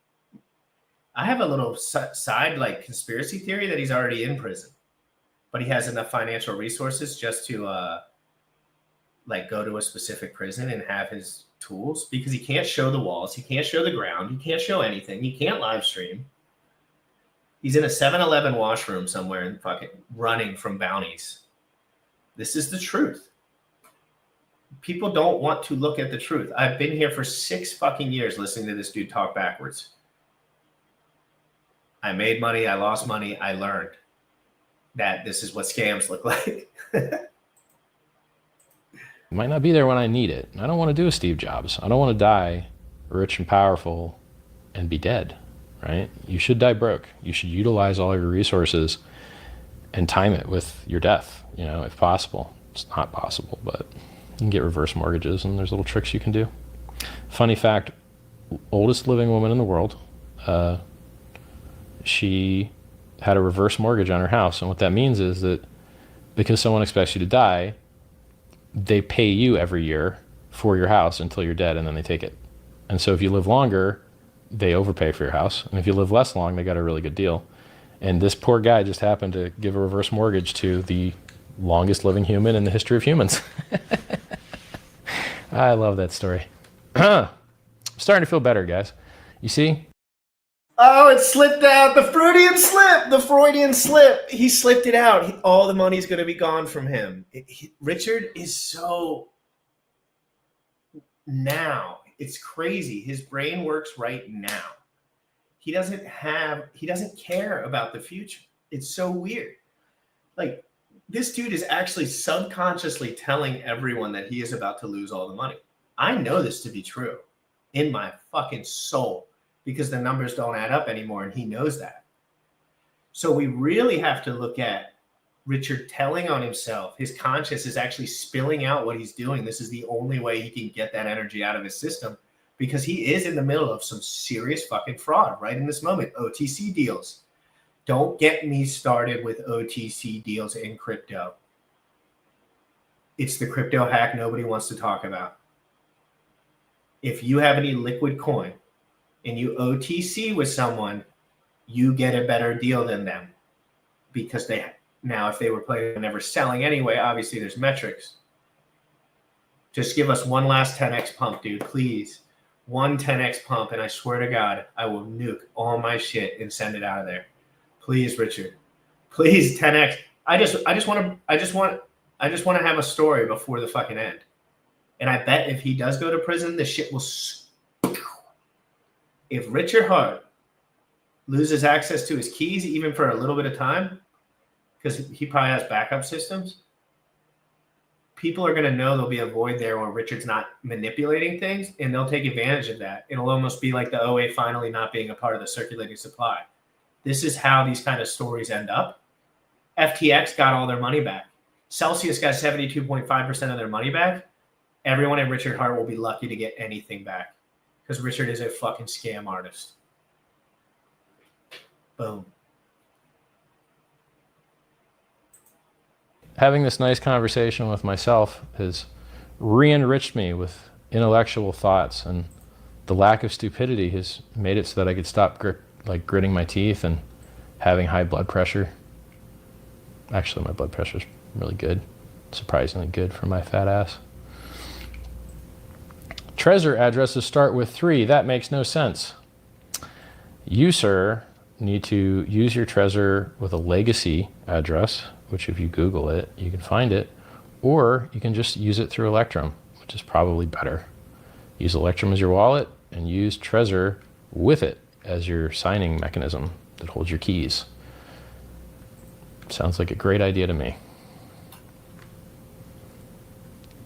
I have a little side like conspiracy theory that he's already in prison, but he has enough financial resources just to like go to a specific prison and have his tools because he can't show the walls. He can't show the ground. He can't show anything. He can't live stream. He's in a 7-Eleven washroom somewhere and fucking running from bounties. This is the truth. People don't want to look at the truth. I've been here for 6 fucking years listening to this dude talk backwards. I made money. I lost money. I learned that this is what scams look like. It might not be there when I need it. I don't want to do a Steve Jobs. I don't want to die rich and powerful and be dead, right? You should die broke. You should utilize all your resources and time it with your death, you know, if possible. It's not possible, but you can get reverse mortgages, and there's little tricks you can do. Funny fact, oldest living woman in the world, she had a reverse mortgage on her house. And what that means is that because someone expects you to die, they pay you every year for your house until you're dead, and then they take it. And so if you live longer, they overpay for your house. And if you live less long, they got a really good deal. And this poor guy just happened to give a reverse mortgage to the longest living human in the history of humans. I love that story. Starting to feel better, guys. You see? Oh, it slipped out. The Freudian slip. The Freudian slip. He slipped it out. All the money's going to be gone from him. Richard is so now. It's crazy. His brain works right now. He doesn't care about the future. It's so weird. Like, this dude is actually subconsciously telling everyone that he is about to lose all the money. I know this to be true in my fucking soul because the numbers don't add up anymore, and he knows that. So we really have to look at Richard telling on himself. His conscious is actually spilling out what he's doing. This is the only way he can get that energy out of his system because he is in the middle of some serious fucking fraud right in this moment. OTC deals. Don't get me started with OTC deals in crypto. It's the crypto hack nobody wants to talk about. If you have any liquid coin and you OTC with someone, you get a better deal than them because now if they were playing and never selling anyway, obviously there's metrics. Just give us one last 10x pump, dude, please. One 10x pump, and I swear to God, I will nuke all my shit and send it out of there. Please, Richard. Please, 10x. I just want to have a story before the fucking end. And I bet if he does go to prison, the shit will. If Richard Hart loses access to his keys, even for a little bit of time, because he probably has backup systems, people are going to know there'll be a void there where Richard's not manipulating things, and they'll take advantage of that. It'll almost be like the OA finally not being a part of the circulating supply. This is how these kind of stories end up. FTX got all their money back. Celsius got 72.5% of their money back. Everyone at Richard Hart will be lucky to get anything back because Richard is a fucking scam artist. Boom. Having this nice conversation with myself has re-enriched me with intellectual thoughts, and the lack of stupidity has made it so that I could stop gritting my teeth and having high blood pressure. Actually, my blood pressure is really good, surprisingly good for my fat ass. Trezor addresses start with 3. That makes no sense. You, sir, need to use your Trezor with a legacy address, which if you Google it, you can find it, or you can just use it through Electrum, which is probably better. Use Electrum as your wallet and use Trezor with it as your signing mechanism that holds your keys. Sounds like a great idea to me.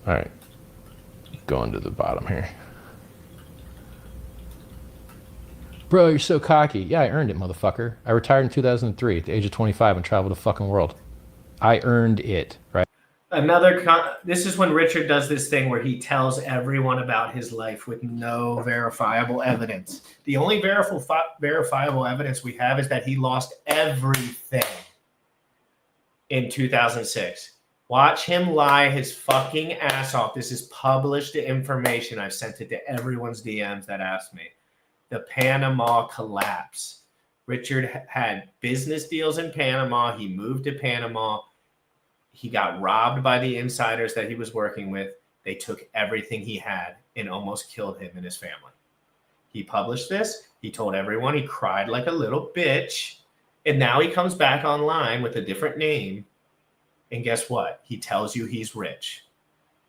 All right, going to the bottom here. Bro, you're so cocky. Yeah, I earned it, motherfucker. I retired in 2003 at the age of 25 and traveled the fucking world. I earned it, right? This is when Richard does this thing where he tells everyone about his life with no verifiable evidence. The only verifiable evidence we have is that he lost everything in 2006. Watch him lie his fucking ass off. This is published information. I've sent it to everyone's DMs that asked me. The Panama collapse. Richard had business deals in Panama. He moved to Panama. He got robbed by the insiders that he was working with. They took everything he had and almost killed him and his family. He published this. He told everyone. He cried like a little bitch. And now he comes back online with a different name. And guess what? He tells you he's rich.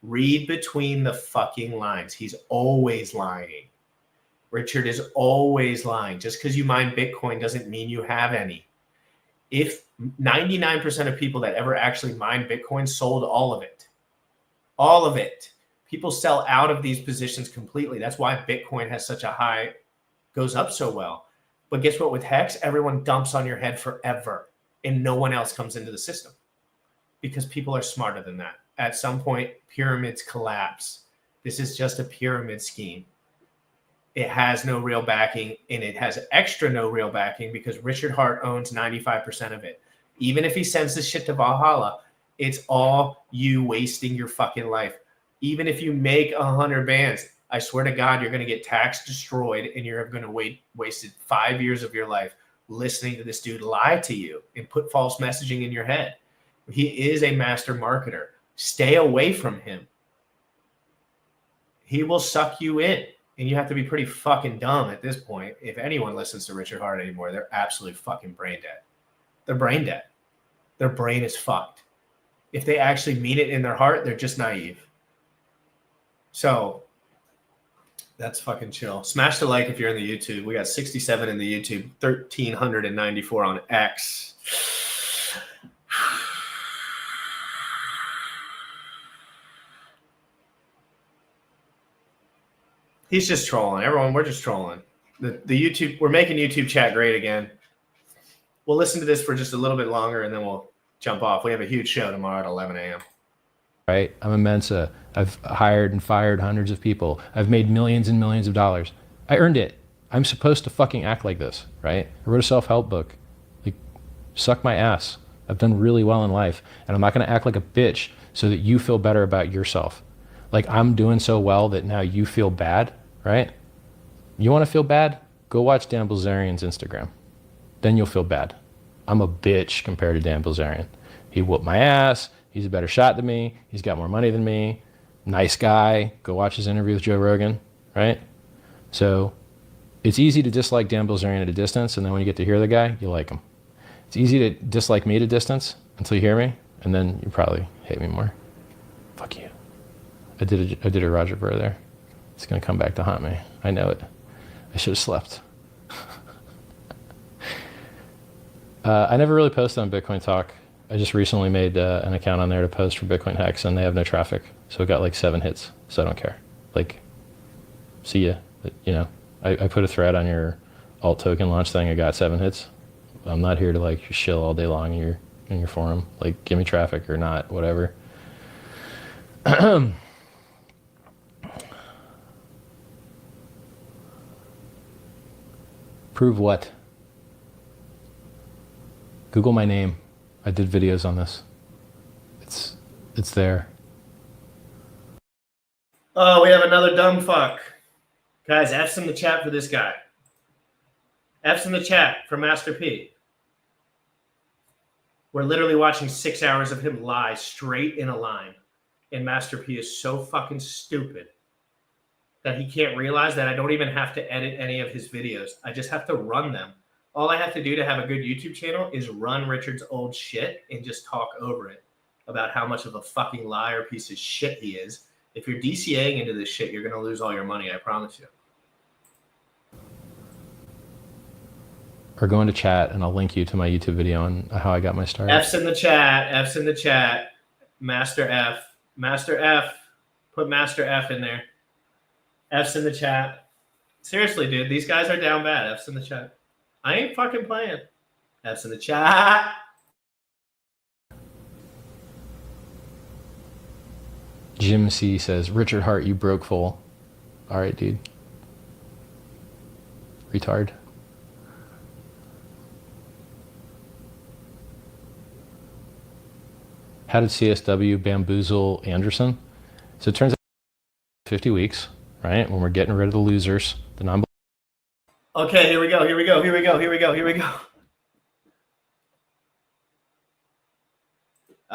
Read between the fucking lines. He's always lying. Richard is always lying. Just because you mine Bitcoin doesn't mean you have any. If 99% of people that ever actually mined Bitcoin sold all of it. People sell out of these positions completely. That's why Bitcoin has such a high, goes up so well. But guess what? With HEX, everyone dumps on your head forever and no one else comes into the system because people are smarter than that. at some point pyramids collapse. This is just a pyramid scheme. It has no real backing, and it has extra no real backing because Richard Hart owns 95% of it. Even if he sends this shit to Valhalla, it's all you wasting your fucking life. Even if you make 100 bands, I swear to God, you're going to get tax destroyed, and you're going to wasted 5 years of your life listening to this dude lie to you and put false messaging in your head. He is a master marketer. Stay away from him. He will suck you in. And you have to be pretty fucking dumb at this point. If anyone listens to Richard Hart anymore, they're absolutely fucking brain dead. They're brain dead. Their brain is fucked. If they actually mean it in their heart, they're just naive. So that's fucking chill. Smash the like if you're in the YouTube. We got 67 in the YouTube, 1,394 on X. He's just trolling. Everyone, we're just trolling. The YouTube, we're making YouTube chat great again. We'll listen to this for just a little bit longer, and then we'll jump off. We have a huge show tomorrow at 11 a.m. Right? I'm a Mensa. I've hired and fired hundreds of people. I've made millions and millions of dollars. I earned it. I'm supposed to fucking act like this, right? I wrote a self-help book. Like, suck my ass. I've done really well in life, and I'm not going to act like a bitch so that you feel better about yourself. Like, I'm doing so well that now you feel bad, right? You want to feel bad? Go watch Dan Bilzerian's Instagram. Then you'll feel bad. I'm a bitch compared to Dan Bilzerian. He whooped my ass. He's a better shot than me. He's got more money than me. Nice guy. Go watch his interview with Joe Rogan, right? So it's easy to dislike Dan Bilzerian at a distance, and then when you get to hear the guy, you like him. It's easy to dislike me at a distance until you hear me, and then you probably hate me more. Fuck you. I did a Roger Ver there. It's going to come back to haunt me. I know it. I should have slept. I never really posted on Bitcoin Talk. I just recently made an account on there to post for Bitcoin HEX, and they have no traffic. So it got like 7 hits, so I don't care. Like, see ya. You know, I put a thread on your alt token launch thing. I got 7 hits. I'm not here to like shill all day long in your forum. Like, give me traffic or not, whatever. Prove what? Google my name. I did videos on this. It's there. Oh, we have another dumb fuck. Guys, F's in the chat for this guy. F's in the chat for Master P. We're literally watching 6 hours of him lie straight in a line. And Master P is so fucking stupid that he can't realize that I don't even have to edit any of his videos. I just have to run them. All I have to do to have a good YouTube channel is run Richard's old shit and just talk over it about how much of a fucking liar piece of shit he is. If you're DCAing into this shit, you're going to lose all your money, I promise you. Or go into chat and I'll link you to my YouTube video on how I got my start. F's in the chat. F's in the chat. Master F. Master F. Put Master F in there. F's in the chat. Seriously, dude, these guys are down bad. F's in the chat. I ain't fucking playing. F's in the chat. Jim C says, Richard Hart, you broke full. All right, dude. Retard. How did CSW bamboozle Anderson? So it turns out 50 weeks, right? When we're getting rid of the losers, the non. Okay, here we go. Here we go. Here we go. Here we go. Here we go.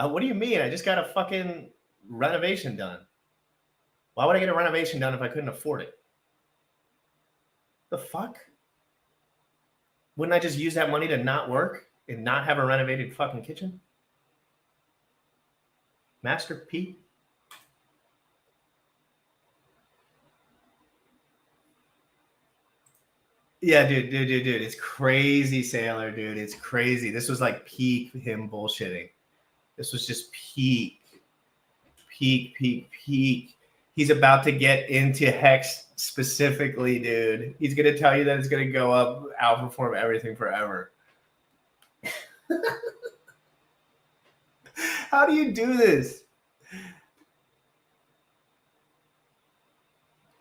What do you mean? I just got a fucking renovation done. Why would I get a renovation done if I couldn't afford it? The fuck? Wouldn't I just use that money to not work and not have a renovated fucking kitchen? Master P. Yeah, dude. It's crazy, Sailor, dude. It's crazy. This was like peak him bullshitting. This was just peak. He's about to get into HEX specifically, dude. He's going to tell you that it's going to go up, outperform everything forever. How do you do this?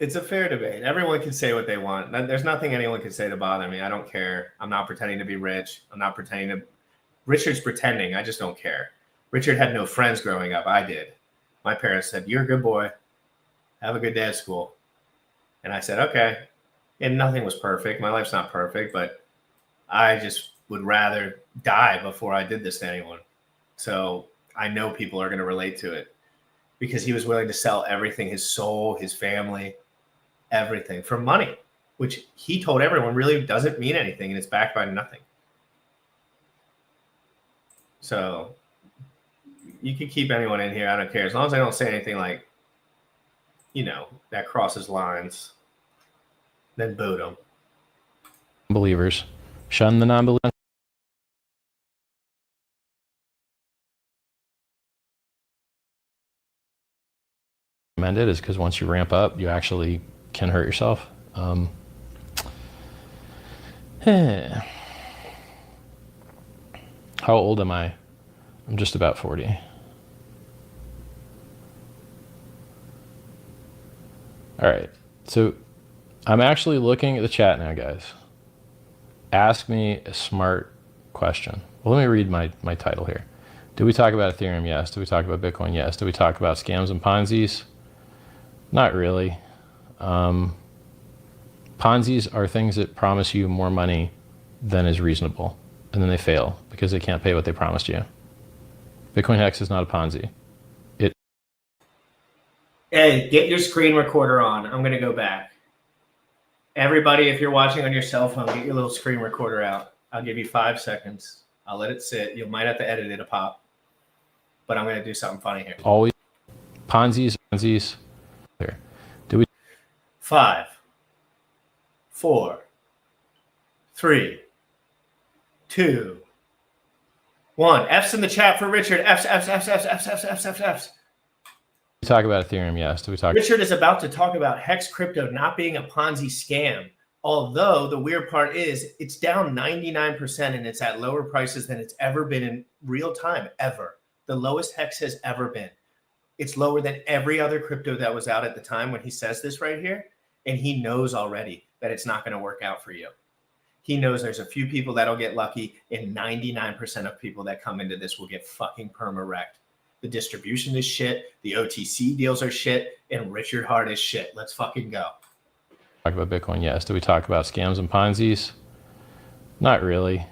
It's a fair debate. Everyone can say what they want. There's nothing anyone can say to bother me. I don't care. I'm not pretending to be rich. I'm not pretending to. Richard's pretending. I just don't care. Richard had no friends growing up. I did. My parents said, "You're a good boy. Have a good day at school." And I said, "Okay." And nothing was perfect. My life's not perfect, but I just would rather die before I did this to anyone. So I know people are going to relate to it because he was willing to sell everything, his soul, his family, everything for money, which he told everyone really doesn't mean anything and it's backed by nothing. So you can keep anyone in here. I don't care. As long as I don't say anything like, that crosses lines, then boot them. Believers. Shun the non-believers. Recommended is because once you ramp up, you actually can hurt yourself. How old am I? I'm just about 40. All right. So I'm actually looking at the chat now, guys. Ask me a smart question. Well, let me read my title here. Did we talk about Ethereum? Yes. Did we talk about Bitcoin? Yes. Did we talk about scams and Ponzi's? Not really. Ponzi's are things that promise you more money than is reasonable, and then they fail because they can't pay what they promised you. Bitcoin HEX is not a Ponzi. Hey, get your screen recorder on. I'm going to go back. Everybody, if you're watching on your cell phone, get your little screen recorder out. I'll give you 5 seconds. I'll let it sit. You might have to edit it a pop, but I'm going to do something funny here. Always Ponzi's. There. Do we? 5, 4, 3, 2, 1. F's in the chat for Richard. F's. Talk about Ethereum? Yes. Do we talk? Richard is about to talk about HEX crypto not being a Ponzi scam. Although the weird part is it's down 99% and it's at lower prices than it's ever been in real time, ever. The lowest HEX has ever been. It's lower than every other crypto that was out at the time when he says this right here. And he knows already that it's not going to work out for you. He knows there's a few people that'll get lucky and 99% of people that come into this will get fucking perma-wrecked. The distribution is shit. The OTC deals are shit. And Richard Hart is shit. Let's fucking go. Talk about Bitcoin? Yes. Do we talk about scams and Ponzi's? Not really.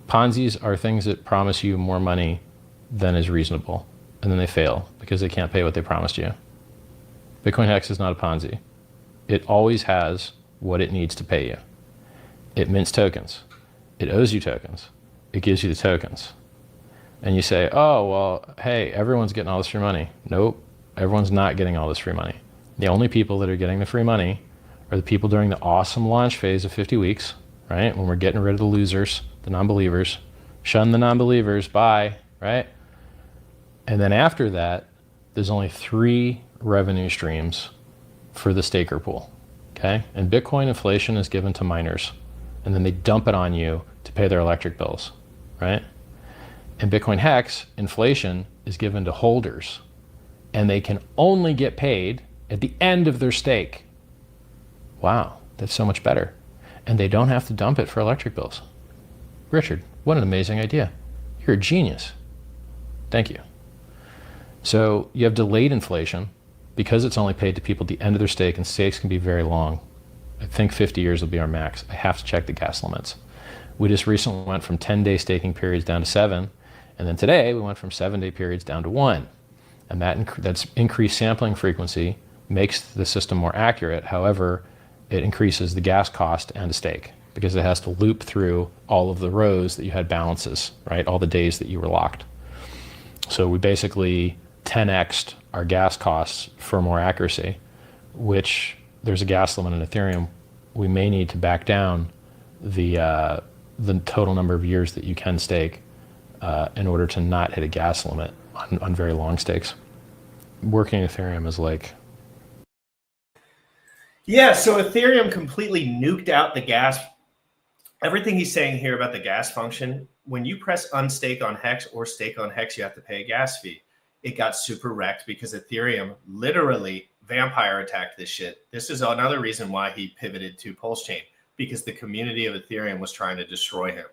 Ponzi's are things that promise you more money than is reasonable, and then they fail because they can't pay what they promised you. Bitcoin HEX is not a Ponzi. It always has what it needs to pay you. It mints tokens. It owes you tokens. It gives you the tokens. And you say, oh, well, hey, everyone's getting all this free money. Nope, everyone's not getting all this free money. The only people that are getting the free money are the people during the awesome launch phase of 50 weeks, right? When we're getting rid of the losers, the non-believers. Shun the non-believers, bye, right? And then after that, there's only 3 revenue streams for the staker pool, okay? And Bitcoin inflation is given to miners, and then they dump it on you to pay their electric bills, right? And Bitcoin HEX, inflation is given to holders, and they can only get paid at the end of their stake. Wow, that's so much better. And they don't have to dump it for electric bills. Richard, what an amazing idea. You're a genius. Thank you. So you have delayed inflation because it's only paid to people at the end of their stake, and stakes can be very long. I think 50 years will be our max. I have to check the gas limits. We just recently went from 10-day staking periods down to 7. And then today we went from 7-day periods down to 1. And that's increased sampling frequency makes the system more accurate. However, it increases the gas cost and the stake because it has to loop through all of the rows that you had balances, right? All the days that you were locked. So we basically 10x'd our gas costs for more accuracy, which there's a gas limit in Ethereum. We may need to back down the total number of years that you can stake in order to not hit a gas limit on very long stakes. Working Ethereum is like... Yeah, so Ethereum completely nuked out the gas. Everything he's saying here about the gas function, when you press unstake on HEX or stake on HEX, you have to pay a gas fee. It got super wrecked because Ethereum literally vampire attacked this shit. This is another reason why he pivoted to Pulsechain, because the community of Ethereum was trying to destroy him.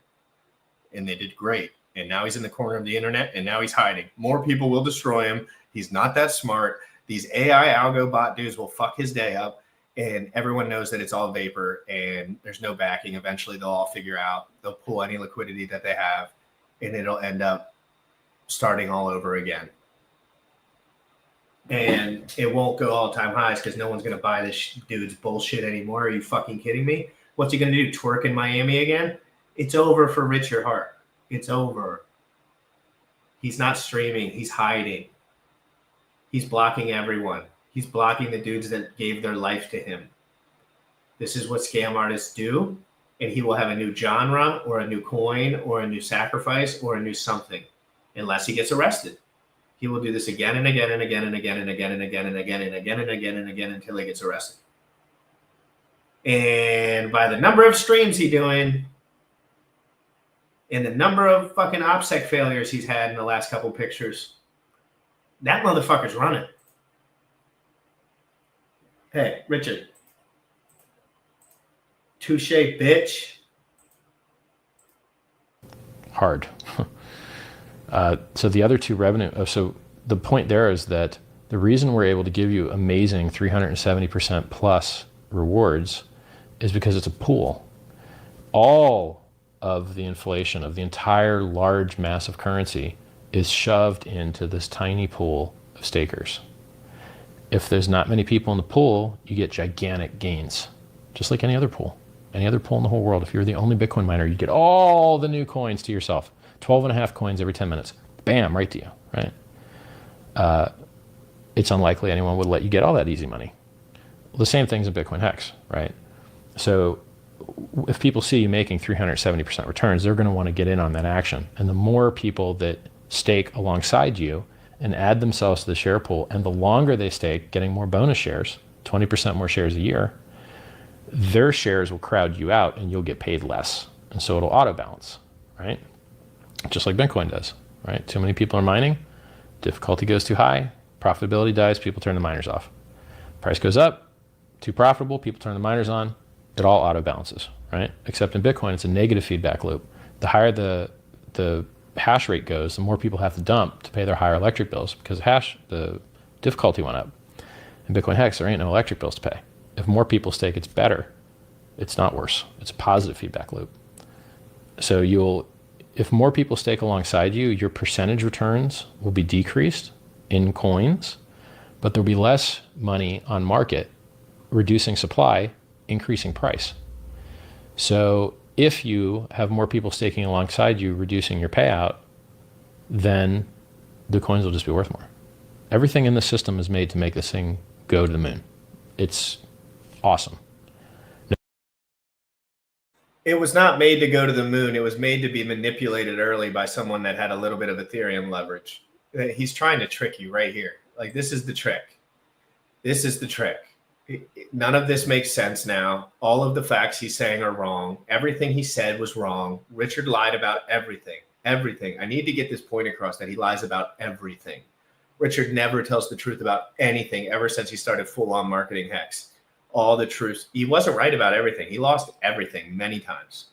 And they did great. And now he's in the corner of the internet, and now he's hiding. More people will destroy him. He's not that smart. These AI algo bot dudes will fuck his day up, and everyone knows that it's all vapor and there's no backing. Eventually they'll all figure out, they'll pull any liquidity that they have, and it'll end up starting all over again. And it won't go all-time highs because no one's going to buy this dude's bullshit anymore. Are you fucking kidding me? What's he going to do, twerk in Miami again? It's over for Richard Hart. It's over. He's not streaming. He's hiding. He's blocking everyone. He's blocking the dudes that gave their life to him. This is what scam artists do. And he will have a new genre or a new coin or a new sacrifice or a new something, unless he gets arrested. He will do this again and again and again and again and again and again and again and again and again and again until he gets arrested. And by the number of streams he's doing and the number of fucking OPSEC failures he's had in the last couple pictures, that motherfucker's running. Hey, Richard. Touche, bitch. Hard. So the other two revenue, so the point there is that the reason we're able to give you amazing 370% plus rewards is because it's a pool. All of the inflation of the entire large mass of currency is shoved into this tiny pool of stakers. If there's not many people in the pool, you get gigantic gains, just like any other pool. Any other pool in the whole world. If you're the only Bitcoin miner, you get all the new coins to yourself. 12 and a half coins every 10 minutes. Bam, right to you, right? It's unlikely anyone would let you get all that easy money. The same thing's in Bitcoin HEX, right? So if people see you making 370% returns, they're going to want to get in on that action. And the more people that stake alongside you and add themselves to the share pool, and the longer they stake, getting more bonus shares, 20% more shares a year, their shares will crowd you out and you'll get paid less. And so it'll auto balance, right? Just like Bitcoin does, right? Too many people are mining, difficulty goes too high, profitability dies, people turn the miners off. Price goes up, too profitable, people turn the miners on, it all auto balances, right? Except in Bitcoin, it's a negative feedback loop. The higher the hash rate goes, the more people have to dump to pay their higher electric bills because the difficulty went up. In Bitcoin HEX, there ain't no electric bills to pay. If more people stake, it's better. It's not worse. It's a positive feedback loop. So if more people stake alongside you, your percentage returns will be decreased in coins, but there'll be less money on market, reducing supply, increasing price. So if you have more people staking alongside you, reducing your payout, then the coins will just be worth more. Everything in the system is made to make this thing go to the moon. It's awesome. It was not made to go to the moon. It was made to be manipulated early by someone that had a little bit of Ethereum leverage. He's trying to trick you right here. Like, this is the trick. This is the trick. None of this makes sense now. All of the facts he's saying are wrong. Everything he said was wrong. Richard lied about everything. Everything. I need to get this point across that he lies about everything. Richard never tells the truth about anything ever since he started full-on marketing HEX. All the truth. He wasn't right about everything. He lost everything many times.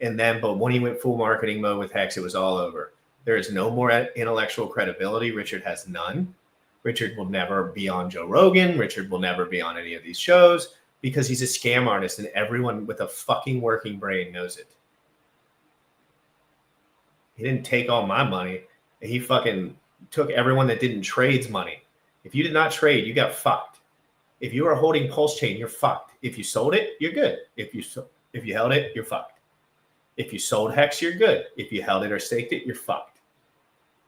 But when he went full marketing mode with HEX, it was all over. There is no more intellectual credibility. Richard has none. Richard will never be on Joe Rogan. Richard will never be on any of these shows because he's a scam artist and everyone with a fucking working brain knows it. He didn't take all my money. He fucking took everyone that didn't trade's money. If you did not trade, you got fucked. If you are holding Pulsechain, you're fucked. If you sold it, you're good. If you held it, you're fucked. If you sold HEX, you're good. If you held it or staked it, you're fucked.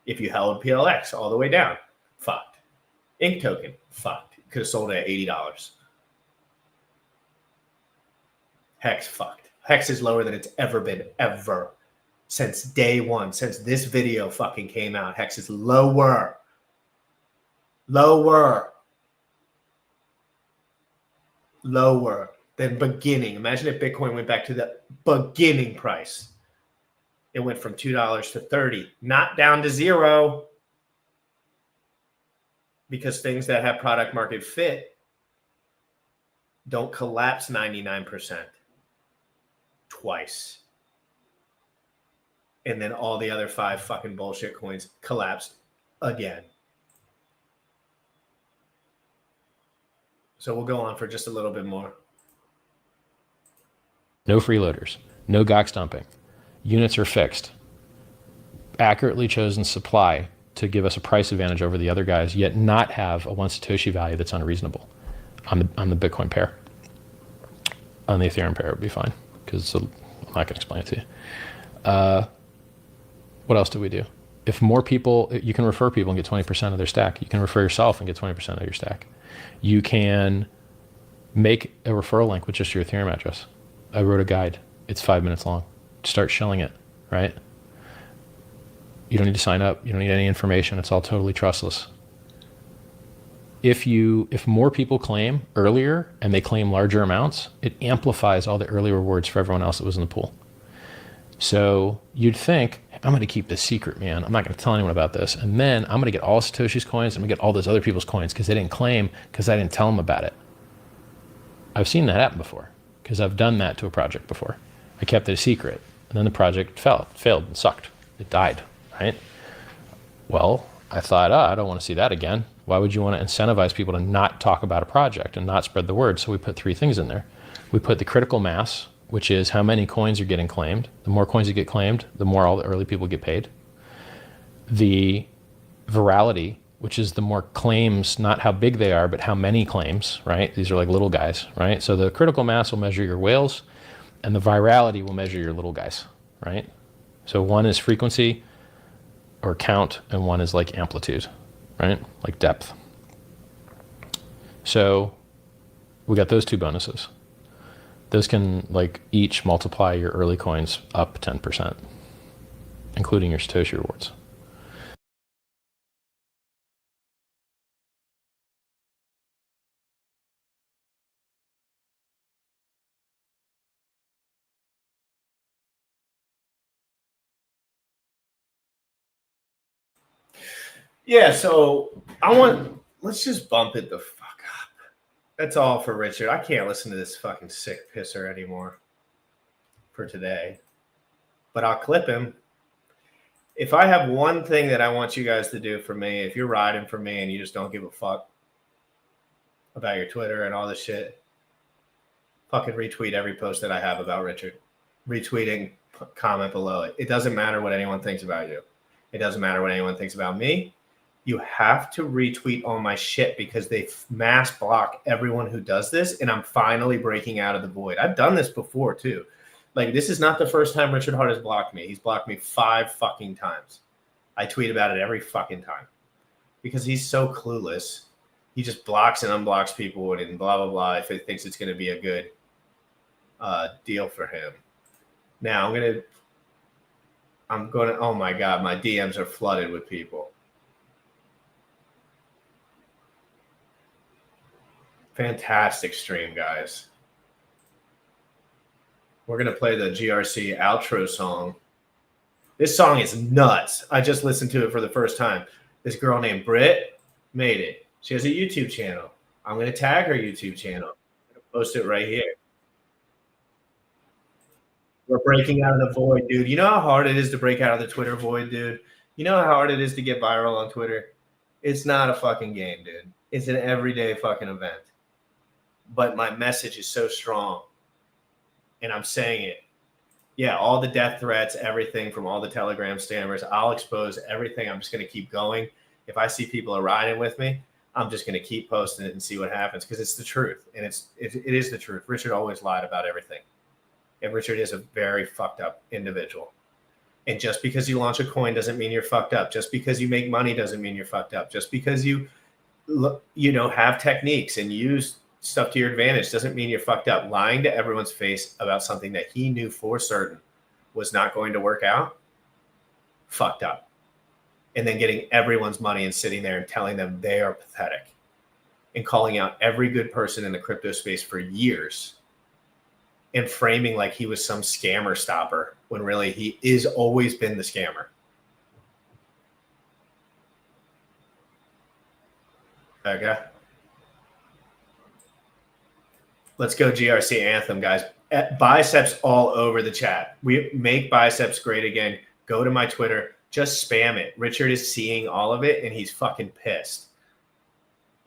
If you held PLX all the way down, fucked. Ink token, fucked. Could have sold it at $80. HEX, fucked. HEX is lower than it's ever been, ever. Since day one, since this video fucking came out, HEX is lower. Lower than beginning. Imagine if Bitcoin went back to the beginning price. It went from $2 to $30, not down to zero. because things that have product market fit don't collapse 99% twice. And then all the other 5 fucking bullshit coins collapsed again. So we'll go on for just a little bit more. No freeloaders, no Gox dumping. Units are fixed. Accurately chosen supply to give us a price advantage over the other guys, yet not have a 1 Satoshi value that's unreasonable on the Bitcoin pair. On the Ethereum pair, it would be fine, because I'm not going to explain it to you. What else do we do? If more people, you can refer people and get 20% of their stack. You can refer yourself and get 20% of your stack. You can make a referral link with just your Ethereum address. I wrote a guide. It's 5 minutes long. Start shilling it, right? You don't need to sign up. You don't need any information. It's all totally trustless. If more people claim earlier and they claim larger amounts, it amplifies all the early rewards for everyone else that was in the pool. So you'd think, I'm going to keep this secret, man. I'm not going to tell anyone about this. And then I'm going to get all Satoshi's coins. I'm going to get all those other people's coins because they didn't claim, because I didn't tell them about it. I've seen that happen before, because I've done that to a project before. I kept it a secret, and then the project failed and sucked. It died, right? Well, I thought, I don't want to see that again. Why would you want to incentivize people to not talk about a project and not spread the word? So we put 3 things in there. We put the critical mass, which is how many coins are getting claimed. The more coins you get claimed, the more all the early people get paid. The virality, which is the more claims, not how big they are, but how many claims, right? These are like little guys, right? So the critical mass will measure your whales, and the virality will measure your little guys, right? So one is frequency or count, and one is like amplitude, right? Like depth. So we got those 2 bonuses. Those can like each multiply your early coins up 10%, including your Satoshi rewards. Yeah, so let's just bump it the fuck up. That's all for Richard. I can't listen to this fucking sick pisser anymore for today. But I'll clip him. If I have one thing that I want you guys to do for me, if you're riding for me and you just don't give a fuck about your Twitter and all this shit, fucking retweet every post that I have about Richard. Retweeting, comment below it. It doesn't matter what anyone thinks about you. It doesn't matter what anyone thinks about me. You have to retweet all my shit, because they mass block everyone who does this, and I'm finally breaking out of the void. I've done this before too. Like, this is not the first time Richard Hart has blocked me. He's blocked me 5 fucking times. I tweet about it every fucking time because he's so clueless. He just blocks and unblocks people and blah, blah, blah if he thinks it's going to be a good deal for him. Now I'm going to, oh my God, my DMs are flooded with people. Fantastic stream, guys. We're going to play the GRC outro song. This song is nuts. I just listened to it for the first time. This girl named Britt made it. She has a YouTube channel. I'm going to tag her YouTube channel. I'm going to post it right here. We're breaking out of the void, dude. You know how hard it is to break out of the Twitter void, dude? You know how hard it is to get viral on Twitter? It's not a fucking game, dude. It's an everyday fucking event. But my message is so strong, and I'm saying it. Yeah, all the death threats, everything from all the Telegram spammers, I'll expose everything. I'm just going to keep going. If I see people are riding with me, I'm just going to keep posting it and see what happens, because it's the truth, and it is the truth. Richard always lied about everything, and Richard is a very fucked up individual. And just because you launch a coin doesn't mean you're fucked up. Just because you make money doesn't mean you're fucked up. Just because you have techniques and use stuff to your advantage doesn't mean you're fucked up. Lying to everyone's face about something that he knew for certain was not going to work out, fucked up. And then getting everyone's money and sitting there and telling them they are pathetic, and calling out every good person in the crypto space for years, and framing like he was some scammer stopper when really he is always been the scammer. Okay. Let's go GRC Anthem, guys. Biceps all over the chat. We make biceps great again. Go to my Twitter. Just spam it. Richard is seeing all of it, and he's fucking pissed.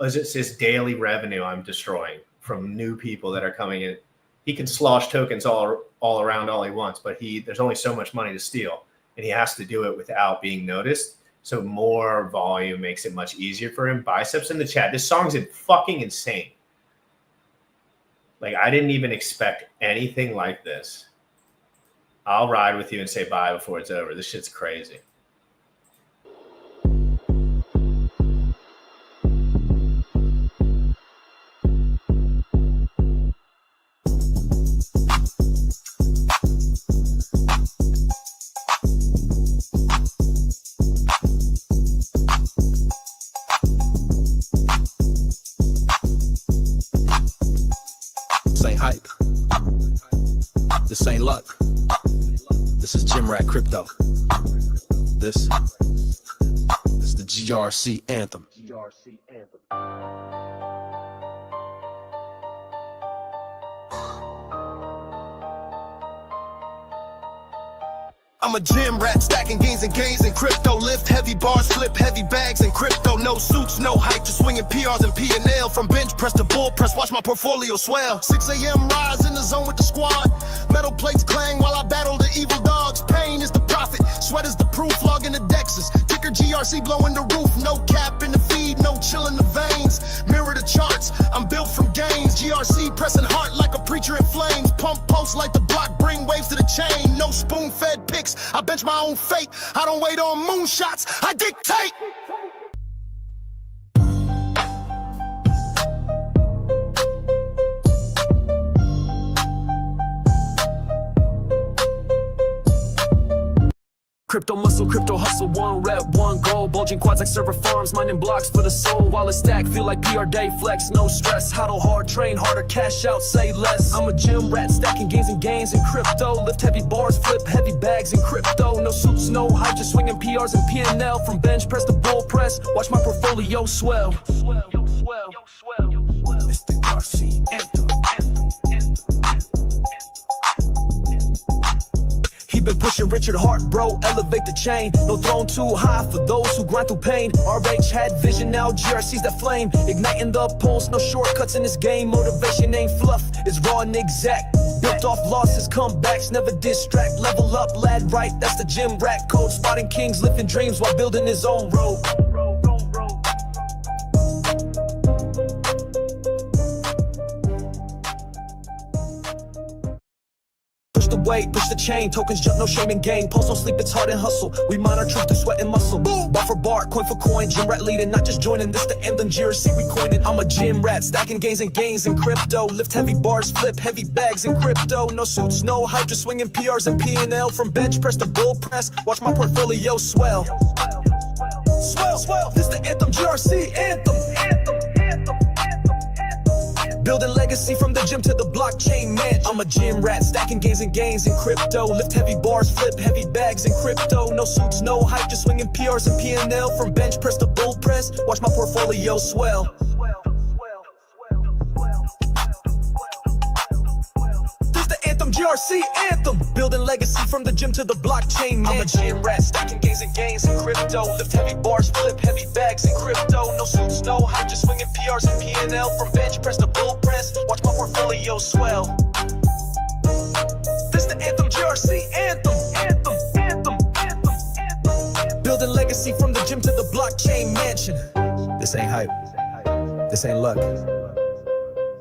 As it says, daily revenue I'm destroying from new people that are coming in. He can slosh tokens all around all he wants, but there's only so much money to steal, and he has to do it without being noticed. So more volume makes it much easier for him. Biceps in the chat. This song's fucking insane. Like, I didn't even expect anything like this. I'll ride with you and say bye before it's over. This shit's crazy. This ain't hype. This ain't luck. This is Gym Rat Crypto. This is the GRC anthem. I'm a gym rat, stacking gains and gains in crypto. Lift heavy bars, flip heavy bags in crypto. No suits, no hype, just swinging PRs and P&L. From bench press to bull press, watch my portfolio swell. 6 a.m. rise in the zone with the squad. Metal plates clang while I battle the evil dogs. Pain is the profit, sweat is the proof. Logging the dexes, ticker GRC blowing the roof. No cap in the feed, no chill in the veins. Mirror the charts, I'm built from gains. GRC pressing hard like a preacher in flames. Pump post like the block, bring waves to the chain. No spoon-fed picks, I bench my own fate. I don't wait on moonshots, I dictate. Crypto muscle, crypto hustle, one rep, one goal. Bulging quads like server farms, mining blocks for the soul. While a stack, feel like PR day flex, no stress. Huddle hard, train harder, cash out, say less. I'm a gym rat, stacking gains and gains in crypto. Lift heavy bars, flip heavy bags in crypto. No suits, no hype, just swinging PRs and P&L. From bench press to bull press, watch my portfolio swell. It's the RC anthem. Been pushing Richard hard, bro, elevate the chain. No throne too high for those who grind through pain. RH had vision, now GRC's that flame. Igniting the pulse, no shortcuts in this game. Motivation ain't fluff, it's raw and exact. Built off losses, comebacks, never distract. Level up, lad, right, that's the gym rat code. Spotting kings, lifting dreams while building his own road. Weight, push the chain, tokens jump, no shame in gain. Pulse don't sleep, it's hard and hustle. We monitor truth through sweat and muscle. Bar for bar, coin for coin, gym rat leading, not just joining. This the anthem, GRC we coining. I'm a gym rat, stacking gains and gains in crypto. Lift heavy bars, flip heavy bags in crypto. No suits, no hype, just swinging PRs and P&L. From bench press to bull press, watch my portfolio swell. Swell, this the anthem, GRC anthem. Building legacy from the gym to the blockchain mansion. I'm a gym rat, stacking gains and gains in crypto. Lift heavy bars, flip heavy bags in crypto. No suits, no hype, just swinging PRs and P&L. From bench press to bull press, watch my portfolio swell. This the anthem, GRC anthem. Building legacy from the gym to the blockchain mansion. I'm a gym rat, stacking gains and gains in crypto. Lift heavy bars, flip heavy bags in crypto. No suits, no hype, just swinging PRs and P&L. From bench press to bull press, watch my portfolio swell. This the anthem, GRC anthem. Building legacy from the gym to the blockchain mansion. This ain't hype. This ain't luck.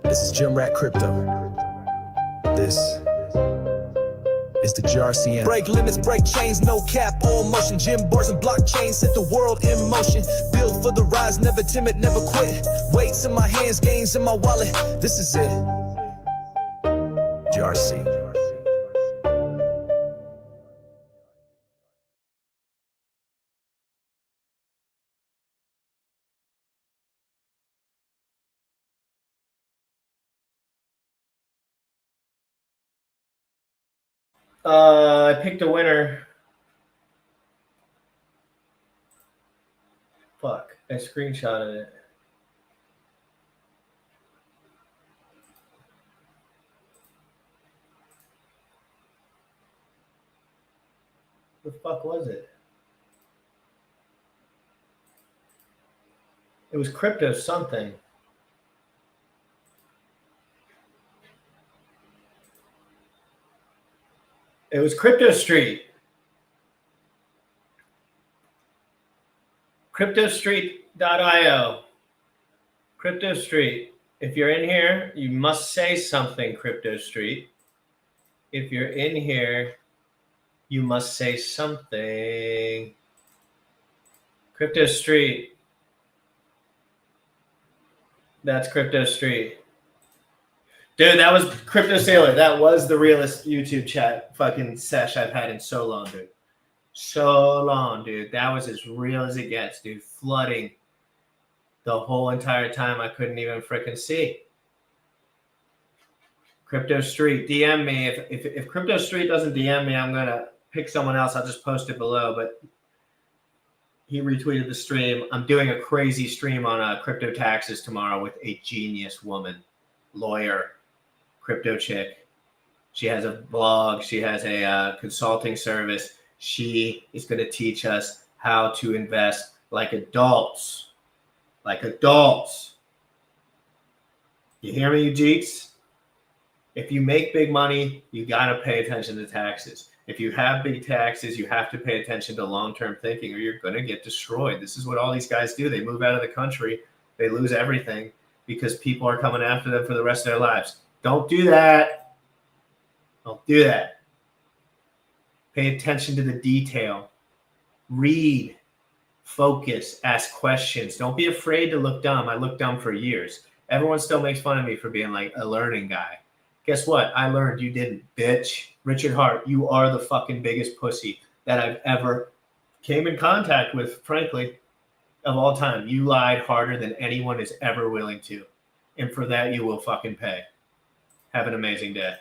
This is Gym Rat Crypto. This is the GRC anthem. Break limits, break chains, no cap, all motion. Gym bars and blockchains set the world in motion. Built for the rise, never timid, never quit. Weights in my hands, gains in my wallet. This is it. GRC. I picked a winner. Fuck, I screenshotted it. The fuck was it? It was crypto something. It was Crypto Street. CryptoStreet.io. Crypto Street. If you're in here, you must say something, Crypto Street. If you're in here, you must say something. Crypto Street. That's Crypto Street. Dude, that was Crypto Sailor. That was the realest YouTube chat fucking sesh I've had in so long, dude. So long, dude. That was as real as it gets, dude. Flooding the whole entire time. I couldn't even freaking see. Crypto Street, DM me. If Crypto Street doesn't DM me, I'm gonna pick someone else. I'll just post it below. But he retweeted the stream. I'm doing a crazy stream on crypto taxes tomorrow with a genius woman, lawyer, crypto chick. She has a blog. She has a consulting service. She is going to teach us how to invest like adults. Like adults. You hear me, you geeks? If you make big money, you got to pay attention to taxes. If you have big taxes, you have to pay attention to long-term thinking or you're going to get destroyed. This is what all these guys do. They move out of the country. They lose everything because people are coming after them for the rest of their lives. Don't do that. Don't do that. Pay attention to the detail. Read. Focus. Ask questions. Don't be afraid to look dumb. I looked dumb for years. Everyone still makes fun of me for being like a learning guy. Guess what? I learned, you didn't, bitch. Richard Hart, you are the fucking biggest pussy that I've ever came in contact with, frankly, of all time. You lied harder than anyone is ever willing to. And for that, you will fucking pay. Have an amazing day.